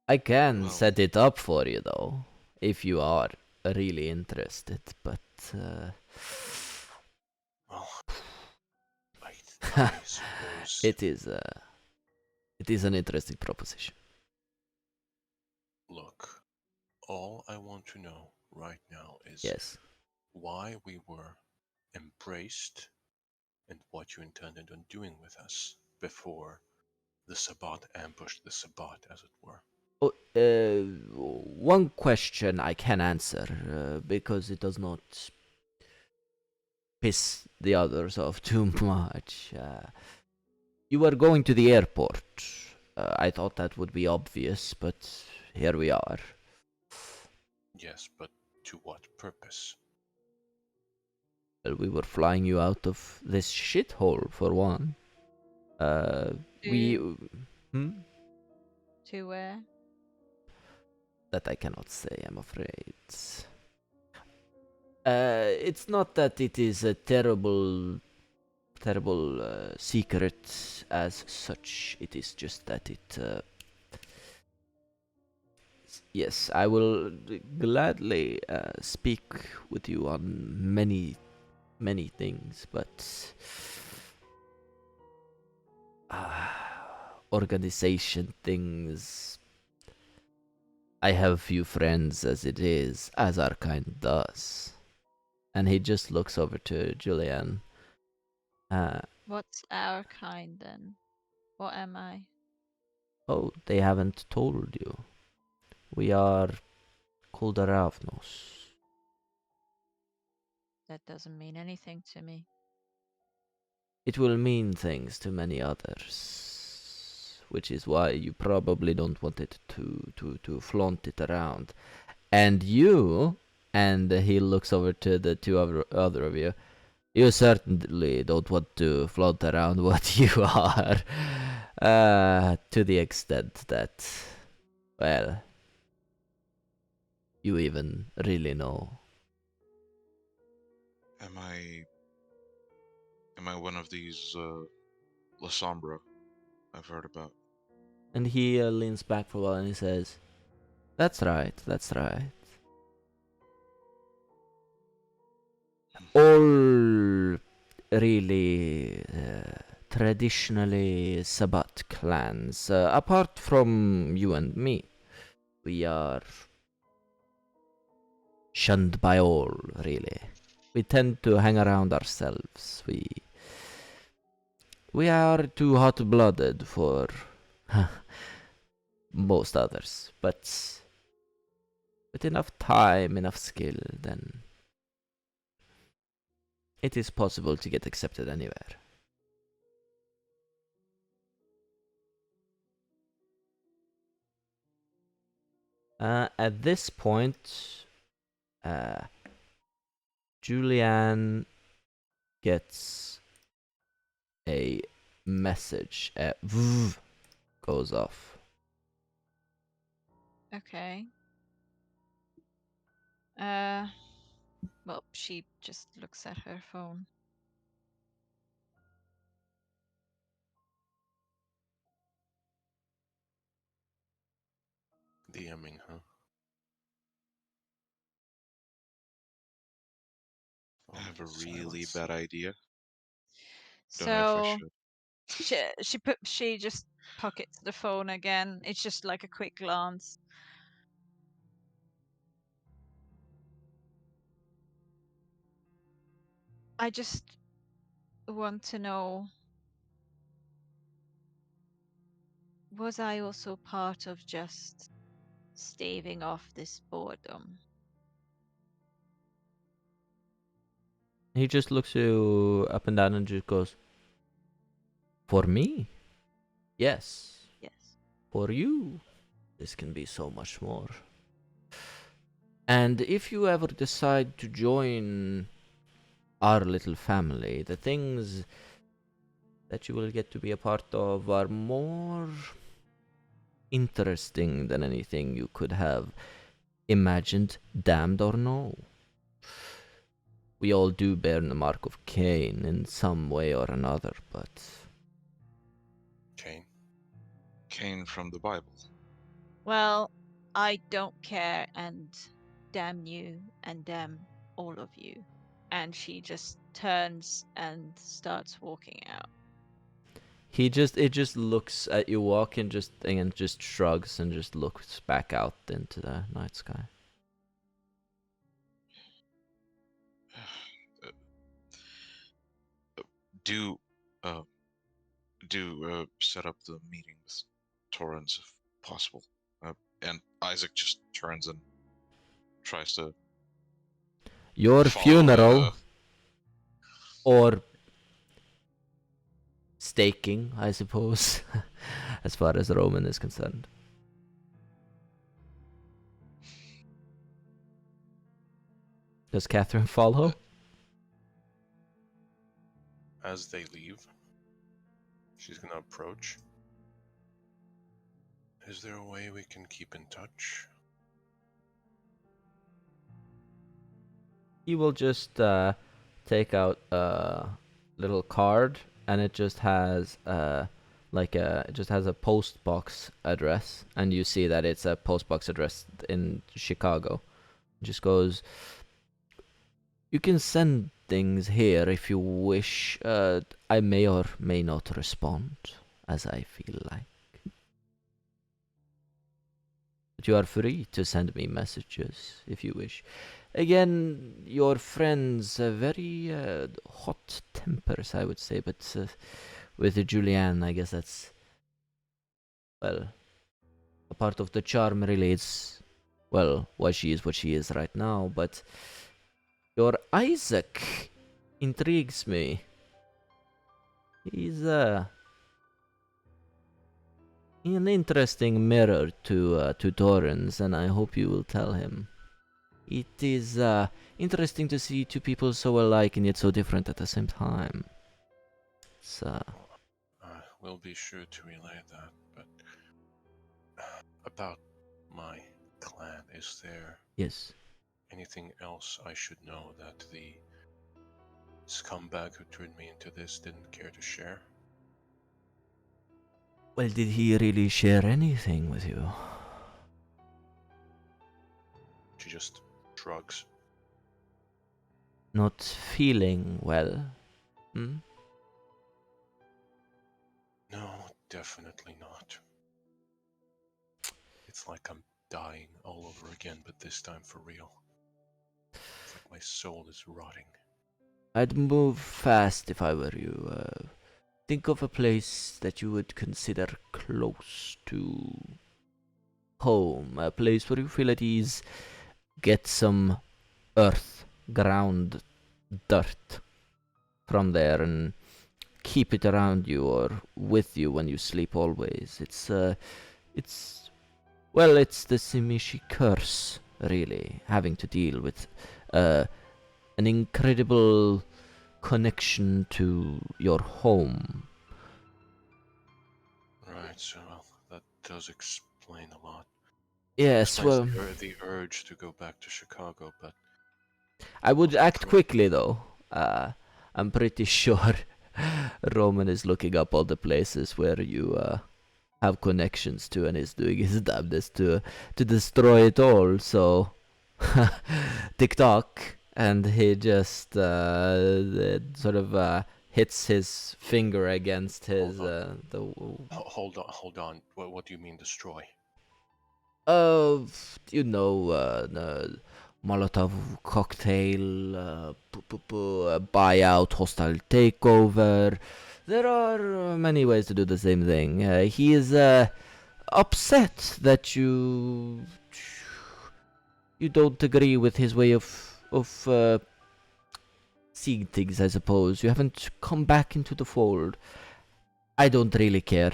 I can Well, set it up for you, though, if you are really interested, but Well, I suppose. it is an interesting proposition. Look, all I want to know right now is Yes. why we were embraced and what you intended on doing with us before the Sabbat ambushed the Sabbat, as it were. Oh, one question I can answer, because it does not piss the others off too much. You were going to the airport. I thought that would be obvious, but here we are. Yes, but to what purpose? Well, we were flying you out of this shithole, for one. We... Hmm? To where? That I cannot say, I'm afraid. It's not that it is a terrible secret as such. It is just that Yes, I will gladly speak with you on many things, but organization things. I have few friends as it is, as our kind does. And he just looks over to Julianne. What's our kind then? What am I? Oh, they haven't told you. We are Kuldaravnos. That doesn't mean anything to me. It will mean things to many others, which is why you probably don't want it to flaunt it around. And you, and he looks over to the two other of you, you certainly don't want to flaunt around what you are, to the extent that, well, you even really know. Am I one of these La Sombra I've heard about? And he leans back for a while and he says, that's right, that's right. All really traditionally Sabbat clans, apart from you and me. We are shunned by all, really. We tend to hang around ourselves. We are too hot-blooded for most others, but with enough time, enough skill, then it is possible to get accepted anywhere. At this point, Julianne gets a message. Goes off. Okay. Well, she just looks at her phone. DMing, huh? I have a Phone really silence. bad idea. Don't know if I So should. she just pockets the phone again. It's just like a quick glance. I just want to know, was I also part of just staving off this boredom? He just looks you up and down and just goes, for me? Yes. Yes. For you? This can be so much more. And if you ever decide to join our little family, the things that you will get to be a part of are more interesting than anything you could have imagined, damned or no. We all do bear the mark of Cain in some way or another, but Cain. Cain from the Bible. Well, I don't care, and damn you and damn all of you. And she just turns and starts walking out. it just looks at you walk and just shrugs and just looks back out into the night sky. Do uh, set up the meeting with Torrens if possible. And Isaac just turns and tries to Your follow, funeral or staking, I suppose, as far as Roman is concerned. Does Catherine follow? As they leave, she's gonna approach. Is there a way we can keep in touch? He will just take out a little card, and it just has like it just has a post box address, and you see that it's a post box address in Chicago. It just goes, you can send things here if you wish. I may or may not respond as I feel like. But you are free to send me messages if you wish. Again, your friends are very hot tempers, I would say, but with Julianne, I guess that's, well, a part of the charm really is, well, why she is what she is right now, but your Isaac intrigues me. He's an interesting mirror to Torrens, and I hope you will tell him. It is interesting to see two people so alike and yet so different at the same time. It's I will be sure to relay that, but about my clan, is there yes. anything else I should know that the scumbag who turned me into this didn't care to share? Well, did he really share anything with you? She just shrugs. Not feeling well? Hmm? No, definitely not. It's like I'm dying all over again, but this time for real. It's like my soul is rotting. I'd move fast if I were you. Think of a place that you would consider close to home. A place where you feel at ease. Get some earth, ground, dirt from there and keep it around you or with you when you sleep always. It's the Simishi curse, really, having to deal with an incredible connection to your home. Right, so that does explain a lot. Yes, Explains well, the urge to go back to Chicago, but I would act quickly though. I'm pretty sure Roman is looking up all the places where you have connections to and is doing his damnedest to destroy it all. So tick tock, and he just sort of hits his finger against his hold on. What do you mean destroy? you know, Molotov cocktail, buyout, hostile takeover. There are many ways to do the same thing. He is upset that you don't agree with his way of seeing things. I suppose you haven't come back into the fold. I don't really care.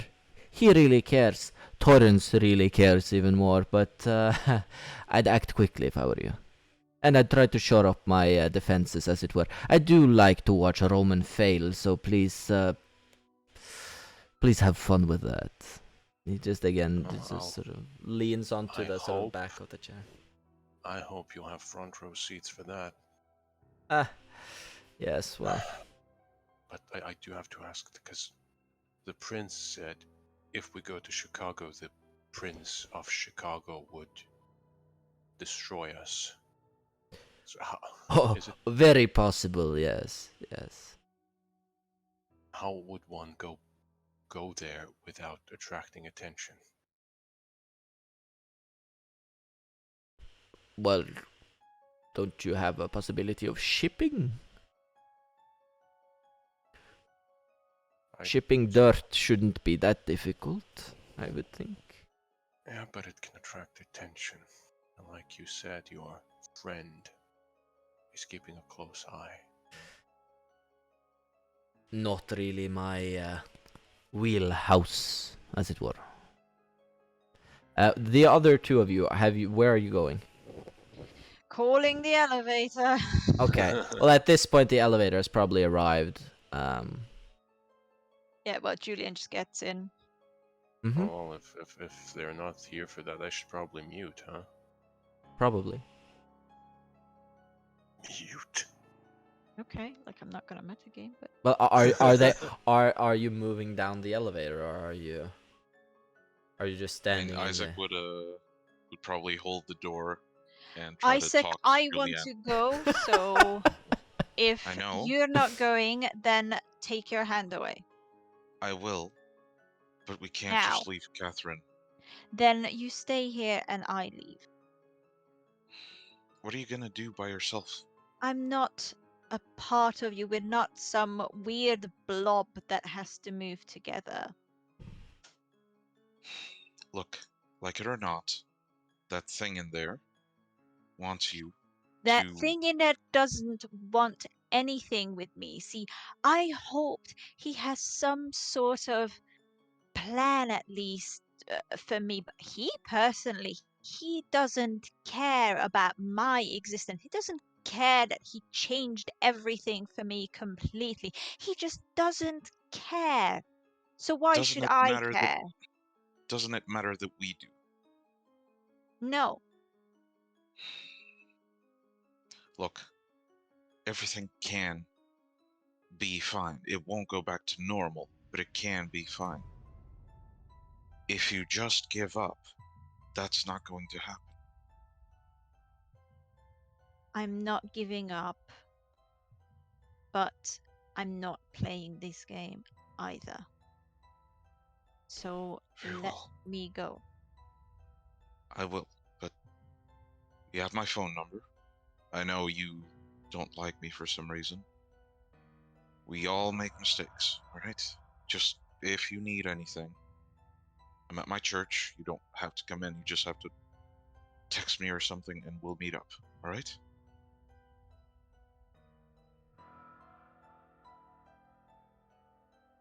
He really cares. Torrance really cares even more, but I'd act quickly if I were you. And I'd try to shore up my defenses, as it were. I do like to watch a Roman fail, so please have fun with that. He just, again, just sort of leans onto the sort of back of the chair. I hope you'll have front row seats for that. Yes, well. But I do have to ask, because the prince said if we go to Chicago, the Prince of Chicago would destroy us. So is it, very possible, yes. how would one go there without attracting attention? Well, don't you have a possibility of shipping? Shipping dirt shouldn't be that difficult, I would think. Yeah, but it can attract attention. And like you said, your friend is keeping a close eye. Not really my wheelhouse, as it were. The other two of you, where are you going? Calling the elevator. Okay. Well, at this point, the elevator has probably arrived. Yeah, well, Julian just gets in. Mm-hmm. Oh, if they're not here for that, I should probably mute, huh? Probably. Mute. Okay, like I'm not gonna metagame, but Well, are you moving down the elevator, or are you just I mean, standing in Isaac there? would probably hold the door and try to Isaac, talk to I want Julianne. to go, so if I know. you're not going, then take your hand away. I will, but we can't Now. just leave Catherine. Then you stay here and I leave. What are you gonna do by yourself? I'm not a part of you. We're not some weird blob that has to move together. Look, like it or not, that thing in there wants you That to. thing in there doesn't want anything with me. See, I hoped he has some sort of plan at least for me, but he personally, he doesn't care about my existence. He doesn't care that he changed everything for me completely. He just doesn't care. So why Doesn't should it I matter that? care? Doesn't it matter that we do? No. Look, everything can be fine. It won't go back to normal, but it can be fine. If you just give up, that's not going to happen. I'm not giving up, but I'm not playing this game either. So Very let well. me go. I will, but you have my phone number. I know you don't like me for some reason. We all make mistakes, alright? Just if you need anything. I'm at my church. You don't have to come in. You just have to text me or something and we'll meet up, alright?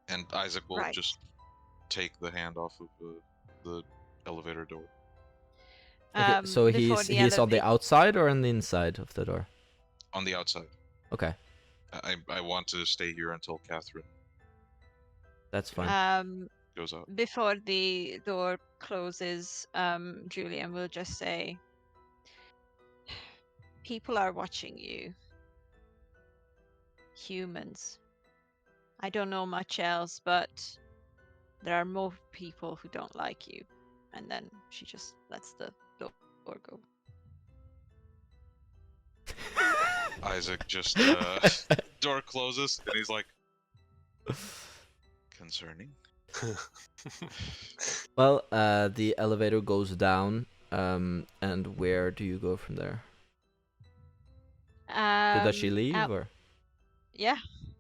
And Isaac will Right. just take the hand off of the elevator door. Okay, so Before the he's on the elevator. outside or on the inside of the door? On the outside. Okay, I want to stay here until Catherine that's fine. goes out. Before the door closes, Julian will just say, people are watching you. Humans. I don't know much else, but there are more people who don't like you. And then she just lets the door go. Isaac just door closes and he's like, concerning. Well, the elevator goes down, and where do you go from there? So does she leave, Out. or? Yeah.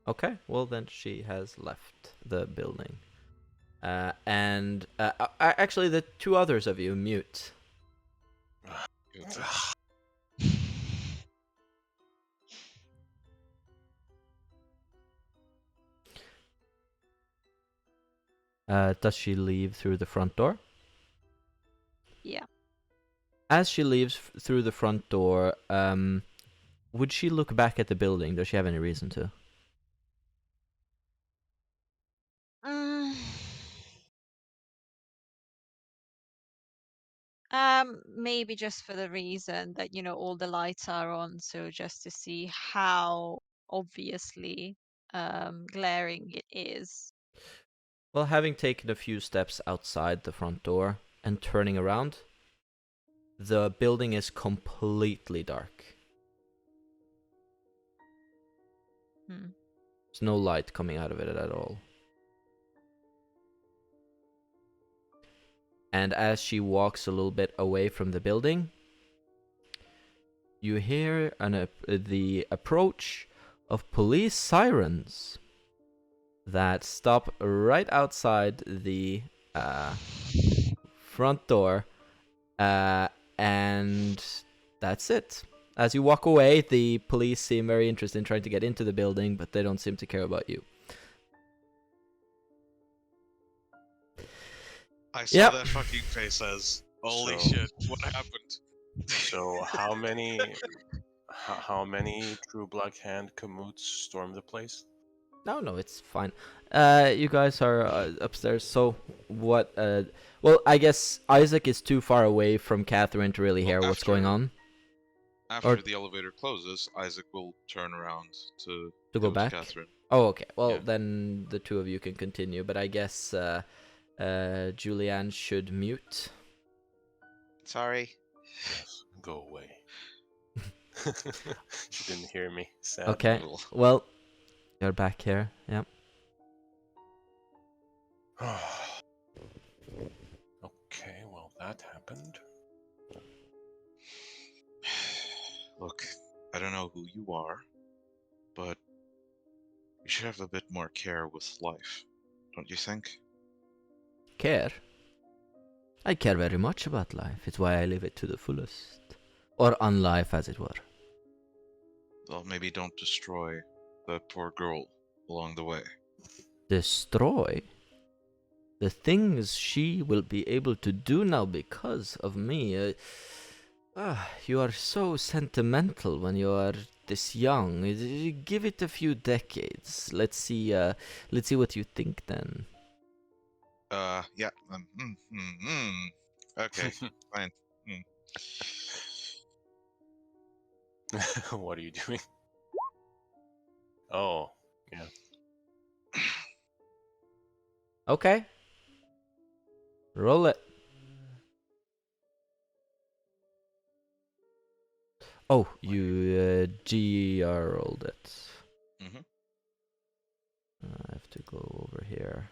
Okay, well then she has left the building. And actually, the two others of you mute. Does she leave through the front door? Yeah. As she leaves through the front door, would she look back at the building? Does she have any reason to? Maybe just for the reason that, all the lights are on, so just to see how obviously glaring it is. Well, having taken a few steps outside the front door and turning around, the building is completely dark. There's no light coming out of it at all. And as she walks a little bit away from the building, you hear the approach of police sirens that stop right outside the front door, and that's it. As you walk away, the police seem very interested in trying to get into the building, but they don't seem to care about you. I saw that fucking face as, holy shit, what happened? So how many True Black Hand Kamoots storm the place? No, it's fine. You guys are upstairs, so what, well, I guess Isaac is too far away from Catherine to really hear what's going on. After Or the elevator closes, Isaac will turn around to to go to back? Catherine. Oh, okay. Well, Yeah. then the two of you can continue, but I guess Julianne should mute. Sorry. Yes, go away. She didn't hear me. Sad. Okay. Little- Well, you're back here. Yeah. Okay, well, that happened. Look, I don't know who you are, but you should have a bit more care with life, don't you think? Care? I care very much about life. It's why I live it to the fullest. Or unlife, as it were. Well, maybe don't destroy the poor girl along the way. Destroy? The things she will be able to do now because of me. You are so sentimental when you are this young. Give it a few decades. Let's see what you think then. Yeah. Okay, fine. What are you doing? Oh, yeah. Okay. Roll it. Oh, you GR rolled it. Mhm. I have to go over here.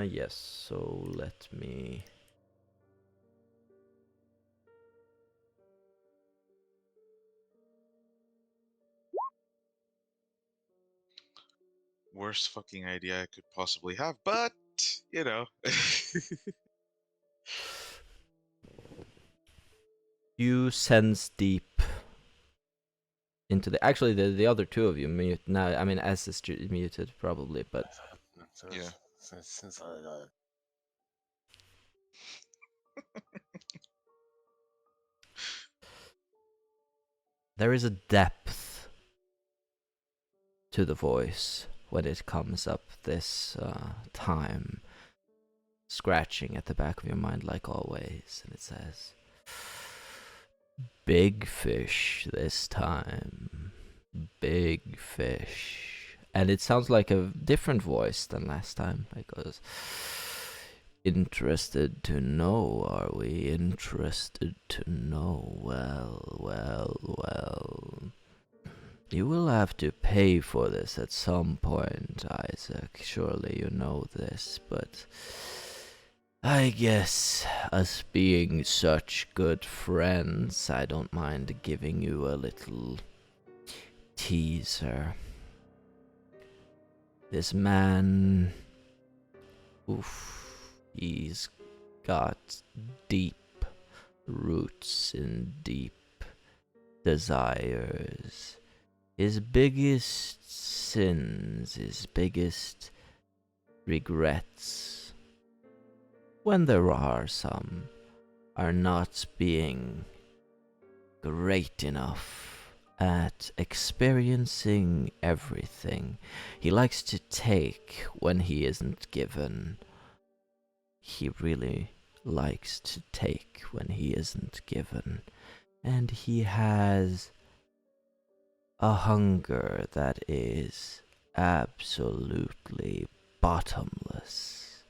Yes, so let me... Worst fucking idea I could possibly have, but you know. You sense deep into the... Actually, the other two of you mute now. I mean, S is muted probably, but... Yeah. There is a depth to the voice when it comes up this time, scratching at the back of your mind like always, and it says, "Big fish this time, big fish." And it sounds like a different voice than last time. It goes, "Interested to know, are we? Interested to know? Well, well, well. You will have to pay for this at some point, Isaac. Surely you know this, but I guess us being such good friends, I don't mind giving you a little teaser. This man, he's got deep roots and deep desires. His biggest sins, his biggest regrets, when there are some, are not being great enough at experiencing everything. He likes to take when he isn't given. He really likes to take when he isn't given. And he has a hunger that is absolutely bottomless.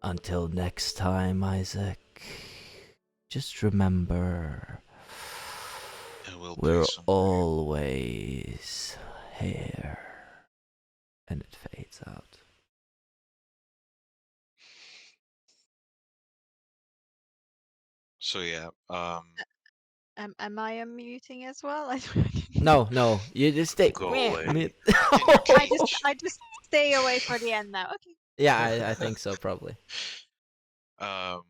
Until next time, Isaac, just remember, I will pay we're some. always here. And it fades out. So yeah, Am I unmuting as well? No, you just stay. Go away. I just stay away for the end now. Okay. Yeah, I think so, probably. but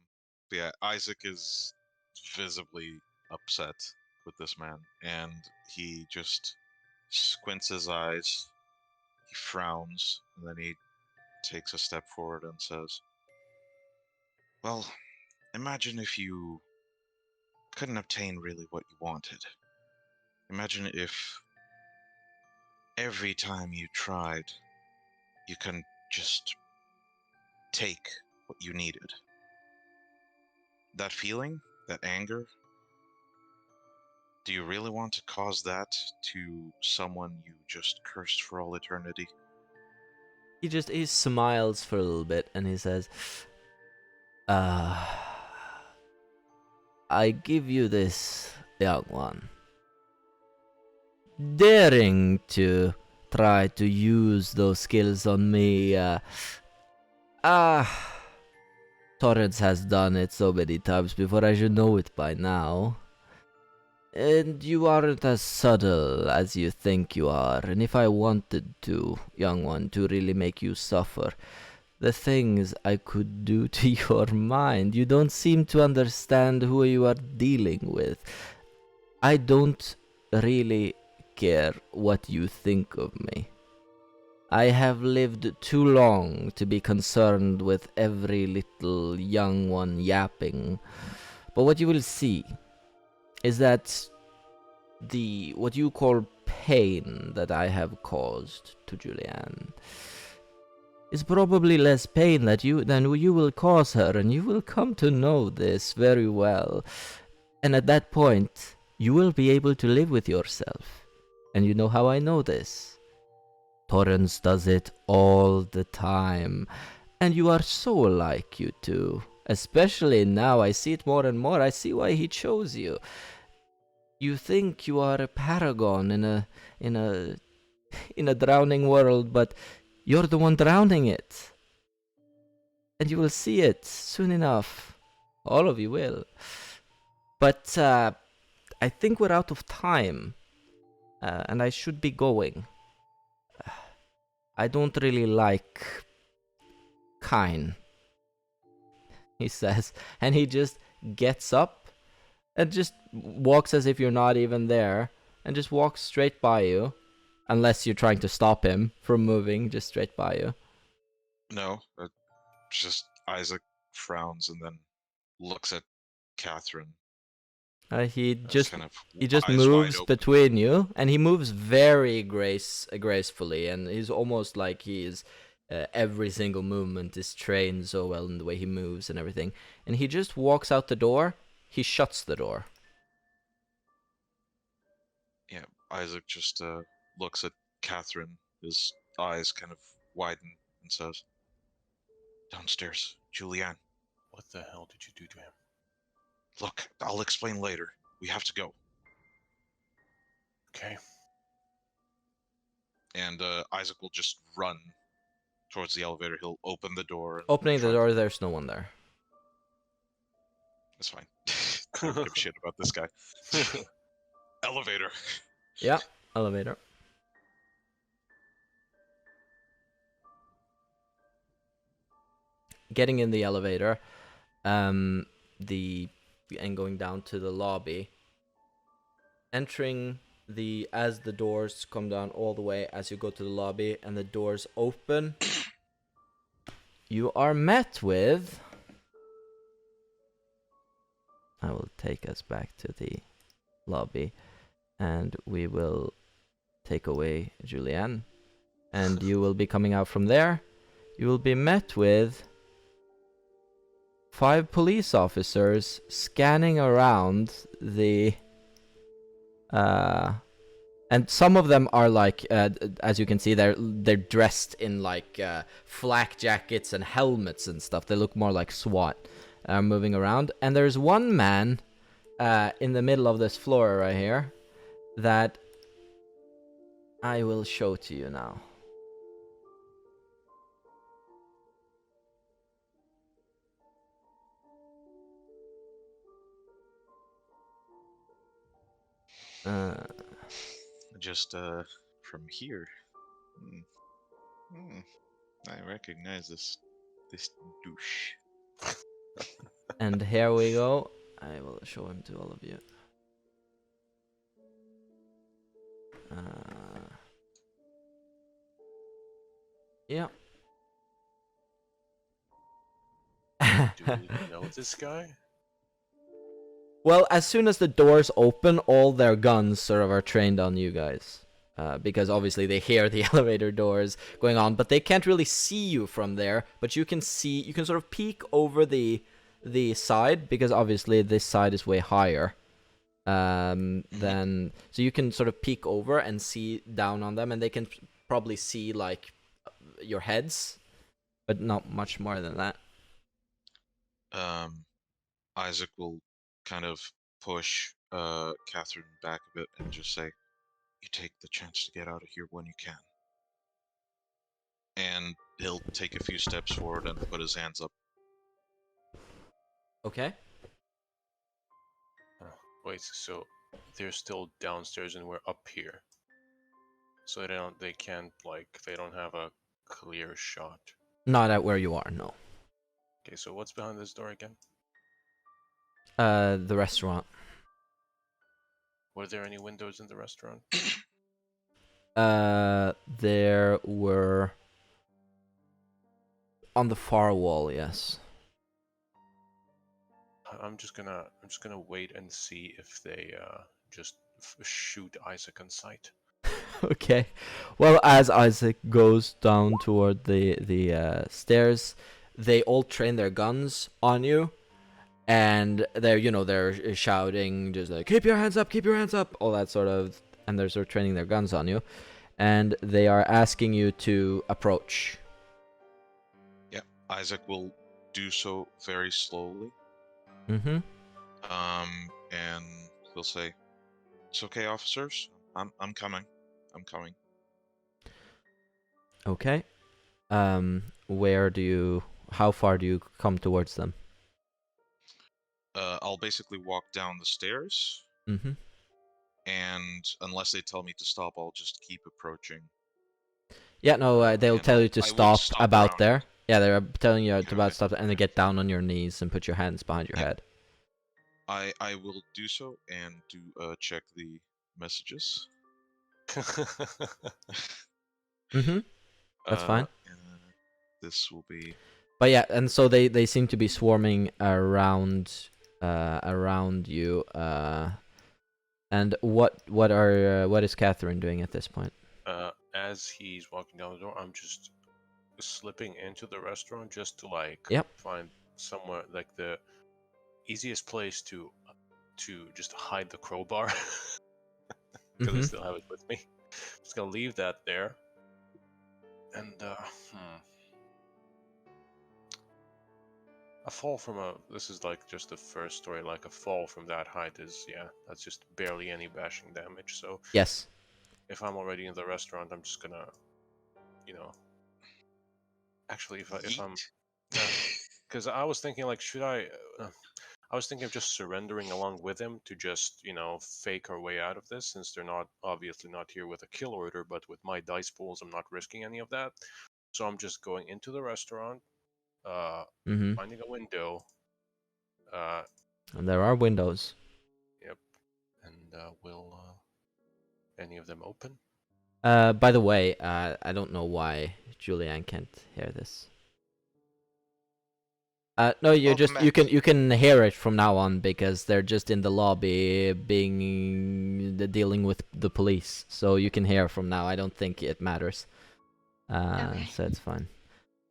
yeah, Isaac is visibly upset with this man, and he just squints his eyes, he frowns, and then he takes a step forward and says, "Well, imagine if you couldn't obtain really what you wanted. Imagine if every time you tried, you couldn't just take what you needed. That feeling, that anger, do you really want to cause that to someone you just cursed for all eternity? He smiles for a little bit and he says, I give you this, young one. Daring to try to use those skills on me, Torrance has done it so many times before, I should know it by now. And you aren't as subtle as you think you are, and if I wanted to, young one, to really make you suffer, the things I could do to your mind, you don't seem to understand who you are dealing with. I don't really care what you think of me. I have lived too long to be concerned with every little young one yapping. But what you will see is that what you call pain that I have caused to Julianne is probably less pain than you will cause her, and you will come to know this very well. And at that point, you will be able to live with yourself. And you know how I know this? Torrance does it all the time. And you are so like you two. Especially now, I see it more and more. I see why he chose you. You think you are a paragon in a drowning world, but you're the one drowning it. And you will see it soon enough. All of you will. But I think we're out of time. And I should be going. I don't really like Kine, he says. And he just gets up and just walks as if you're not even there. And just walks straight by you. Unless you're trying to stop him from moving, just straight by you. No, just Isaac frowns and then looks at Catherine. He just kind of moves wide open. between you, and he moves very gracefully, and he's almost like he's every single movement is trained so well in the way he moves and everything. And he just walks out the door. He shuts the door. Yeah, Isaac just looks at Catherine. His eyes kind of widen and says, "Downstairs, Julianne. What the hell did you do to him? Look, I'll explain later. We have to go." Okay. And Isaac will just run towards the elevator. He'll open the door. And Opening the door, there's no one there. That's fine. I don't give a shit about this guy. Elevator. Yeah, elevator. Getting in the elevator, and going down to the lobby. Entering as the doors come down all the way as you go to the lobby and the doors open, you are met with... I will take us back to the lobby, and we will take away Julianne, and you will be coming out from there. You will be met with 5 police officers scanning around the... and some of them are like, as you can see, they're dressed in like flak jackets and helmets and stuff. They look more like SWAT. Moving around, and there's one man in the middle of this floor right here that I will show to you now. Just from here. I recognize this douche. And here we go. I will show him to all of you. Yeah. Do we know this guy? Well, as soon as the doors open, all their guns sort of are trained on you guys. because obviously they hear the elevator doors going on, but they can't really see you from there. But you can sort of peek over the side, because obviously this side is way higher. Then so you can sort of peek over and see down on them, and they can probably see like your heads, but not much more than that. Isaac will kind of push Catherine back a bit and just say, "You take the chance to get out of here when you can." And he'll take a few steps forward and put his hands up. Okay. Wait, so they're still downstairs and we're up here. So they don't have a clear shot. Not at where you are, no. Okay, so what's behind this door again? The restaurant. Were there any windows in the restaurant? There were on the far wall, yes. I'm just gonna wait and see if they just shoot Isaac on sight. Okay. Well, as Isaac goes down toward the stairs, they all train their guns on you, and they're shouting just like, keep your hands up, all that sort of, and they're sort of training their guns on you, and they are asking you to approach. Yeah, Isaac will do so very slowly. Mm-hmm. And he'll say, "It's okay, officers. I'm coming. I'm coming." Okay. How far do you come towards them? I'll basically walk down the stairs, Mm-hmm. and unless they tell me to stop, I'll just keep approaching. Yeah, no, they'll And tell you to I will stop stop about around. there. Yeah, they're telling you Okay, about okay. stop and then get down on your knees and put your hands behind your Yeah. head. I will do so and do check the messages. Mm-hmm. That's fine. And this will be. But yeah, and so they seem to be swarming around you. And what is Catherine doing at this point? As he's walking down the door, I'm just slipping into the restaurant just to find somewhere like the easiest place to just hide the crowbar because I still have it with me. Just gonna leave that there, and a fall from this is like just the first story, like a fall from that height is that's just barely any bashing damage. So Yes. if I'm already in the restaurant, I'm just gonna actually if I'm because I was thinking like should I was thinking of just surrendering along with him to just fake our way out of this, since they're not obviously not here with a kill order, but with my dice pools I'm not risking any of that. So I'm just going into the restaurant, finding a window, And there are windows. yep, and will any of them open? By the way, I don't know why Julianne can't hear this. No, Welcome you back. can hear it from now on because they're just in the lobby dealing with the police, so you can hear from now. I don't think it matters. Okay. So it's fine.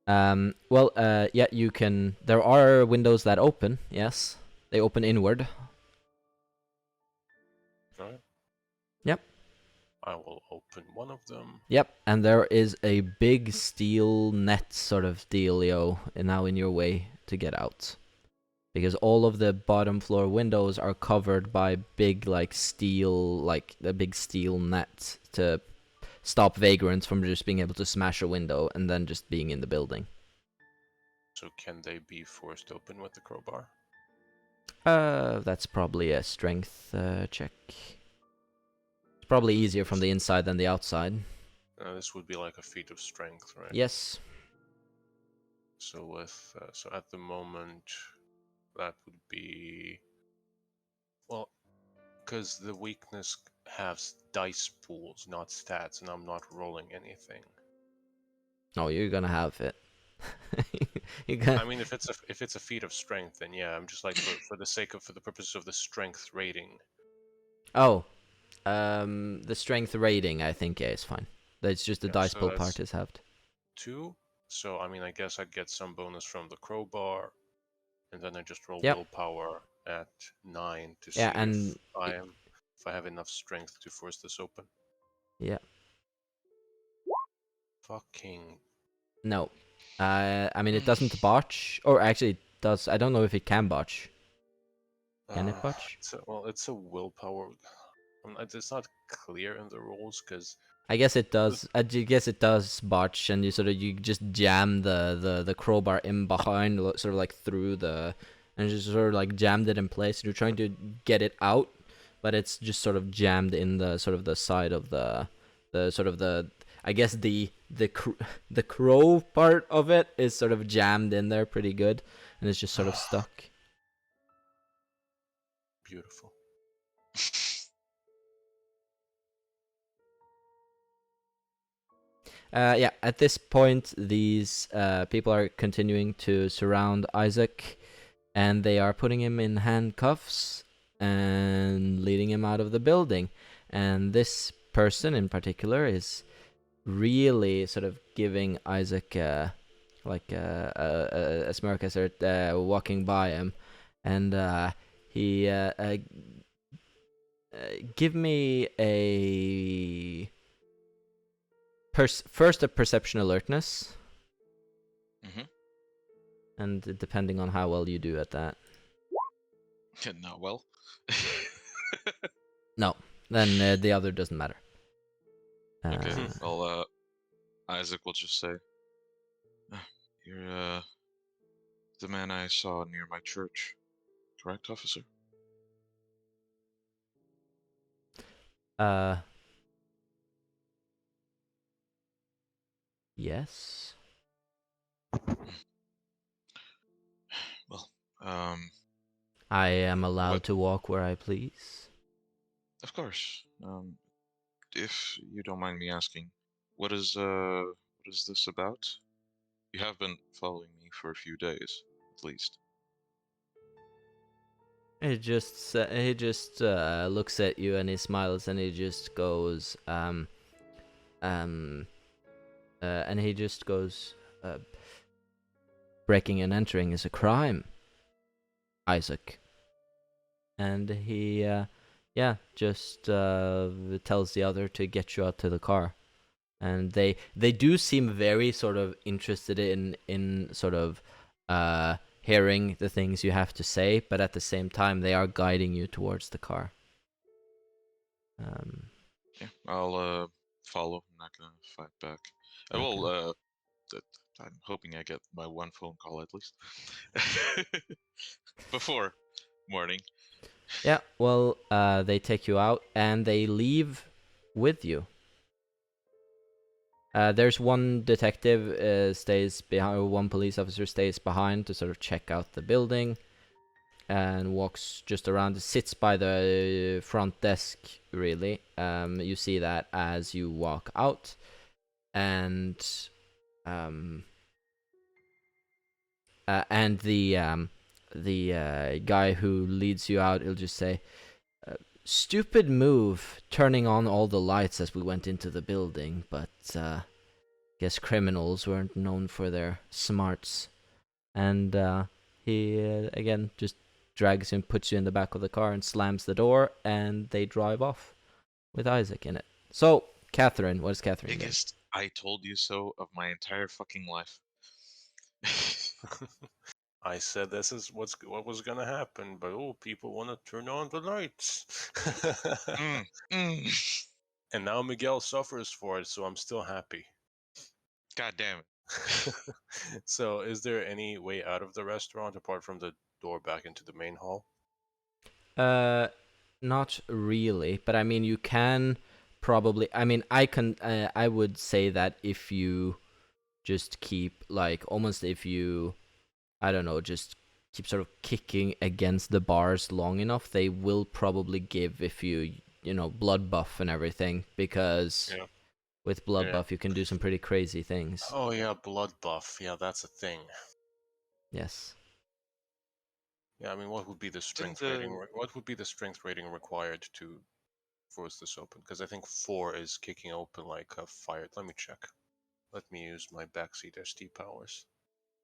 Well, yeah, you can. There are windows that open. Yes, they open inward. Alright. Yep. I will open one of them. Yep, and there is a big steel net sort of dealio now in your way to get out. Because all of the bottom floor windows are covered by big a big steel net to stop vagrants from just being able to smash a window and then just being in the building. So can they be forced open with the crowbar? That's probably a strength check. It's probably easier from the inside than the outside. This would be like a feat of strength, right? Yes. So with so at the moment, that would be because the weakness has dice pools, not stats, and I'm not rolling anything. Oh, you're gonna have it. I mean, if it's a feat of strength, then yeah, I'm just like for the purpose of the strength rating. Oh, The strength rating, I think, is fine. That's just the Yeah, dice so pool that's part is halved. 2. So I mean, I guess I'd get some bonus from the crowbar, and then I just roll Yep. willpower at 9 to Yeah, see and if I have enough strength to force this open. yeah, Fucking no. I mean, it doesn't botch, or actually, it does. I don't know if it can botch. Can it botch? it's a willpower. It's not clear in the rules because I guess it does. I guess it does botch, and you just jam the crowbar in behind, sort of like through the, and just sort of like jammed it in place. You're trying to get it out, but it's just sort of jammed in the sort of the side of the sort of the. I guess the crow part of it is sort of jammed in there pretty good, and it's just sort of stuck. beautiful. Yeah, at this point, these people are continuing to surround Isaac, and they are putting him in handcuffs and leading him out of the building. And this person in particular is really sort of giving Isaac a smirk as they're walking by him, and he give me a first a perception alertness, and depending on how well you do at that. Not well. No, then the other doesn't matter. Okay. Well, Isaac will just say, "Ah, you're the man I saw near my church, correct, officer?" Yes. Well, I am allowed What- to walk where I please. of course. If you don't mind me asking, what is this about? You have been following me for a few days, at least. He just looks at you and he smiles and he just goes and he just goes breaking and entering is a crime, Isaac. And he just tells the other to get you out to the car. And they do seem very sort of interested in sort of hearing the things you have to say, but at the same time they are guiding you towards the car. Yeah, I'll follow. I'm not gonna fight back. I will. I'm hoping I get my one phone call at least before morning. Yeah, well, they take you out and they leave with you. There's one detective stays behind, one police officer stays behind to sort of check out the building, and walks just around, sits by the front desk. Really, you see that as you walk out, and the guy who leads you out, he'll just say, "Stupid move, turning on all the lights as we went into the building, but guess criminals weren't known for their smarts." And he again just drags you, puts you in the back of the car, and slams the door, and they drive off with Isaac in it. So, Catherine, what is Catherine doing? Biggest "I told you so" of my entire fucking life. I said this is what was gonna happen, but people want to turn on the lights. And now Miguel suffers for it, so I'm still happy. God damn it. So, is there any way out of the restaurant apart from the door back into the main hall? Not really, but I mean, you can probably. I mean, I would say that if you just keep like almost if you, I don't know, just keep sort of kicking against the bars long enough, they will probably give if you blood buff and everything, because with blood buff you can do some pretty crazy things. Oh yeah, blood buff. Yeah, that's a thing. Yes. Yeah, I mean, what would be the strength rating? What would be the strength rating required to force this open? Because I think 4 is kicking open like a fire. Let me check. Let me use my backseat ST powers.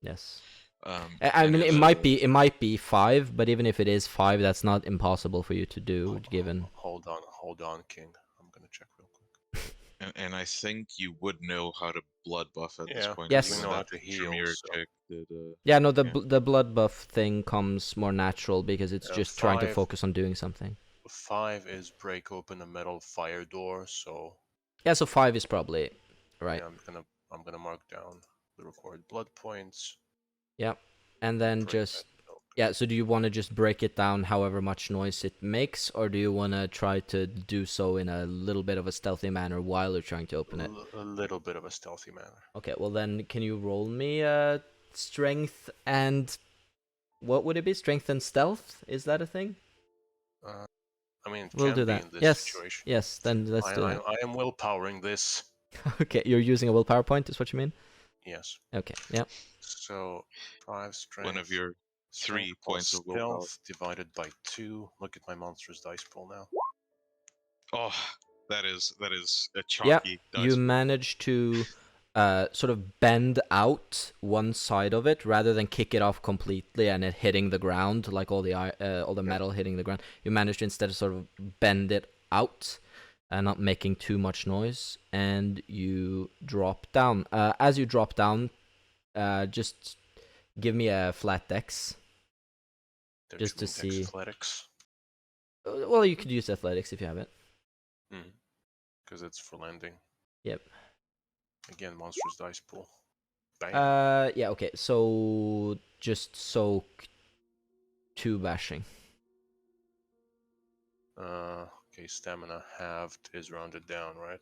Yes. I And mean, if it might be 5, but even if it is 5, that's not impossible for you to do, given. Hold on, King. I'm gonna check real quick. and I think you would know how to blood buff at this Yeah, point. Yes. we given know how that to heal. Tremere So. check did, Yeah, no, Yeah. the blood buff thing comes more natural because it's just trying to 5 focus on doing something. 5 is break open a metal fire door. So Yeah, so 5 is probably right. yeah, I'm gonna mark down the required blood points. Yeah, and then Break just that open. yeah. So do you want to just break it down however much noise it makes, or do you want to try to do so in a little bit of a stealthy manner while you're trying to open it? A little bit of a stealthy manner. Okay, well then, can you roll me strength and what would it be? Strength and stealth? Is that a thing? I mean, it We'll can do be that. in this Yes, situation. yes. Then let's do that. I am willpowering this. Okay, you're using a willpower point, is what you mean? Yes. Okay, yeah. So 5 strength. one of your 3 strength points plus of willpower. stealth divided by 2. Look at my monstrous dice pool now. Oh, that is a Yeah, chalky dice. you manage to sort of bend out one side of it rather than kick it off completely and it hitting the ground, like all the metal hitting the ground. You manage to instead sort of bend it out and not making too much noise, and you drop down. As you drop down, just give me a flat dex. Just to see. Athletics. Well, you could use athletics if you have it. Because it's for landing. Yep. Again, monstrous dice pool. Bang. Yeah, okay. So just soak 2 bashing. Okay, stamina halved is rounded down, right?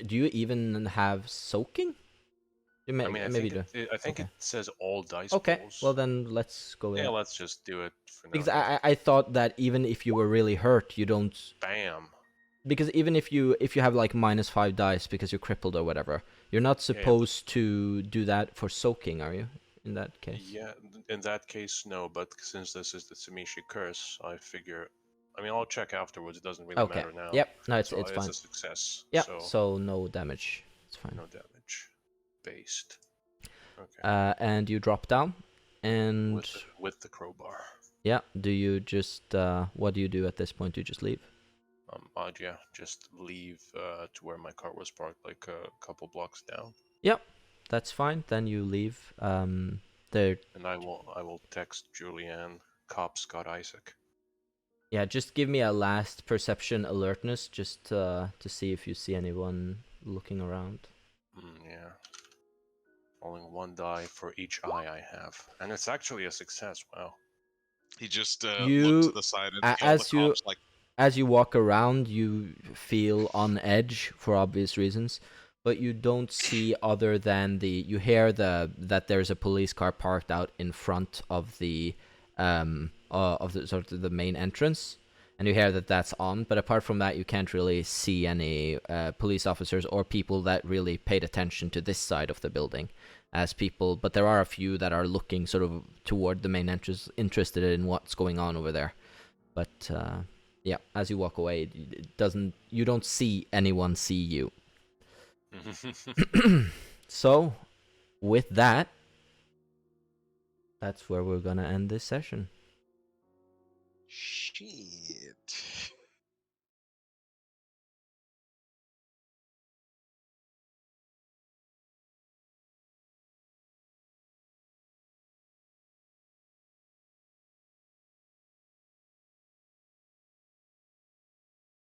Do you even have soaking? I mean, I think, I think Okay. it says all dice Okay, pools. well then let's go with Yeah, that. let's just do it for now. Because I thought that even if you were really hurt, you don't. Bam. Because even if you have like -5 dice because you're crippled or whatever, you're not supposed to do that for soaking, are you? In that case. Yeah, in that case, no. But since this is the Samishi curse, I figure. I mean, I'll check afterwards. It doesn't really matter now. Yep. No, it's so it's fine. It's a success. Yeah. So So no damage. It's fine. no damage. Based. Okay. And you drop down, and with the crowbar. yeah. Do you just what do you do at this point? Do you just leave? Yeah, just leave to where my car was parked, like a couple blocks down. Yep, that's fine. Then you leave. There. And I will text Julianne. Cops got Isaac. Yeah, just give me a last perception alertness, just to see if you see anyone looking around. Yeah. Rolling 1 die for each eye I have, and it's actually a success. Wow. He just looked to the side and all the cops like. As you walk around, you feel on edge for obvious reasons, but you don't see other than you hear that there's a police car parked out in front of the sort of the main entrance, and you hear that that's on. But apart from that, you can't really see any police officers or people that really paid attention to this side of the building as people. But there are a few that are looking sort of toward the main entrance, interested in what's going on over there. But yeah, as you walk away, you don't see anyone see you. So, with that, that's where we're gonna end this session. Shit.